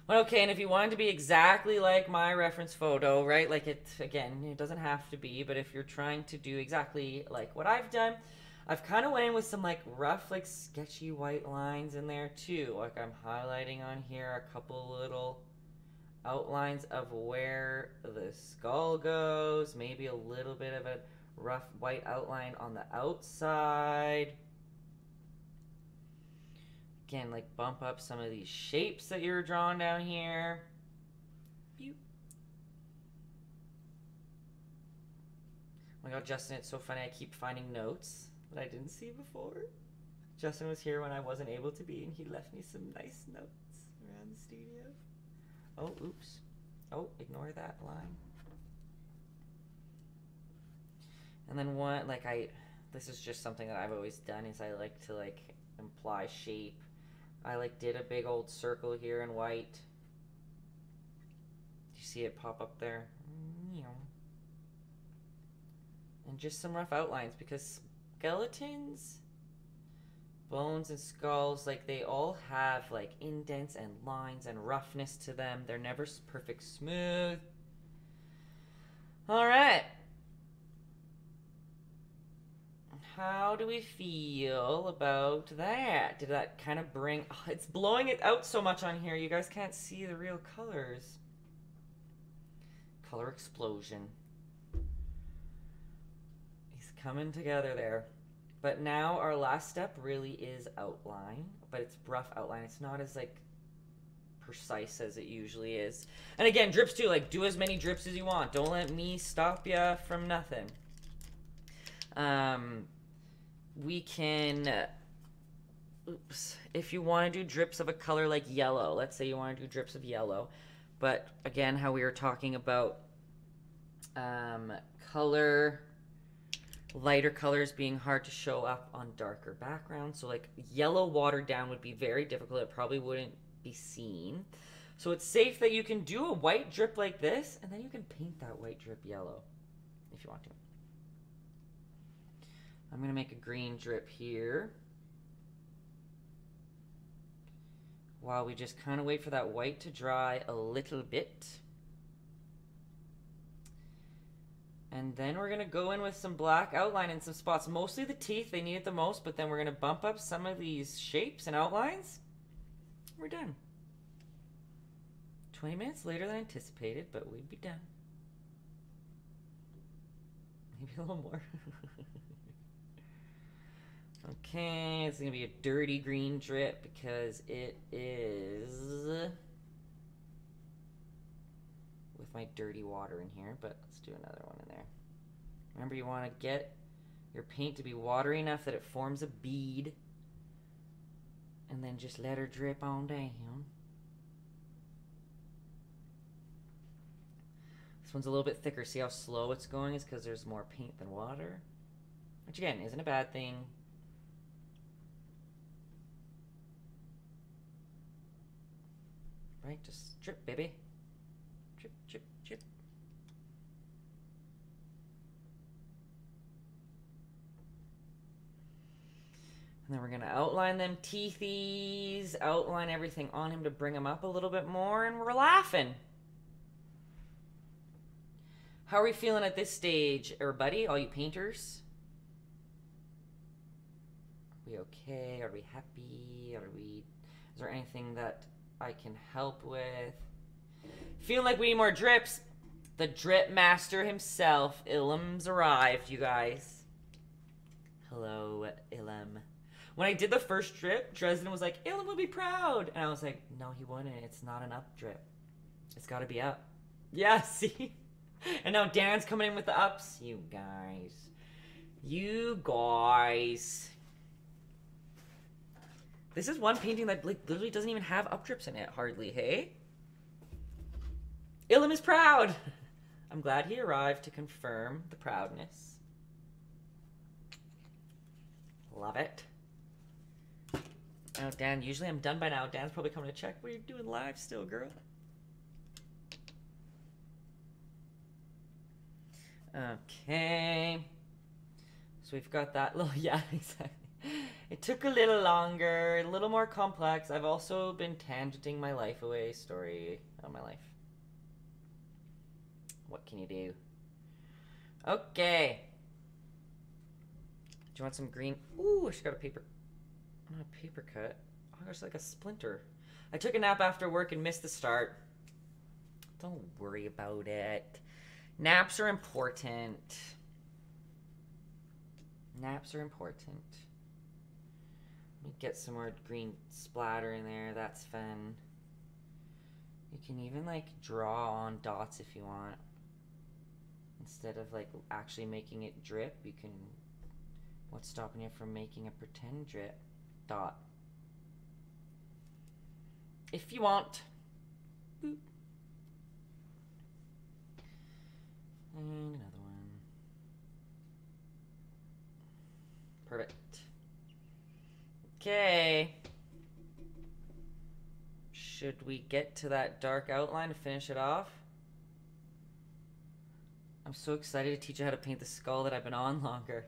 Well, okay, and if you wanted to be exactly like my reference photo, right, like it, again, it doesn't have to be, but if you're trying to do exactly like what I've done, I've kind of went in with some like rough, like sketchy white lines in there too. Like I'm highlighting on here a couple little outlines of where the skull goes, maybe a little bit of a rough white outline on the outside. Again, like bump up some of these shapes that you're drawing down here. Oh my god, Justin, it's so funny. I keep finding notes that I didn't see before. Justin was here when I wasn't able to be, and he left me some nice notes around the studio. Oh, oops. Oh, ignore that line. And then one, like this is just something that I've always done, is I like to like imply shape. I like did a big old circle here in white. Do you see it pop up there? And just some rough outlines, because skeletons, bones, and skulls, like they all have like indents and lines and roughness to them. They're never perfect smooth. All right. How do we feel about that? Did that kind of bring... Oh, it's blowing it out so much on here. You guys can't see the real colors. Color explosion. He's coming together there. But now our last step really is outline. But it's rough outline. It's not as like precise as it usually is. And again, drips too. Like do as many drips as you want. Don't let me stop you from nothing. We can, oops, if you want to do drips of a color like yellow, let's say you want to do drips of yellow, but again, how we were talking about color, lighter colors being hard to show up on darker backgrounds, so like yellow watered down would be very difficult. It probably wouldn't be seen. So it's safe that you can do a white drip like this, and then you can paint that white drip yellow if you want to. I'm going to make a green drip here while we just kind of wait for that white to dry a little bit. And then we're going to go in with some black outline in some spots. Mostly the teeth, they need it the most, but then we're going to bump up some of these shapes and outlines. We're done. 20 minutes later than anticipated, but we'd be done. Maybe a little more. Okay, it's going to be a dirty green drip because it is with my dirty water in here, but let's do another one in there. Remember, you want to get your paint to be watery enough that it forms a bead, and then just let her drip on down. This one's a little bit thicker. See how slow it's going? It's because there's more paint than water, which again isn't a bad thing. Right, just drip, baby. Drip, drip, drip. And then we're going to outline them teethies, outline everything on him to bring him up a little bit more, and we're laughing. How are we feeling at this stage, everybody? All you painters? Are we okay? Are we happy? Is there anything that I can help with? Feeling like we need more drips. The drip master himself, Ilham's arrived, you guys. Hello, Ilham. When I did the first drip, Dresden was like, Ilham will be proud. And I was like, no, he wouldn't. It's not an up drip. It's got to be up. Yeah, see? And now Dan's coming in with the ups. You guys. You guys. This is one painting that like literally doesn't even have up drips in it, hardly, hey? Ilham is proud. I'm glad he arrived to confirm the proudness. Love it. Oh, Dan, usually I'm done by now. Dan's probably coming to check. What are you doing live still, girl? Okay. So we've got that little, yeah, exactly. It took a little longer, a little more complex. I've also been tangenting my life away, story of my life. What can you do? Okay. Do you want some green? Ooh, I just got a paper. Not a paper cut. Oh, there's like a splinter. I took a nap after work and missed the start. Don't worry about it. Naps are important. Naps are important. Let me get some more green splatter in there. That's fun. You can even like draw on dots if you want. Instead of like actually making it drip, you can... What's stopping you from making a pretend drip dot? If you want. Boop. And another one. Perfect. Okay. Should we get to that dark outline to finish it off? I'm so excited to teach you how to paint the skull that I've been on longer.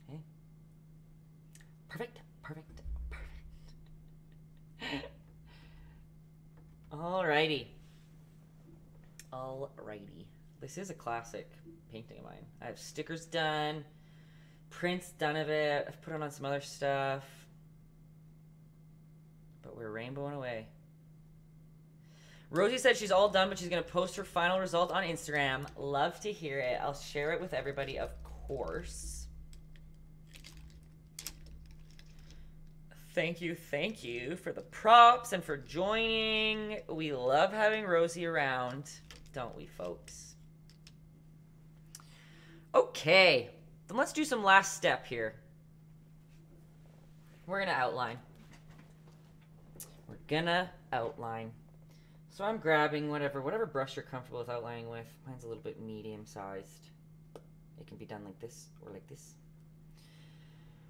Okay. Perfect, perfect, perfect. Alrighty. Alrighty. This is a classic painting of mine. I have stickers done, prints done of it. I've put it on some other stuff. But we're rainbowing away. Rosie said she's all done, but she's going to post her final result on Instagram. Love to hear it. I'll share it with everybody, of course. Thank you for the props and for joining. We love having Rosie around, don't we, folks? Okay, then let's do some last step here. We're going to outline. We're going to outline. So I'm grabbing whatever brush you're comfortable with outlining with. Mine's a little bit medium-sized. It can be done like this or like this.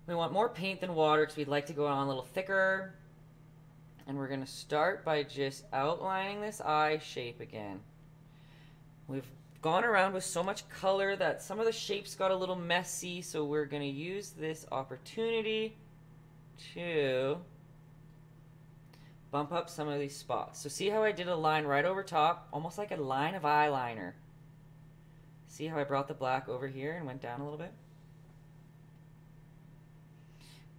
We want more paint than water because we'd like to go on a little thicker. And we're going to start by just outlining this eye shape again. We've gone around with so much color that some of the shapes got a little messy, so we're going to use this opportunity to bump up some of these spots. So see how I did a line right over top, almost like a line of eyeliner. See how I brought the black over here and went down a little bit?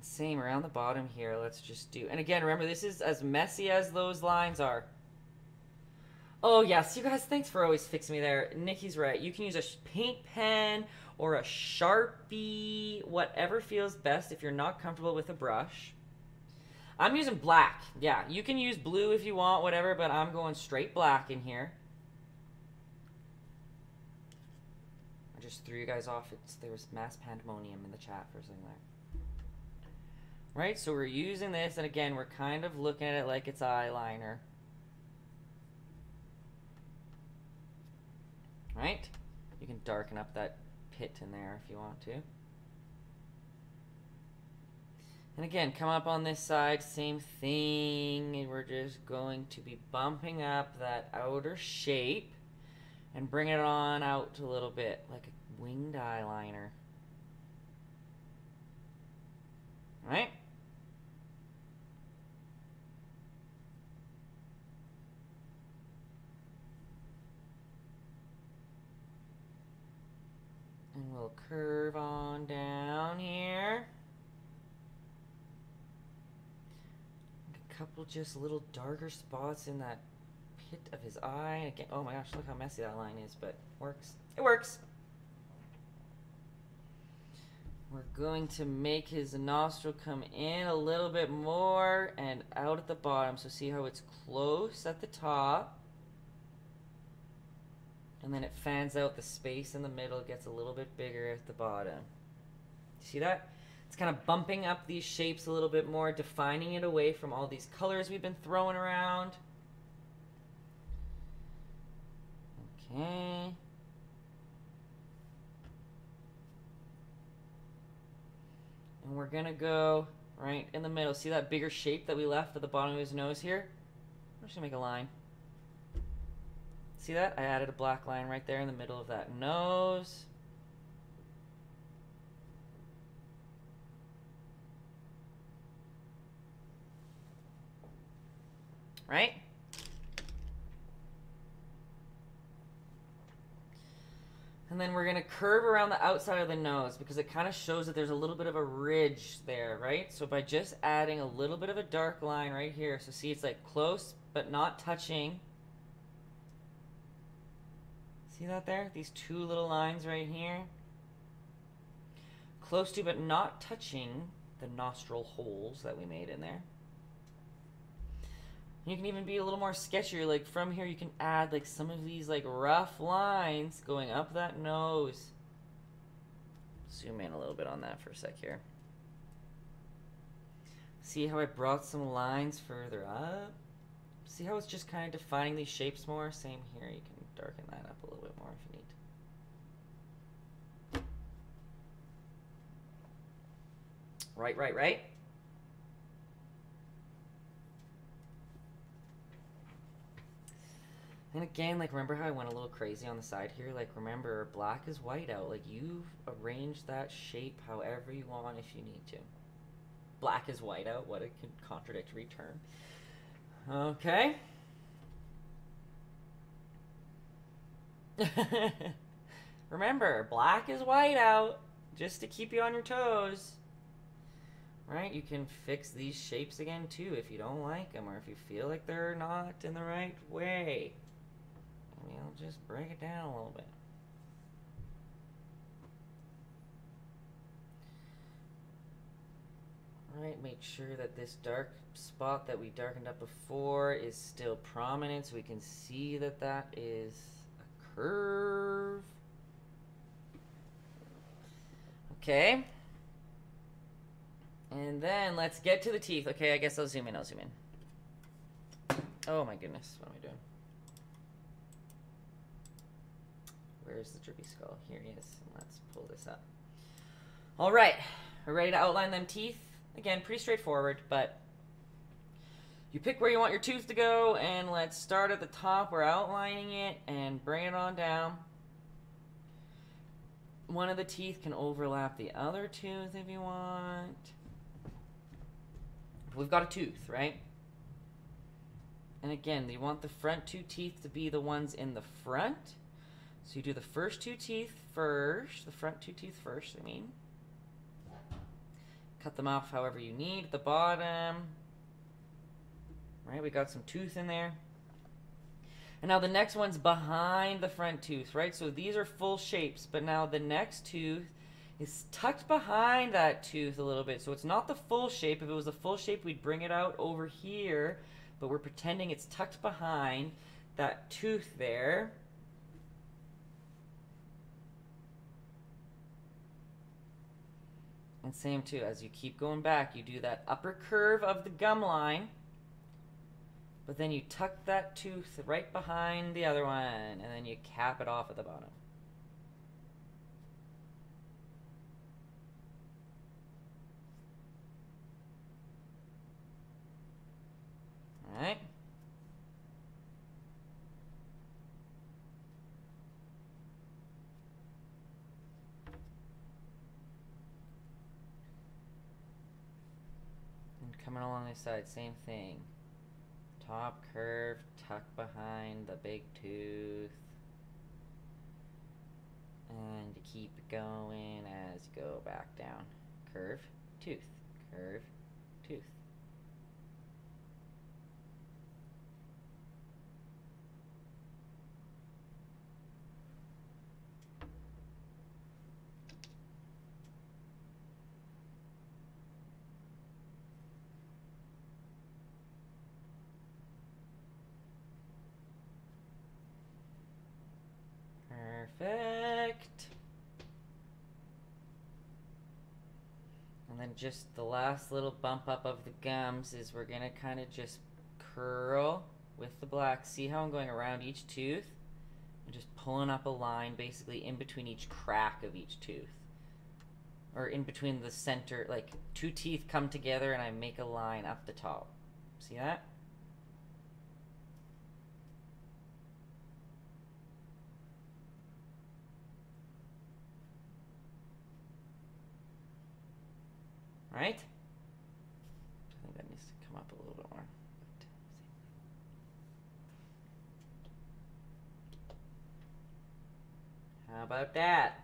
Same around the bottom here. Let's just do, and again, remember, this is as messy as those lines are. Oh yes, you guys, thanks for always fixing me there. Nikki's right. You can use a paint pen or a Sharpie, whatever feels best if you're not comfortable with a brush. I'm using black. Yeah, you can use blue if you want, whatever, but I'm going straight black in here. I just threw you guys off. There was mass pandemonium in the chat for a second there. Right, so we're using this, and again, we're kind of looking at it like it's eyeliner. Right? You can darken up that pit in there if you want to. And again, come up on this side, same thing, and we're just going to be bumping up that outer shape and bring it on out a little bit, like a winged eyeliner. Right? little curve on down here. A couple just little darker spots in that pit of his eye. Again, oh my gosh, look how messy that line is, but it works. It works. We're going to make his nostril come in a little bit more and out at the bottom. So see how it's close at the top. And then it fans out, the space in the middle gets a little bit bigger at the bottom. See that? It's kind of bumping up these shapes a little bit more, defining it away from all these colors we've been throwing around. Okay. And we're gonna go right in the middle. See that bigger shape that we left at the bottom of his nose here? I'm just gonna make a line. See that? I added a black line right there in the middle of that nose. Right? And then we're going to curve around the outside of the nose because it kind of shows that there's a little bit of a ridge there, right? So by just adding a little bit of a dark line right here, so see it's like close but not touching. See that there? These two little lines right here. Close to but not touching the nostril holes that we made in there. You can even be a little more sketchier, like from here you can add like some of these like rough lines going up that nose. Zoom in a little bit on that for a sec here. See how I brought some lines further up? See how it's just kind of defining these shapes more? Same here, you can darken that up a little bit more if you need. Right. And again, like remember how I went a little crazy on the side here? Like remember, black is white out. Like you've arranged that shape however you want if you need to. Black is white out. What a contradictory term. Okay. Remember, black is white out. Just to keep you on your toes. Right? You can fix these shapes again too if you don't like them or if you feel like they're not in the right way. I'll just break it down a little bit. Alright, make sure that this dark spot that we darkened up before is still prominent so we can see that that is a curve. Okay. And then let's get to the teeth. Okay, I guess I'll zoom in. Oh my goodness, what am I doing? Where's the drippy skull? Here he is. Let's pull this up. All right, we're ready to outline them teeth. Again, pretty straightforward, but you pick where you want your tooth to go, and let's start at the top. We're outlining it and bring it on down. One of the teeth can overlap the other tooth if you want. We've got a tooth, right? And again, you want the front two teeth to be the ones in the front. So you do the first two teeth first, the front two teeth first, I mean. Cut them off however you need at the bottom. Right, we got some tooth in there. And now the next one's behind the front tooth, right? So these are full shapes, but now the next tooth is tucked behind that tooth a little bit. So it's not the full shape. If it was the full shape, we'd bring it out over here, but we're pretending it's tucked behind that tooth there. And same too, as you keep going back, you do that upper curve of the gum line, but then you tuck that tooth right behind the other one, and then you cap it off at the bottom. All right. Coming along this side, same thing. Top curve, tuck behind the big tooth. And keep going as you go back down. Curve, tooth, curve, tooth. Perfect. And then just the last little bump up of the gums is we're gonna kind of just curl with the black. See how I'm going around each tooth? I'm just pulling up a line basically in between each crack of each tooth. Or in between the center, like two teeth come together and I make a line up the top. See that? Right? I think that needs to come up a little bit more. How about that?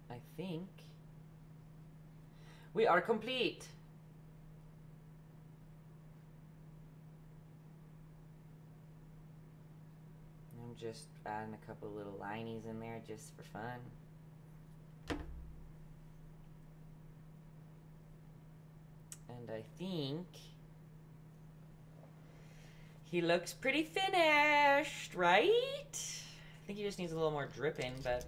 I think we are complete. I'm just adding a couple little linies in there just for fun. And I think he looks pretty finished, right? I think he just needs a little more dripping, but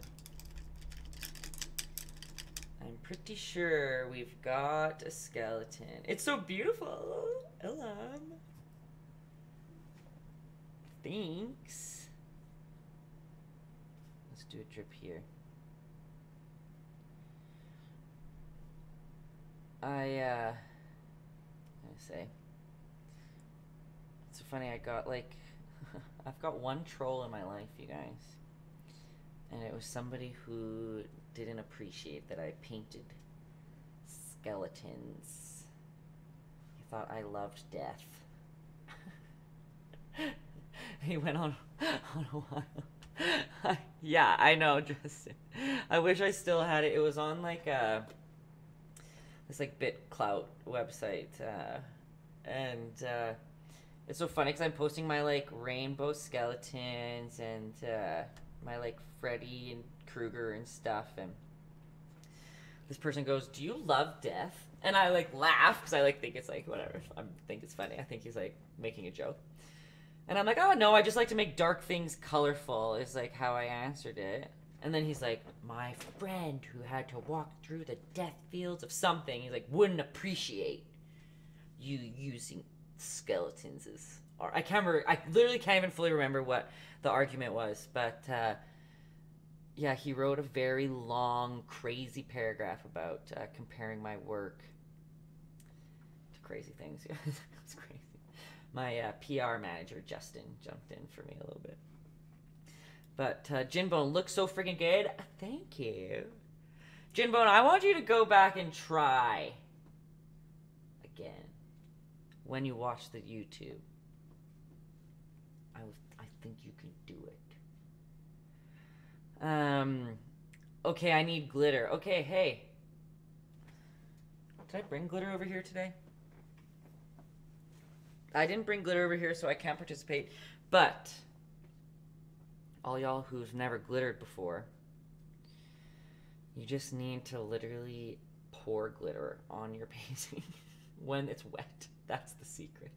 I'm pretty sure we've got a skeleton. It's so beautiful. Elam. Thanks. Let's do a drip here. I say. It's so funny, I got like, I've got one troll in my life, you guys. And it was somebody who didn't appreciate that I painted skeletons. He thought I loved death. He went on a while. Yeah, I know, Justin. I wish I still had it. It was on like this like BitClout website, and it's so funny because I'm posting my like rainbow skeletons and my like Freddy and Krueger and stuff, and this person goes, "Do you love death?" And I like laugh because I like think it's like whatever. I think it's funny. I think he's like making a joke, and I'm like, "Oh no, I just like to make dark things colorful." Is like how I answered it. And then he's like, "My friend who had to walk through the death fields of something," he's like, "wouldn't appreciate you using skeletons as art." I can't remember. I literally can't even fully remember what the argument was, but yeah, he wrote a very long, crazy paragraph about comparing my work to crazy things. It was crazy. My PR manager, Justin, jumped in for me a little bit. But Jinbone looks so freaking good. Thank you. Jinbone, I want you to go back and try again when you watch the YouTube. I think you can do it. Okay, I need glitter. Okay, hey. Did I bring glitter over here today? I didn't bring glitter over here, so I can't participate. But all y'all who've never glittered before, you just need to literally pour glitter on your painting when it's wet. That's the secret.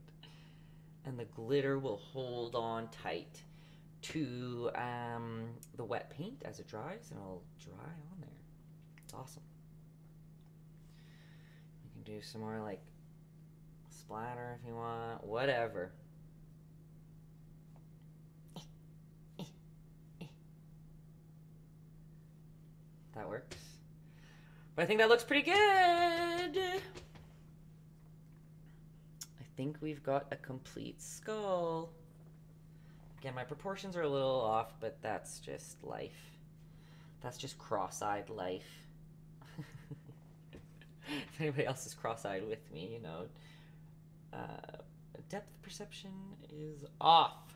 And the glitter will hold on tight to the wet paint as it dries, and it'll dry on there. It's awesome. You can do some more like splatter if you want, whatever. That works. But I think that looks pretty good. I think we've got a complete skull. Again, my proportions are a little off, but that's just life. That's just cross-eyed life. If anybody else is cross-eyed with me, you know, depth perception is off.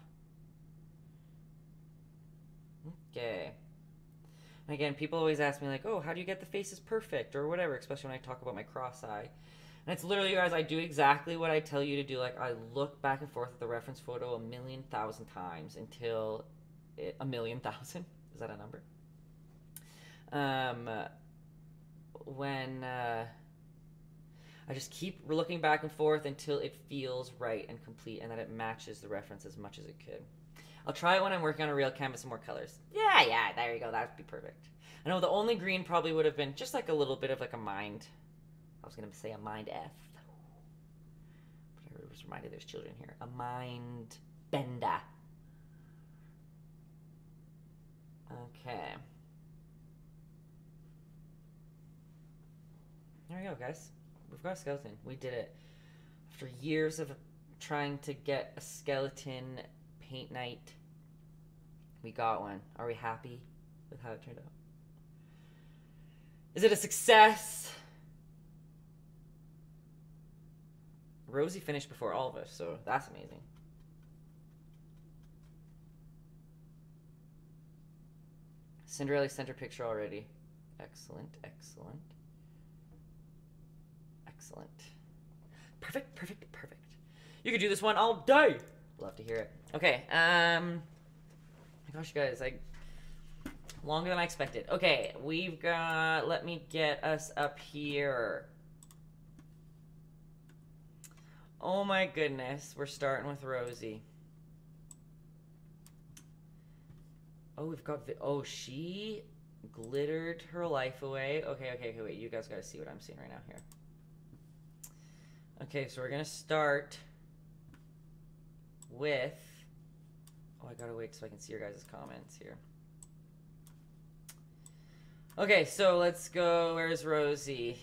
Okay. And again, people always ask me like, oh, how do you get the faces perfect or whatever, especially when I talk about my cross-eye. And it's literally, you guys, I do exactly what I tell you to do. Like, I look back and forth at the reference photo 1,000,000 times until it, 1,000,000? Is that a number? When I just keep looking back and forth until it feels right and complete and that it matches the reference as much as it could. I'll try it when I'm working on a real canvas and more colors. Yeah, there you go. That would be perfect. I know the only green probably would have been just like a little bit of like a mind. I was going to say a mind F. But I was reminded there's children here. A mind bender. Okay. There we go, guys. We've got a skeleton. We did it. After years of trying to get a skeleton paint night, we got one. Are we happy with how it turned out? Is it a success? Rosie finished before all of us, so that's amazing. Cinderella sent her picture already. Excellent, excellent. Excellent. Perfect, perfect, perfect. You could do this one all day. Love to hear it. Okay, my gosh, you guys, like, longer than I expected. Okay, we've got, let me get us up here. Oh my goodness, we're starting with Rosie. Oh, we've got, oh, she glittered her life away. Okay, wait, you guys gotta see what I'm seeing right now here. Okay, so we're gonna start with, oh, I gotta wait so I can see your guys' comments here. Okay, so let's go, where's Rosie?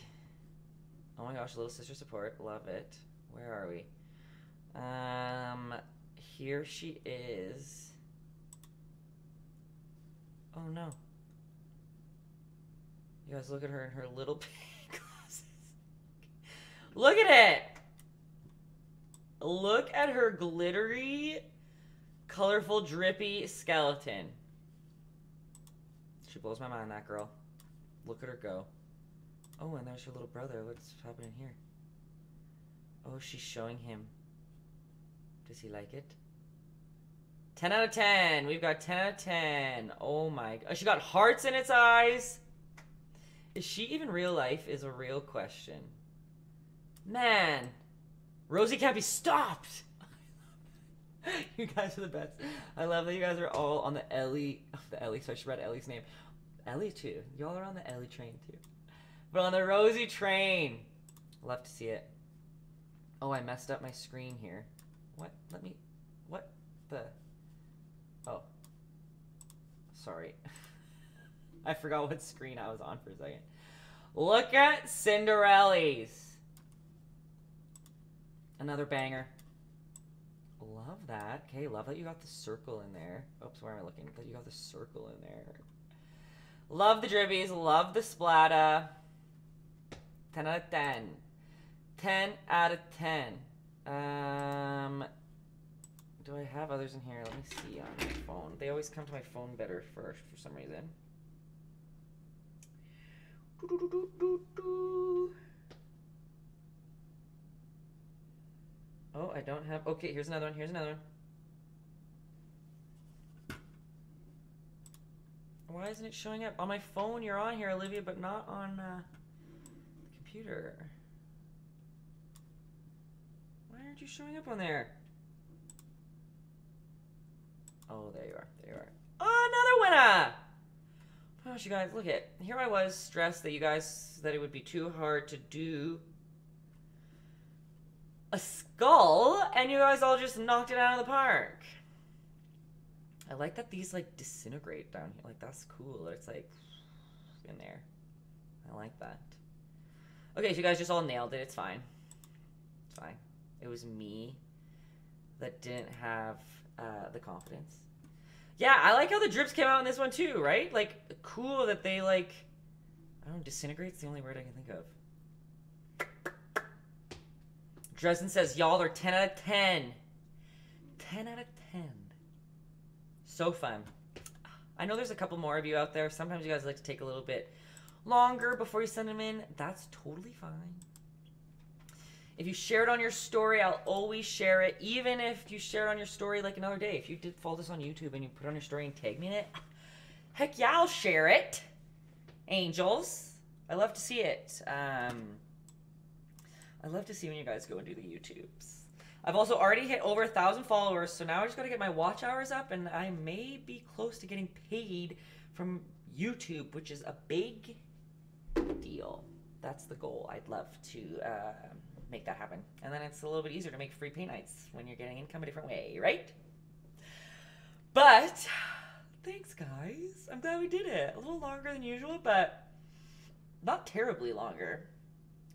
Oh my gosh, little sister support, love it. Where are we? Here she is. Oh no. You guys look at her in her little pink glasses. Look at it! Look at her glittery, colorful, drippy skeleton. She blows my mind, that girl. Look at her go. Oh, and there's her little brother. What's happening here? Oh, she's showing him. Does he like it? 10 out of 10. We've got 10 out of 10. Oh my god. She got hearts in its eyes. Is she even real life is a real question. Man. Rosie can't be stopped. You guys are the best. I love that you guys are all on the Ellie. Oh, the Ellie. So I should read Ellie's name. Ellie too. Y'all are on the Ellie train too. But on the Rosie train. Love to see it. Oh, I messed up my screen here. What? Let me... What the... Oh. Sorry. I forgot what screen I was on for a second. Look at Cinderella's. Another banger. Love that. Okay, love that you got the circle in there. Oops, where am I looking? That you got the circle in there. Love the dribbies. Love the splatter. 10 out of 10. 10 out of 10. Do I have others in here? Let me see on my phone. They always come to my phone better first for some reason. Oh, I don't have... Okay, here's another one. Here's another one. Why isn't it showing up? On my phone, you're on here, Olivia, but not on the computer. Why aren't you showing up on there? Oh, there you are. There you are. Oh, another winner! Gosh, you guys, look at. Here I was stressed that you guys, that it would be too hard to do a skull, and you guys all just knocked it out of the park. I like that these, like, disintegrate down here. Like, that's cool. It's, like, in there. I like that. Okay, so you guys just all nailed it. It's fine. It's fine. It was me that didn't have the confidence. Yeah, I like how the drips came out in this one too, right? Like, cool that they, like, I don't know, disintegrate's the only word I can think of. Dresden says, y'all are 10 out of 10. 10 out of 10. So fun. I know there's a couple more of you out there. Sometimes you guys like to take a little bit longer before you send them in. That's totally fine. If you share it on your story, I'll always share it. Even if you share it on your story like another day. If you did follow this on YouTube and you put it on your story and tag me in it, heck yeah, I'll share it. Angels. I love to see it. I love to see when you guys go and do the YouTubes. I've also already hit over 1,000 followers, so now I just got to get my watch hours up, and I may be close to getting paid from YouTube, which is a big deal. That's the goal. I'd love to make that happen. And then it's a little bit easier to make free paint nights when you're getting income a different way, right? But thanks, guys. I'm glad we did it. A little longer than usual, but not terribly longer.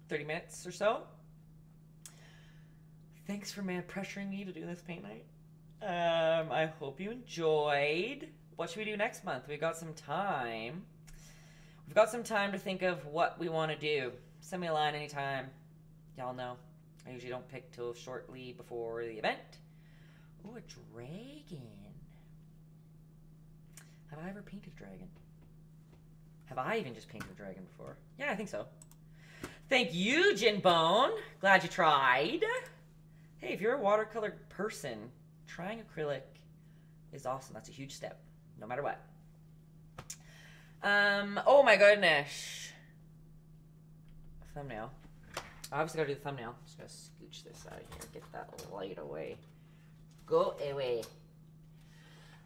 30 minutes or so. Thanks for pressuring me to do this paint night. I hope you enjoyed. What should we do next month? We've got some time. We've got some time to think of what we want to do. Send me a line anytime. Y'all know. I usually don't pick till shortly before the event. Ooh, a dragon. Have I ever painted a dragon? Have I even just painted a dragon before? Yeah, I think so. Thank you, Jinbone. Glad you tried. Hey, if you're a watercolor person, trying acrylic is awesome. That's a huge step, no matter what. Oh my goodness. Thumbnail. I obviously gotta do the thumbnail. Just gonna scooch this out of here, get that light away. Go away.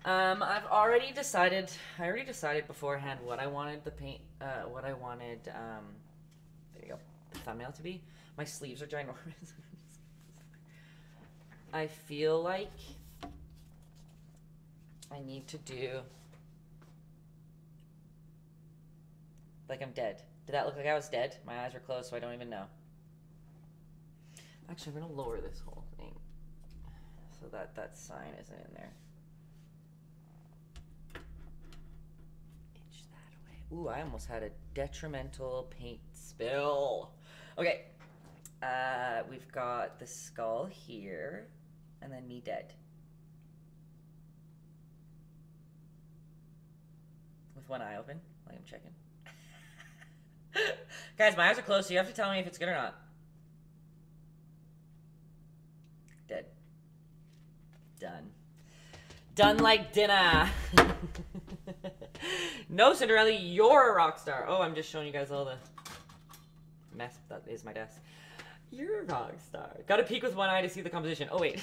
I've already decided, I already decided beforehand what I wanted the paint, what I wanted, there you go, the thumbnail to be. My sleeves are ginormous. I feel like I need to do, like I'm dead. Did that look like I was dead? My eyes were closed, so I don't even know. Actually, I'm gonna lower this whole thing so that that sign isn't in there. Inch that away. Ooh, I almost had a detrimental paint spill. Okay, we've got the skull here, and then me dead. With one eye open, like I'm checking. Guys, my eyes are closed, so you have to tell me if it's good or not. Dead. Done. Done like dinner. No, Cinderella, you're a rock star. Oh, I'm just showing you guys all the mess that is my desk. You're a rock star. Gotta peek with one eye to see the composition. Oh, wait.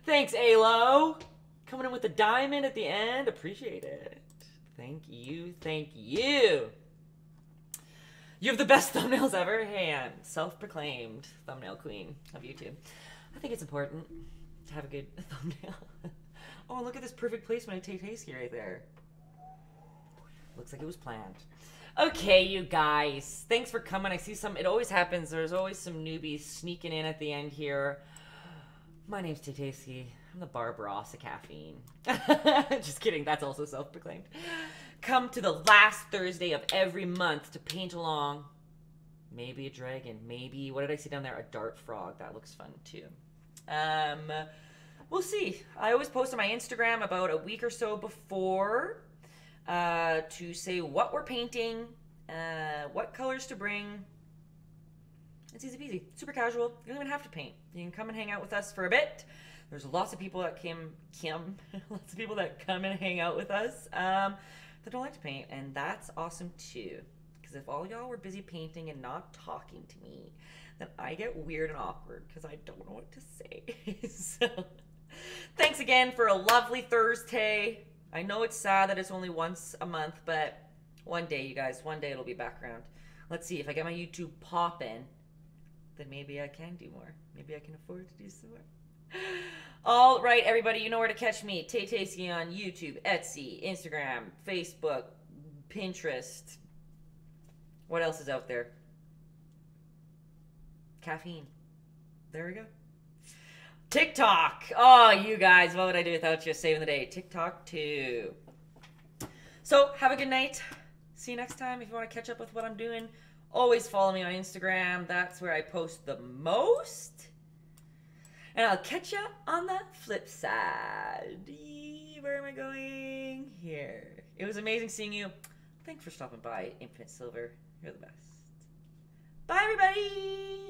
Thanks, Alo. Coming in with the diamond at the end. Appreciate it. Thank you. Thank you. You have the best thumbnails ever. Hey, I'm self-proclaimed thumbnail queen of YouTube. I think it's important to have a good thumbnail. Oh, look at this perfect placement of Taytayski right there. Looks like it was planned. Okay, you guys. Thanks for coming. I see some, it always happens. There's always some newbies sneaking in at the end here. My name's Taytayski. I'm the Barbarossa of caffeine. Just kidding. That's also self-proclaimed. Come to the last Thursday of every month to paint along. Maybe a dragon. Maybe, what did I see down there? A dart frog. That looks fun too. We'll see. I always post on my Instagram about a week or so before to say what we're painting, what colors to bring. It's easy peasy. Super casual. You don't even have to paint. You can come and hang out with us for a bit. There's lots of people that lots of people that come and hang out with us that don't like to paint, and that's awesome too. Because if all y'all were busy painting and not talking to me, then I get weird and awkward because I don't know what to say. So, thanks again for a lovely Thursday. I know it's sad that it's only once a month, but one day, you guys, one day it'll be background. Let's see, if I get my YouTube poppin', then maybe I can do more. Maybe I can afford to do some more. All right, everybody, you know where to catch me. Taytayski on YouTube, Etsy, Instagram, Facebook, Pinterest. What else is out there? Caffeine. There we go. TikTok. Oh, you guys, what would I do without you? Saving the day. TikTok too. So, have a good night. See you next time. If you want to catch up with what I'm doing Always follow me on Instagram. That's where I post the most. And I'll catch you on the flip side. Where am I going? Here. It was amazing seeing you. Thanks for stopping by, Infinite Silver. You're the best. Bye, everybody!